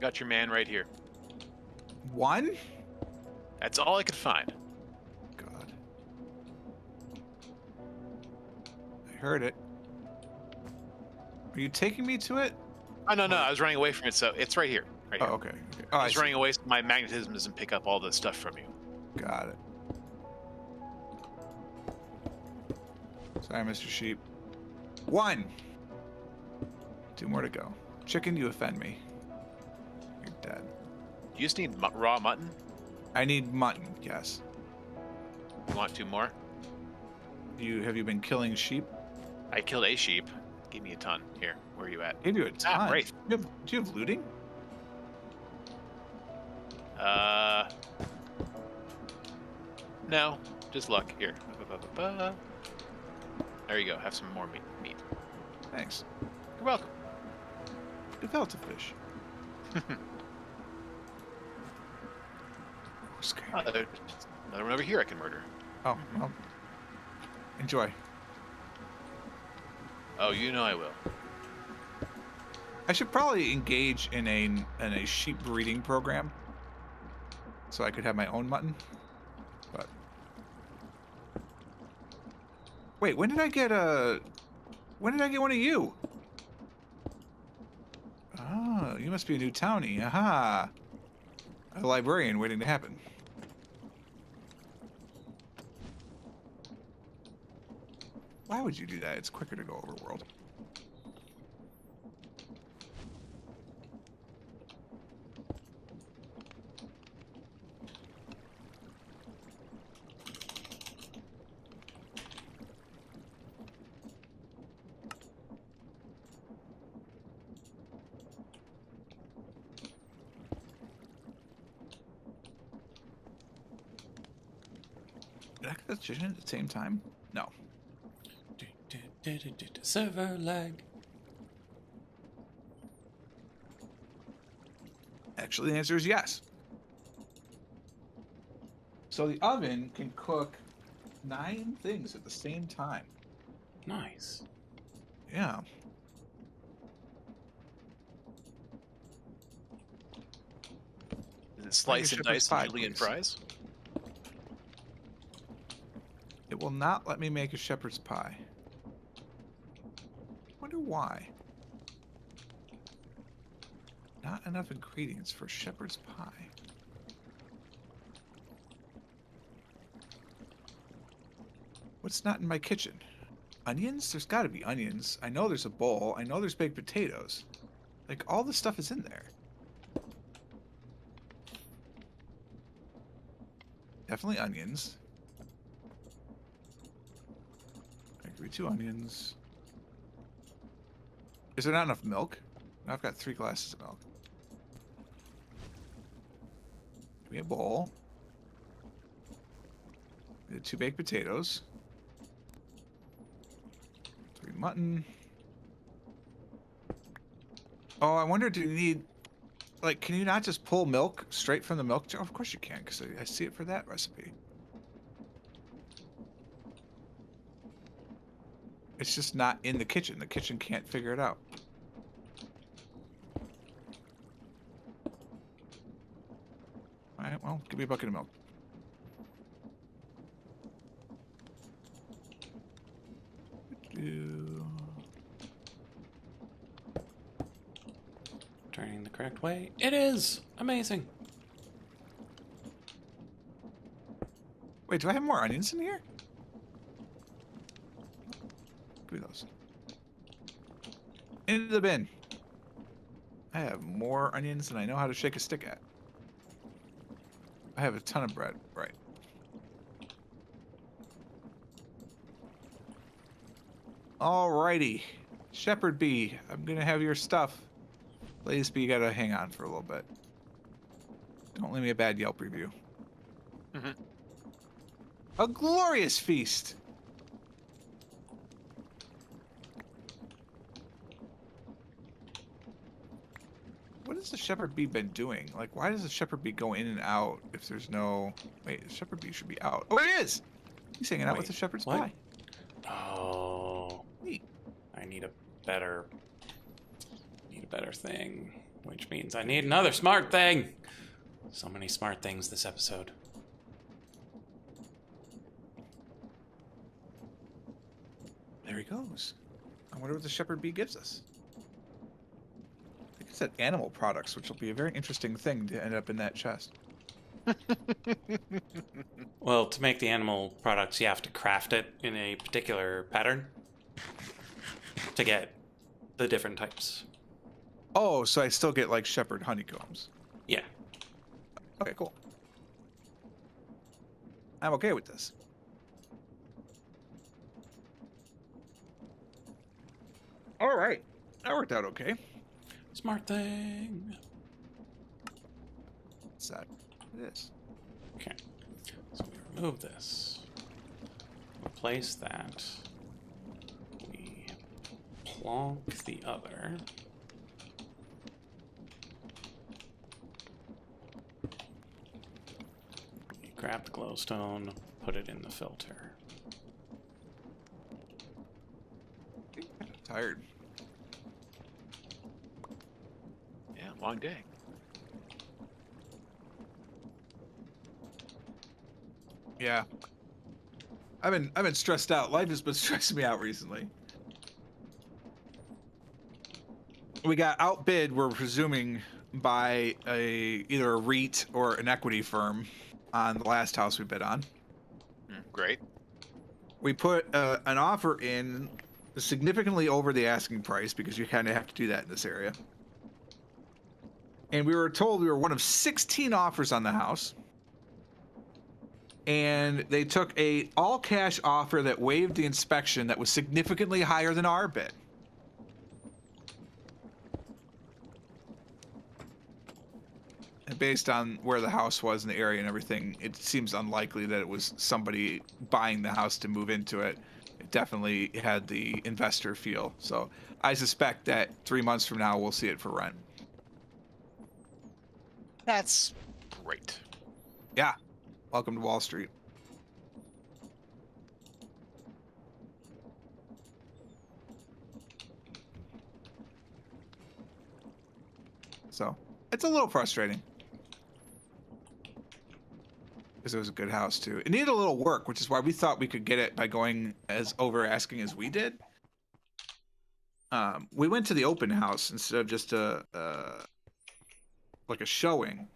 Got your man right here. One? That's all I could find. God. I heard it. Are you taking me to it? Oh, no, I was running away from it, so it's right here. Right Oh, here. okay. Oh, I I was see. running away so my magnetism doesn't pick up all the stuff from you. Got it. Sorry, Mr. Sheep. One. 2 more to go. Chicken, you offend me. You're dead. You just need raw mutton? I need mutton, yes. You want 2 more? Have you been killing sheep? I killed a sheep. Give me a ton. Here, where are you at? Gave you a ton. Wraith. Do you have looting? No, just luck. Here. There you go. Have some more meat. Thanks. You're welcome. Developed a fish. Another one over here I can murder. Oh, well. Enjoy. Oh, you know I will. I should probably engage in a sheep breeding program, so I could have my own mutton. But wait, when did I get one of you? Oh, you must be a new townie. Aha! A librarian waiting to happen. Why would you do that? It's quicker to go overworld. Did I get the chicken at the same time? No. Server lag. Actually, the answer is yes. So the oven can cook 9 things at the same time. Nice. Yeah. Is it slice and shepherd's dice pie, and julienne please. fries? It will not let me make a shepherd's pie. Wonder why. Not enough ingredients for shepherd's pie. What's not in my kitchen? Onions? There's got to be onions. I know there's a bowl. I know there's baked potatoes. Like, all the stuff is in there. Definitely onions. I agree, 2 onions. Is there not enough milk? I've got 3 glasses of milk. Give me a bowl. We did 2 baked potatoes. 3 mutton. Oh, I wonder, do you need... Like, can you not just pull milk straight from the milk jar? Of course you can, because I see it for that recipe. It's just not in the kitchen. The kitchen can't figure it out. Alright, well, give me a bucket of milk. Turning the correct way. It is! Amazing. Wait, do I have more onions in here? Give me those. Into the bin. I have more onions than I know how to shake a stick at. I have a ton of bread. Right. Alrighty. Shepherd Bee, I'm gonna have your stuff. Blaze Bee, you gotta hang on for a little bit. Don't leave me a bad Yelp review. Mhm. A glorious feast. What has the Shepherd Bee been doing? Like, why does the Shepherd Bee go in and out if there's no... Wait, the Shepherd Bee should be out. Oh, it is! He's hanging out with Wait, the Shepherd's what? pie. Oh, Neat. I need a better thing, which means I need another smart thing. So many smart things this episode. There he goes. I wonder what the Shepherd Bee gives us. I think it said animal products, which will be a very interesting thing to end up in that chest. Well, to make the animal products, you have to craft it in a particular pattern to get the different types. Oh, so I still get like shepherd honeycombs. Yeah. Okay, cool. I'm okay with this. All right, that worked out okay. Smart thing. What's that? It is. Okay. So we remove this. Replace that. We plonk the other. We grab the glowstone, put it in the filter. I'm kind of tired. Yeah, long day. Yeah. I've been stressed out. Life has been stressing me out recently. We got outbid, we're presuming, by either a REIT or an equity firm on the last house we bid on. Great. We put an offer in significantly over the asking price because you kind of have to do that in this area. And we were told we were one of 16 offers on the house. And they took a all-cash offer that waived the inspection that was significantly higher than our bid. And based on where the house was in the area and everything, it seems unlikely that it was somebody buying the house to move into it. It definitely had the investor feel. So I suspect that 3 months from now, we'll see it for rent. That's great. Yeah. Welcome to Wall Street. So it's a little frustrating. Because it was a good house too. It needed a little work, which is why we thought we could get it by going as over asking as we did. We went to the open house instead of just like a showing.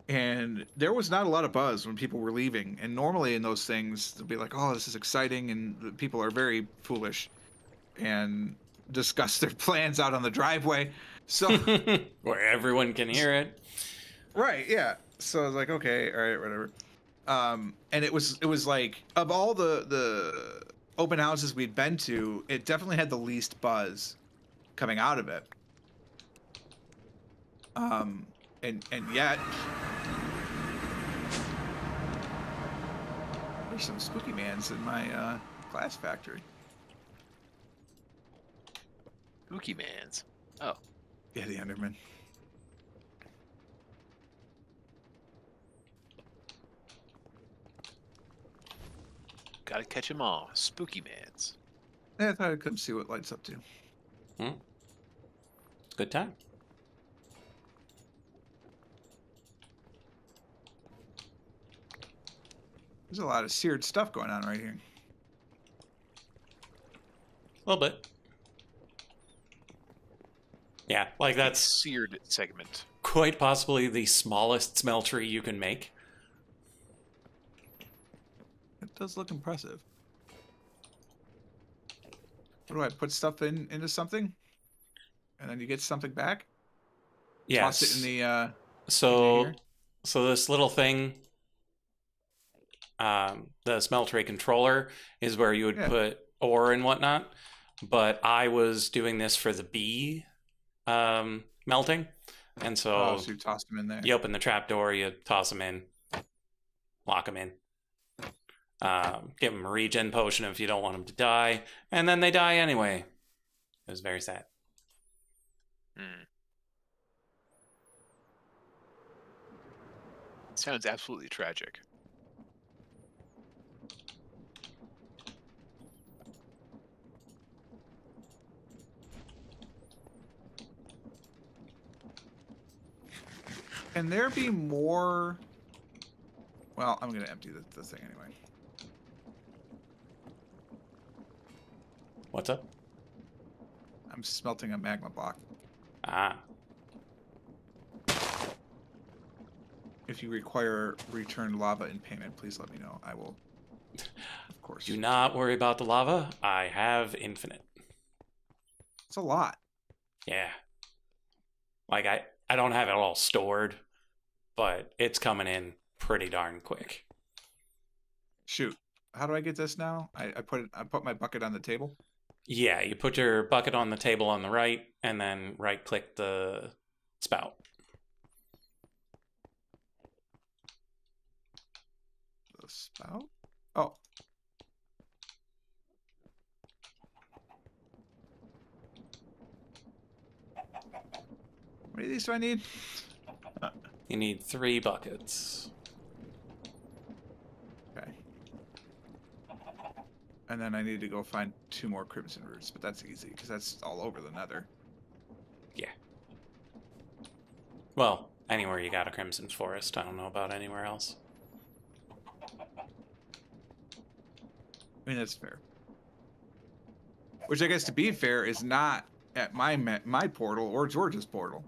And there was not a lot of buzz when people were leaving. And normally in those things, they'll be like, oh, this is exciting. And the people are very foolish and discuss their plans out on the driveway. So where everyone can hear it. Right, yeah. So I was like, okay, all right, whatever. And it was like, of all the open houses we'd been to, it definitely had the least buzz coming out of it. And yet there's some spooky mans in my glass factory. Spooky mans. Oh. Yeah, the Enderman. Gotta catch 'em all. Spooky mans. Yeah, I thought I'd come see what lights up to. Good time. There's a lot of seared stuff going on right here. A little bit. Yeah, like that's Seared segment. quite possibly the smallest smeltery you can make. It does look impressive. What do I put stuff into something? And then you get something back? Yes. Toss it in the so here? so this little thing, the smeltery controller is where you would Yeah. put ore and whatnot. but I was doing this for the bee melting, and Oh, so so you tossed them in there. you open the trapdoor, you toss them in, lock them in, give them a regen potion if you don't want them to die, and then they die anyway. It was very sad. Hmm. Sounds absolutely tragic. Can there be more? Well, I'm going to empty the thing anyway. What's up? I'm smelting a magma block. Ah, If you require returned lava in payment, please let me know. I will, of course. do not worry about the lava. I have infinite. It's a lot. Yeah. Like, I don't have it all stored, but it's coming in pretty darn quick. Shoot. How do I get this now? I put my bucket on the table. Yeah, you put your bucket on the table on the right, and then right-click the spout. The spout? Oh. How many of these do I need? You need 3 buckets. Okay. And then I need to go find 2 more crimson roots, but that's easy because that's all over the nether. Yeah. Well, anywhere you got a crimson forest. I don't know about anywhere else. I mean, that's fair. Which I guess, to be fair, is not at my portal or George's portal.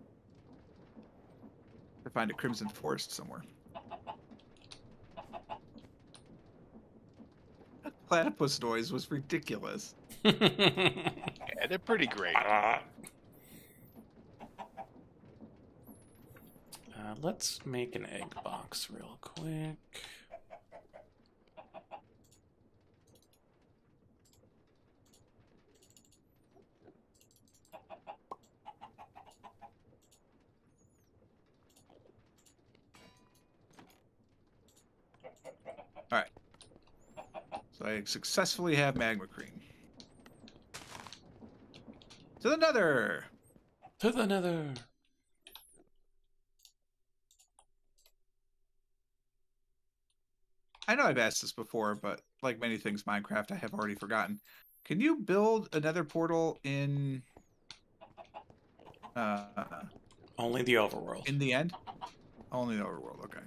To find a crimson forest somewhere. That platypus noise was ridiculous. Yeah, they're pretty great. Let's make an egg box real quick. Alright. So I successfully have magma cream. To the nether! To the nether. I know I've asked this before, but like many things Minecraft, I have already forgotten. Can you build another portal in Only the overworld. in the end? Only the overworld, okay.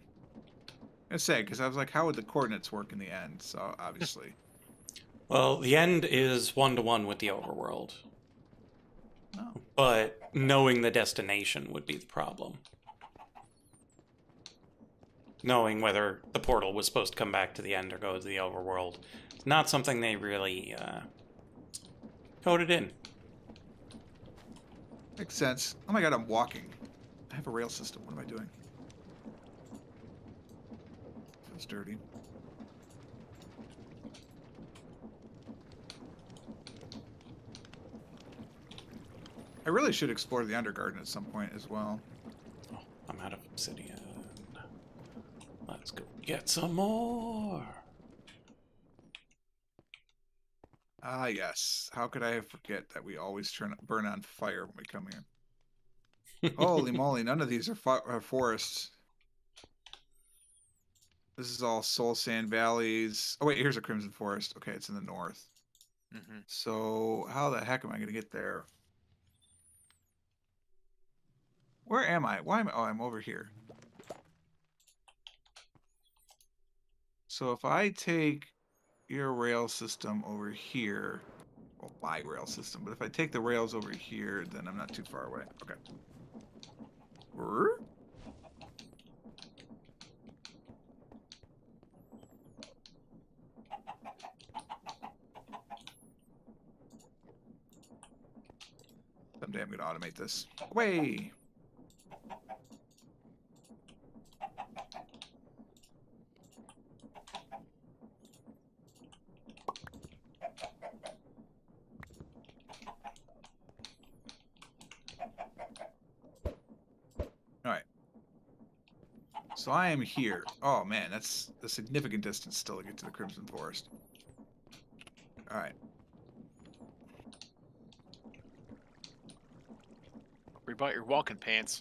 I say, because I was like, how would the coordinates work in the end? So obviously. Well, the end is 1-to-1 with the overworld. Oh. But knowing the destination would be the problem. Knowing whether the portal was supposed to come back to the end or go to the overworld. It's not something they really coded in. Makes sense. Oh my god, I'm walking. I have a rail system. What am I doing? Feels dirty. I really should explore the Undergarden at some point as well. Oh, I'm out of obsidian. Let's go get some more. Ah, yes. How could I forget that we always burn on fire when we come here? Holy moly, none of these are forests. This is all Soul Sand Valleys. Oh, wait, here's a Crimson Forest. Okay, it's in the north. Mm-hmm. So how the heck am I going to get there? Where am I? Why am I? Oh, I'm over here. So if I take your rail system over here, well, my rail system, but if I take the rails over here, then I'm not too far away. Okay. Brr? Someday I'm going to automate this. Way. So I am here. Oh man, that's a significant distance still to get to the Crimson Forest. All right. Worry about your walking pants.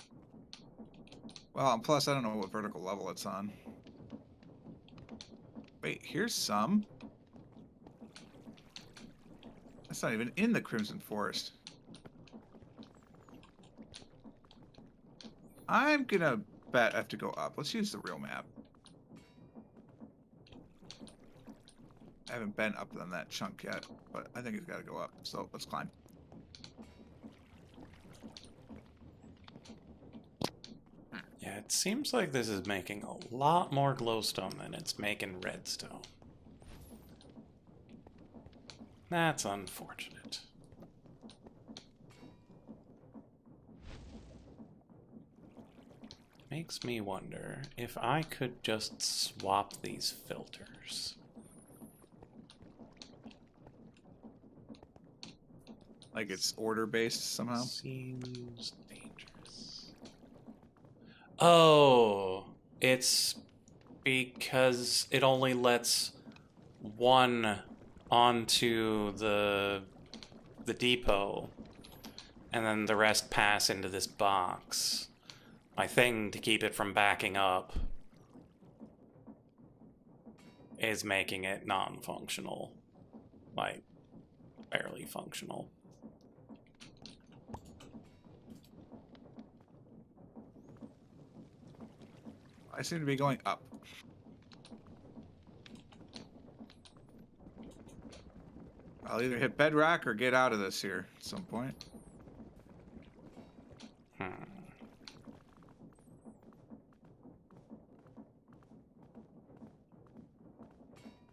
Well, and plus I don't know what vertical level it's on. Wait, here's some. That's not even in the Crimson Forest. I'm gonna bet I have to go up. Let's use the real map. I haven't been up on that chunk yet, but I think it's got to go up. So let's climb. Yeah, it seems like this is making a lot more glowstone than it's making redstone. That's unfortunate. Makes me wonder if I could just swap these filters. Like it's order based somehow. Seems dangerous. Oh, it's because it only lets one onto the depot, and then the rest pass into this box. My thing to keep it from backing up is making it non-functional, like barely functional. I seem to be going up. I'll either hit bedrock or get out of this here at some point.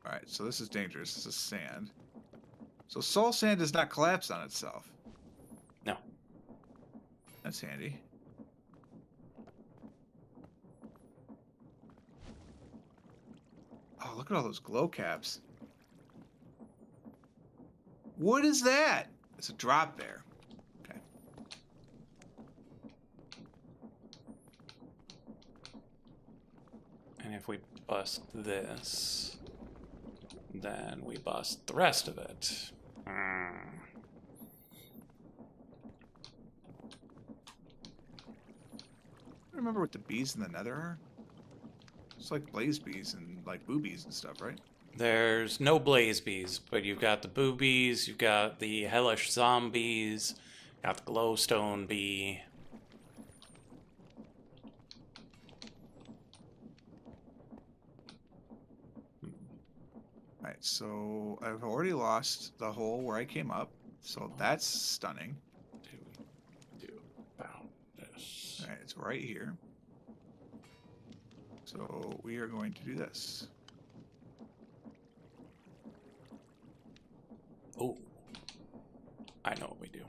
Alright, so this is dangerous. This is sand. So soul sand does not collapse on itself. No. That's handy. Oh, look at all those glow caps. What is that? It's a drop bear. Okay. And if we bust this, then we bust the rest of it. I don't remember what the bees in the nether are. It's like blaze bees and like boobies and stuff, right? There's no blaze bees, but you've got the boobies, you've got the hellish zombies, got the glowstone bee. Alright, so I've already lost the hole where I came up, so that's stunning. Do about this. Alright, it's right here. So we are going to do this. Oh, I know what we do.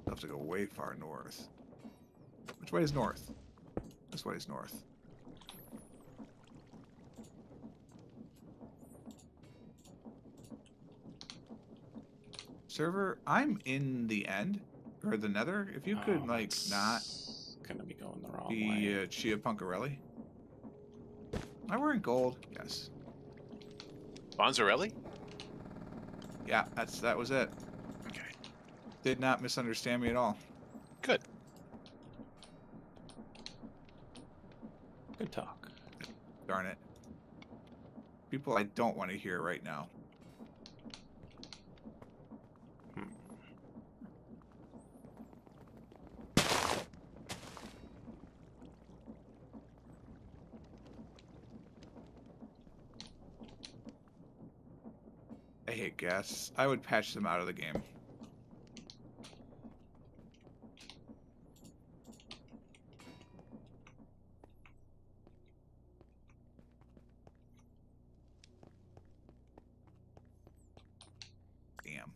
I'll have to go way far north. Which way is north? This way is north. Server, I'm in the end. Or the nether. If you could, like, It's not gonna be going the wrong be way. Chia Punkarelli. Am I wearing gold? Yes. Bonzarelli? Yeah, that was it. Okay. Did not misunderstand me at all. Good. Good talk. Darn it. People I don't want to hear right now. I hate gas. I would patch them out of the game. Damn.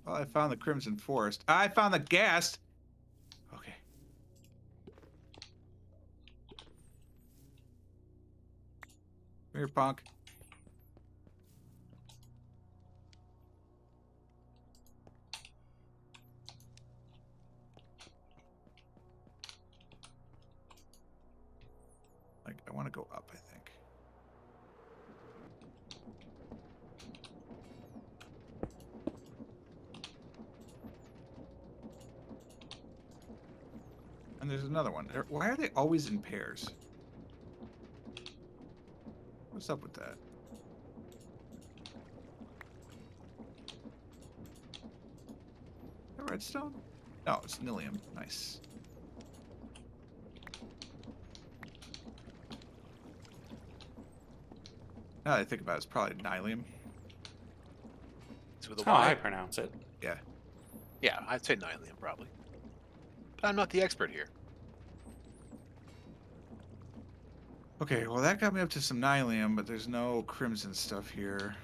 Well, I found the Crimson Forest. I found the ghast! Okay. Come here, punk. want to go up, I think. And there's another one. Why are they always in pairs? What's up with that? Redstone? No, it's Nilium. Nice. Now that I think about it, it's probably Nylium. It's with a That's how I Y. pronounce it. Yeah. Yeah, I'd say Nylium probably. But I'm not the expert here. Okay, well that got me up to some Nylium, but there's no Crimson stuff here.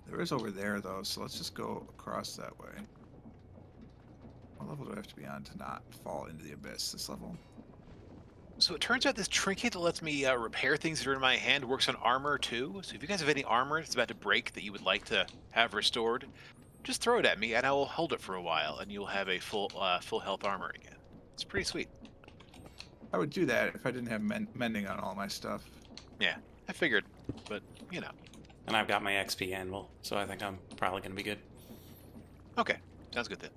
There is over there though, so let's just go across that way. What level do I have to be on to not fall into the abyss? This level? So it turns out this trinket that lets me repair things that are in my hand works on armor too. So if you guys have any armor that's about to break that you would like to have restored, just throw it at me and I will hold it for a while, and you'll have a full health armor again. It's pretty sweet. I would do that if I didn't have mending on all my stuff. Yeah, I figured, but you know. And I've got my XP anvil, so I think I'm probably going to be good. Okay, sounds good then.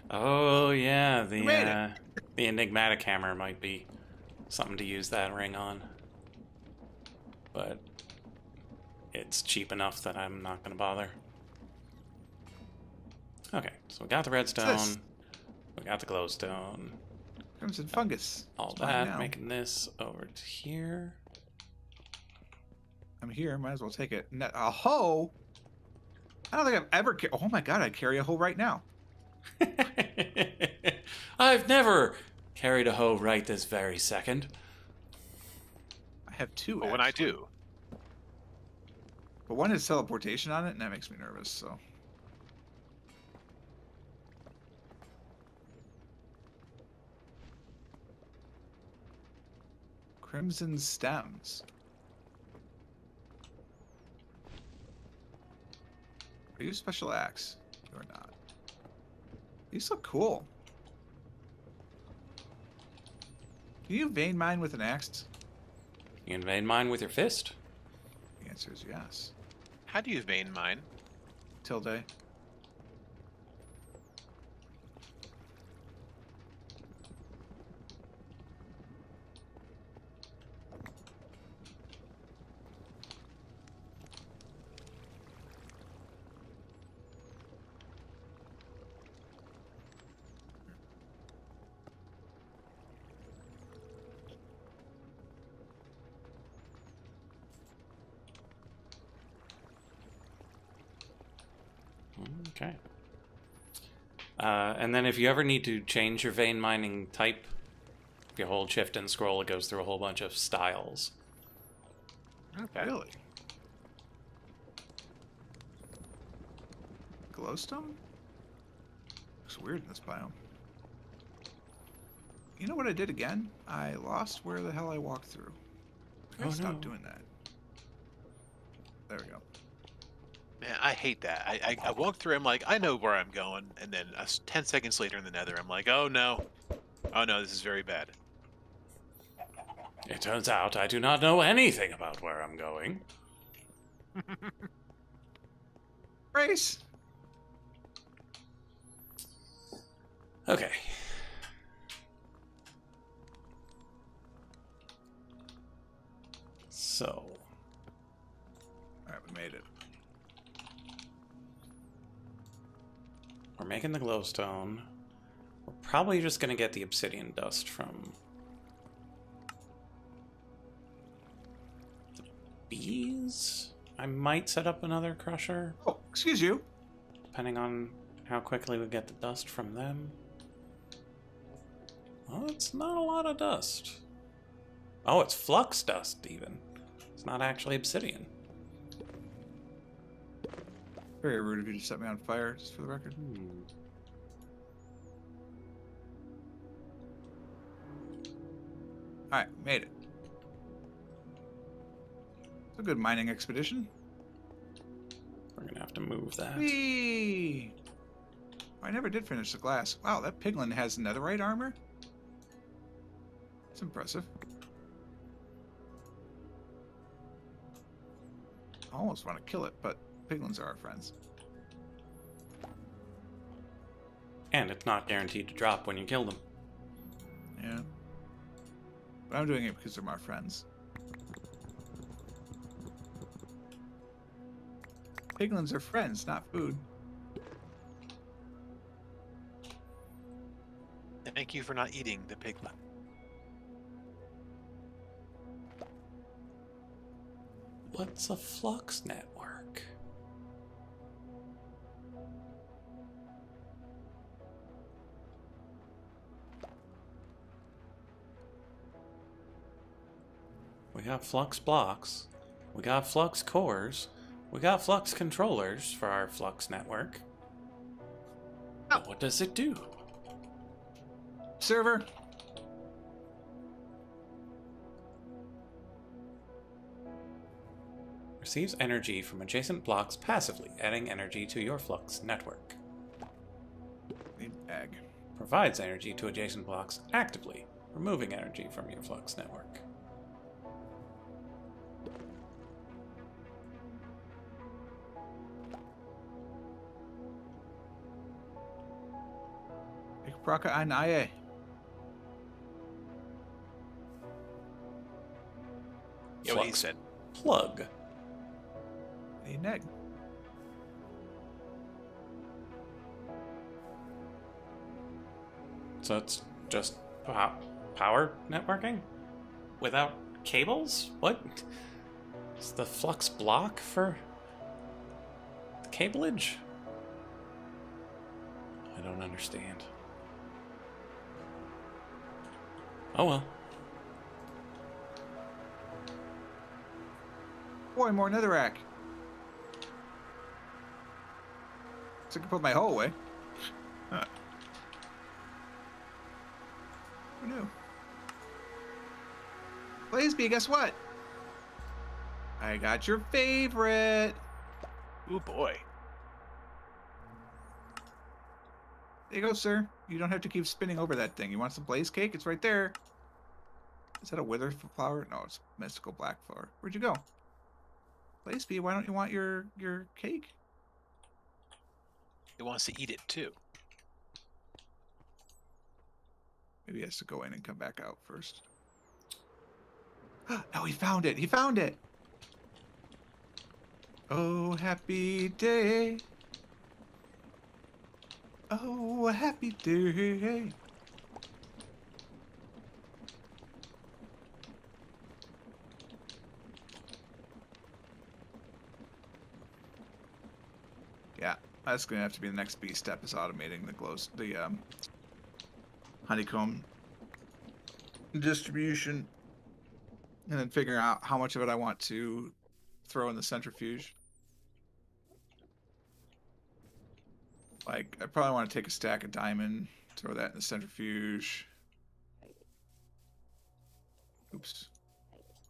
Oh yeah, You made the enigmatic hammer might be something to use that ring on. But it's cheap enough that I'm not going to bother. Okay, so we got the redstone, we got the glowstone, Crimson fungus. all It's mine that, now. making this over to here. I'm here. Might as well take it. A hoe? I don't think I've ever. Oh my god! I carry a hoe right now. I've never carried a hoe right this very second. I have two. But when I actually. do, But one has teleportation on it, and that makes me nervous. So. Crimson stems. Are you a special axe? You're not. These look cool. Can you vein mine with an axe? You invade mine with your fist? The answer is yes. how do you vein mine? Tilde. Okay. And then if you ever need to change your vein mining type, if you hold shift and scroll, it goes through a whole bunch of styles. Okay. Really? Glowstone? Looks weird in this biome. You know what I did again? I lost where the hell I walked through. I gotta stop doing that. There we go. Man, I hate that. I walk through, I'm like, I know where I'm going, and then 10 seconds later in the nether, I'm like, oh no. Oh no, this is very bad. It turns out I do not know anything about where I'm going. Race! Okay. So, Alright, we made it. we're making the glowstone. We're probably just going to get the obsidian dust from the bees. I might set up another crusher, Oh, excuse you. depending on how quickly we get the dust from them. Well, it's not a lot of dust. Oh, it's flux dust, even. It's not actually obsidian. Very rude of you to set me on fire, just for the record. Alright, made it. It's a good mining expedition. We're gonna have to move that. Whee! I never did finish the glass. Wow, that piglin has netherite armor? That's impressive. I almost want to kill it, but piglins are our friends. And it's not guaranteed to drop when you kill them. Yeah. But I'm doing it because they're my friends. Piglins are friends, not food. Thank you for not eating the piglet. What's a flux network? We got flux blocks. We got flux cores. We got flux controllers for our flux network. But what does it do? Server. Receives energy from adjacent blocks passively, adding energy to your flux network. Need egg. Provides energy to adjacent blocks actively, removing energy from your flux network. Ich brauche ein Ei. Yeah, what he Flux said. plug. Need an egg. So it's just power networking? Without cables? What? Is the flux block for the cableage? I don't understand. Oh well. Boy, more netherrack. So I can put my hoe away. Huh. Who knew? Blaisby, guess what? I got your favorite. Ooh boy. There you go, sir. You don't have to keep spinning over that thing. You want some blaze cake? It's right there. Is that a wither flower? No, it's mystical black flower. Where'd you go? Blaisby, why don't you want your cake? He wants to eat it too. Maybe he has to go in and come back out first. Oh, he found it. He found it. Oh, happy day. Oh, a happy day. Yeah, that's gonna have to be the next B step, is automating the honeycomb distribution, and then figuring out how much of it I want to throw in the centrifuge. Like, I probably want to take a stack of diamond, throw that in the centrifuge. Oops.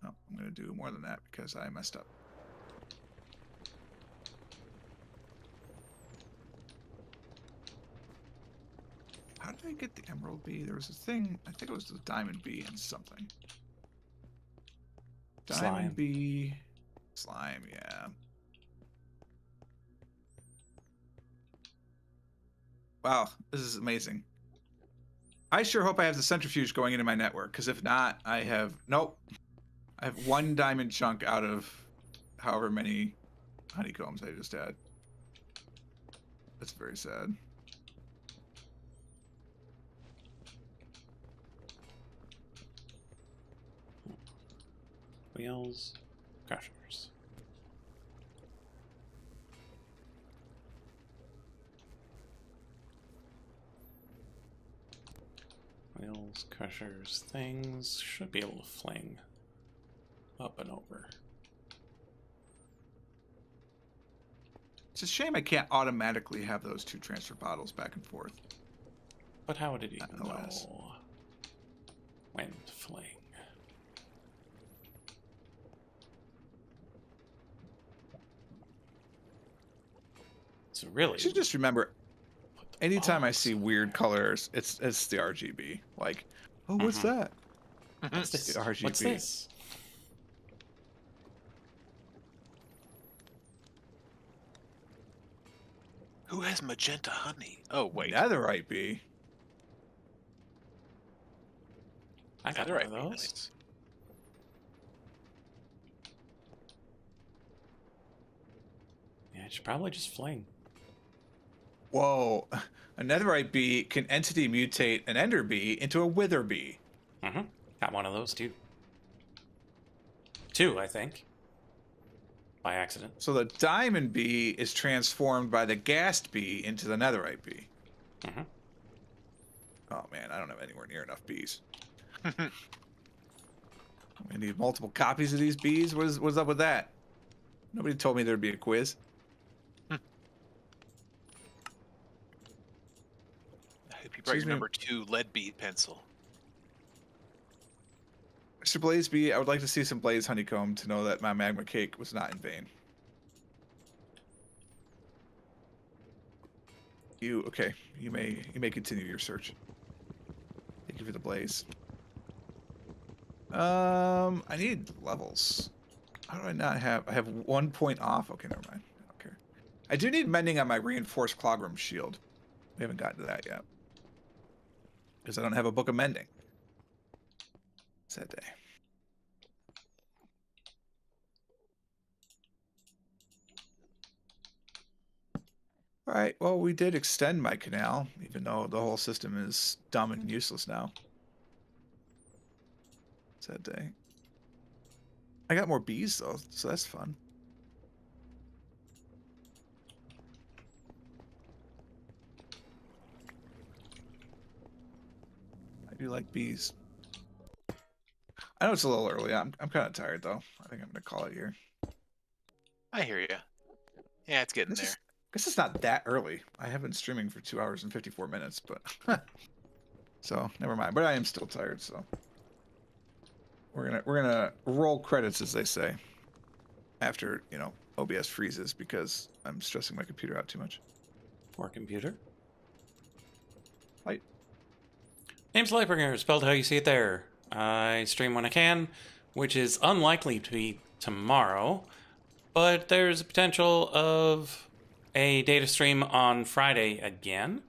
No, I'm going to do more than that because I messed up. How did I get the emerald bee? There was a thing, I think it was the diamond bee and something. Diamond Slime. bee. Slime, yeah. Wow, this is amazing. I sure hope I have the centrifuge going into my network, because if not, I have... Nope. I have one diamond chunk out of however many honeycombs I just had. That's very sad. Wheels, crushers. Wheels, crushers, things should be able to fling up and over. It's a shame I can't automatically have those two transfer bottles back and forth. But how would it even Nonetheless. know when to fling? So really, You should just remember, put the anytime I Oh, see weird colors, it's the RGB. Like, oh, what's Mhm. that? What's this? RGB. What's this? Who has magenta honey? Oh wait, Netherite bee. I got one netherite of be those. nice. Yeah, I should probably just fling. Whoa. A netherite bee can entity mutate an ender bee into a wither bee. Mm-hmm. Got one of those too. Two, I think. By accident. So the diamond bee is transformed by the ghast bee into the netherite bee. Mm-hmm. Oh man, I don't have anywhere near enough bees. I need multiple copies of these bees. What's up with that? Nobody told me there'd be a quiz. I hope you brought Excuse your me. number 2 lead bead pencil. Mr. Blaze Bee, I would like to see some Blaze Honeycomb to know that my magma cake was not in vain. Okay? You may continue your search. Thank you for the blaze. I need levels. How do I not have? I have 1 point off. Okay, never mind. I don't care. I do need mending on my reinforced clogram shield. We haven't gotten to that yet because I don't have a book of mending. Sad day. All right, well, we did extend my canal, even though the whole system is dumb and useless now. Sad day. I got more bees, though, so that's fun. I do like bees. I know it's a little early. I'm kind of tired, though. I think I'm going to call it here. I hear you. Yeah, it's getting This there. is, guess it's not that early. I have been streaming for 2 hours and 54 minutes, but so never mind. But I am still tired, so we're gonna roll credits, as they say, after OBS freezes because I'm stressing my computer out too much. Poor computer. Light. Name's Lightbringer, spelled how you see it there. I stream when I can, which is unlikely to be tomorrow, but there's a potential of a data stream on Friday again.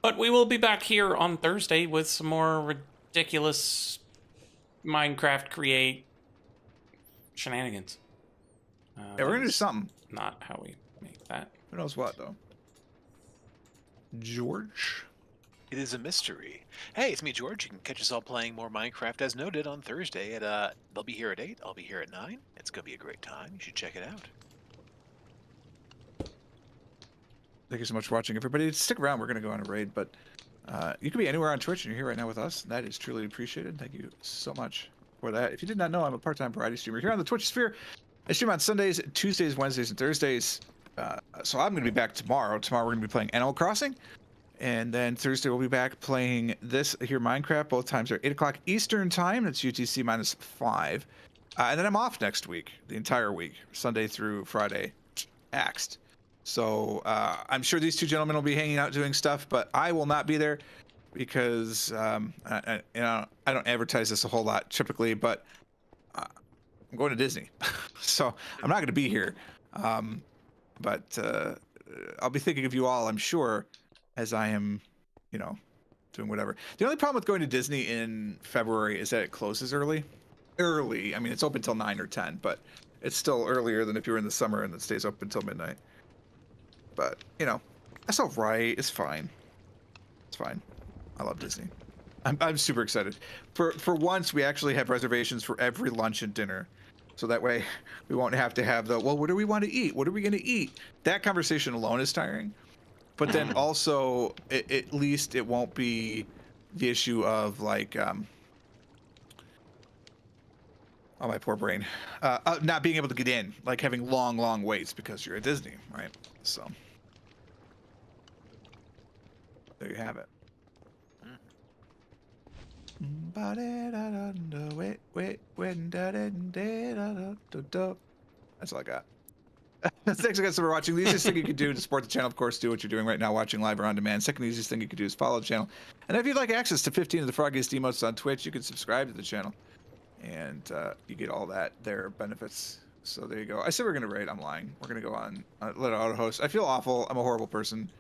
But we will be back here on Thursday with some more ridiculous Minecraft create shenanigans. Yeah, we're gonna do That's something. Not how we make that. Who knows what though? George. It is a mystery. Hey, it's me, George. You can catch us all playing more Minecraft as noted on Thursday at they'll be here at 8, I'll be here at 9. It's gonna be a great time. You should check it out. Thank you so much for watching, everybody. Stick around. We're gonna go on a raid, but you could be anywhere on Twitch and you're here right now with us. That is truly appreciated. Thank you so much for that. If you did not know, I'm a part-time variety streamer here on the Twitch sphere. I stream on Sundays, Tuesdays, Wednesdays, and Thursdays. So I'm going to be back tomorrow. Tomorrow we're going to be playing Animal Crossing. And then Thursday we'll be back playing this here, Minecraft. Both times are 8 o'clock Eastern time. That's UTC minus 5. And then I'm off next week, the entire week, Sunday through Friday, axed. So I'm sure these two gentlemen will be hanging out doing stuff, but I will not be there because I don't advertise this a whole lot typically, but I'm going to Disney, so I'm not going to be here. But I'll be thinking of you all, I'm sure, as I am, doing whatever. The only problem with going to Disney in February is that it closes early. I mean, it's open till 9 or 10, but it's still earlier than if you were in the summer and it stays open until midnight. But, that's all right. It's fine. It's fine. I love Disney. I'm super excited. For once, we actually have reservations for every lunch and dinner. So that way we won't have to have well, what do we want to eat? What are we going to eat? That conversation alone is tiring. But then also, at least it won't be the issue of like, oh, my poor brain, not being able to get in, like having long waits because you're at Disney, right? So there you have it. That's all I got. Thanks again for watching. The easiest thing you can do to support the channel, of course, do what you're doing right now, watching live or on demand. Second easiest thing you can do is follow the channel. And if you'd like access to 15 of the froggiest emotes on Twitch, you can subscribe to the channel. And you get all their benefits. So there you go. I said we're going to raid. I'm lying. We're going to go on. Let it auto-host. I feel awful. I'm a horrible person.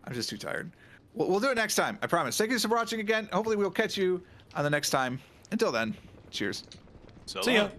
I'm just too tired. We'll do it next time. I promise. Thank you for watching again. Hopefully we'll catch you on the next time. Until then, cheers. So See ya. long.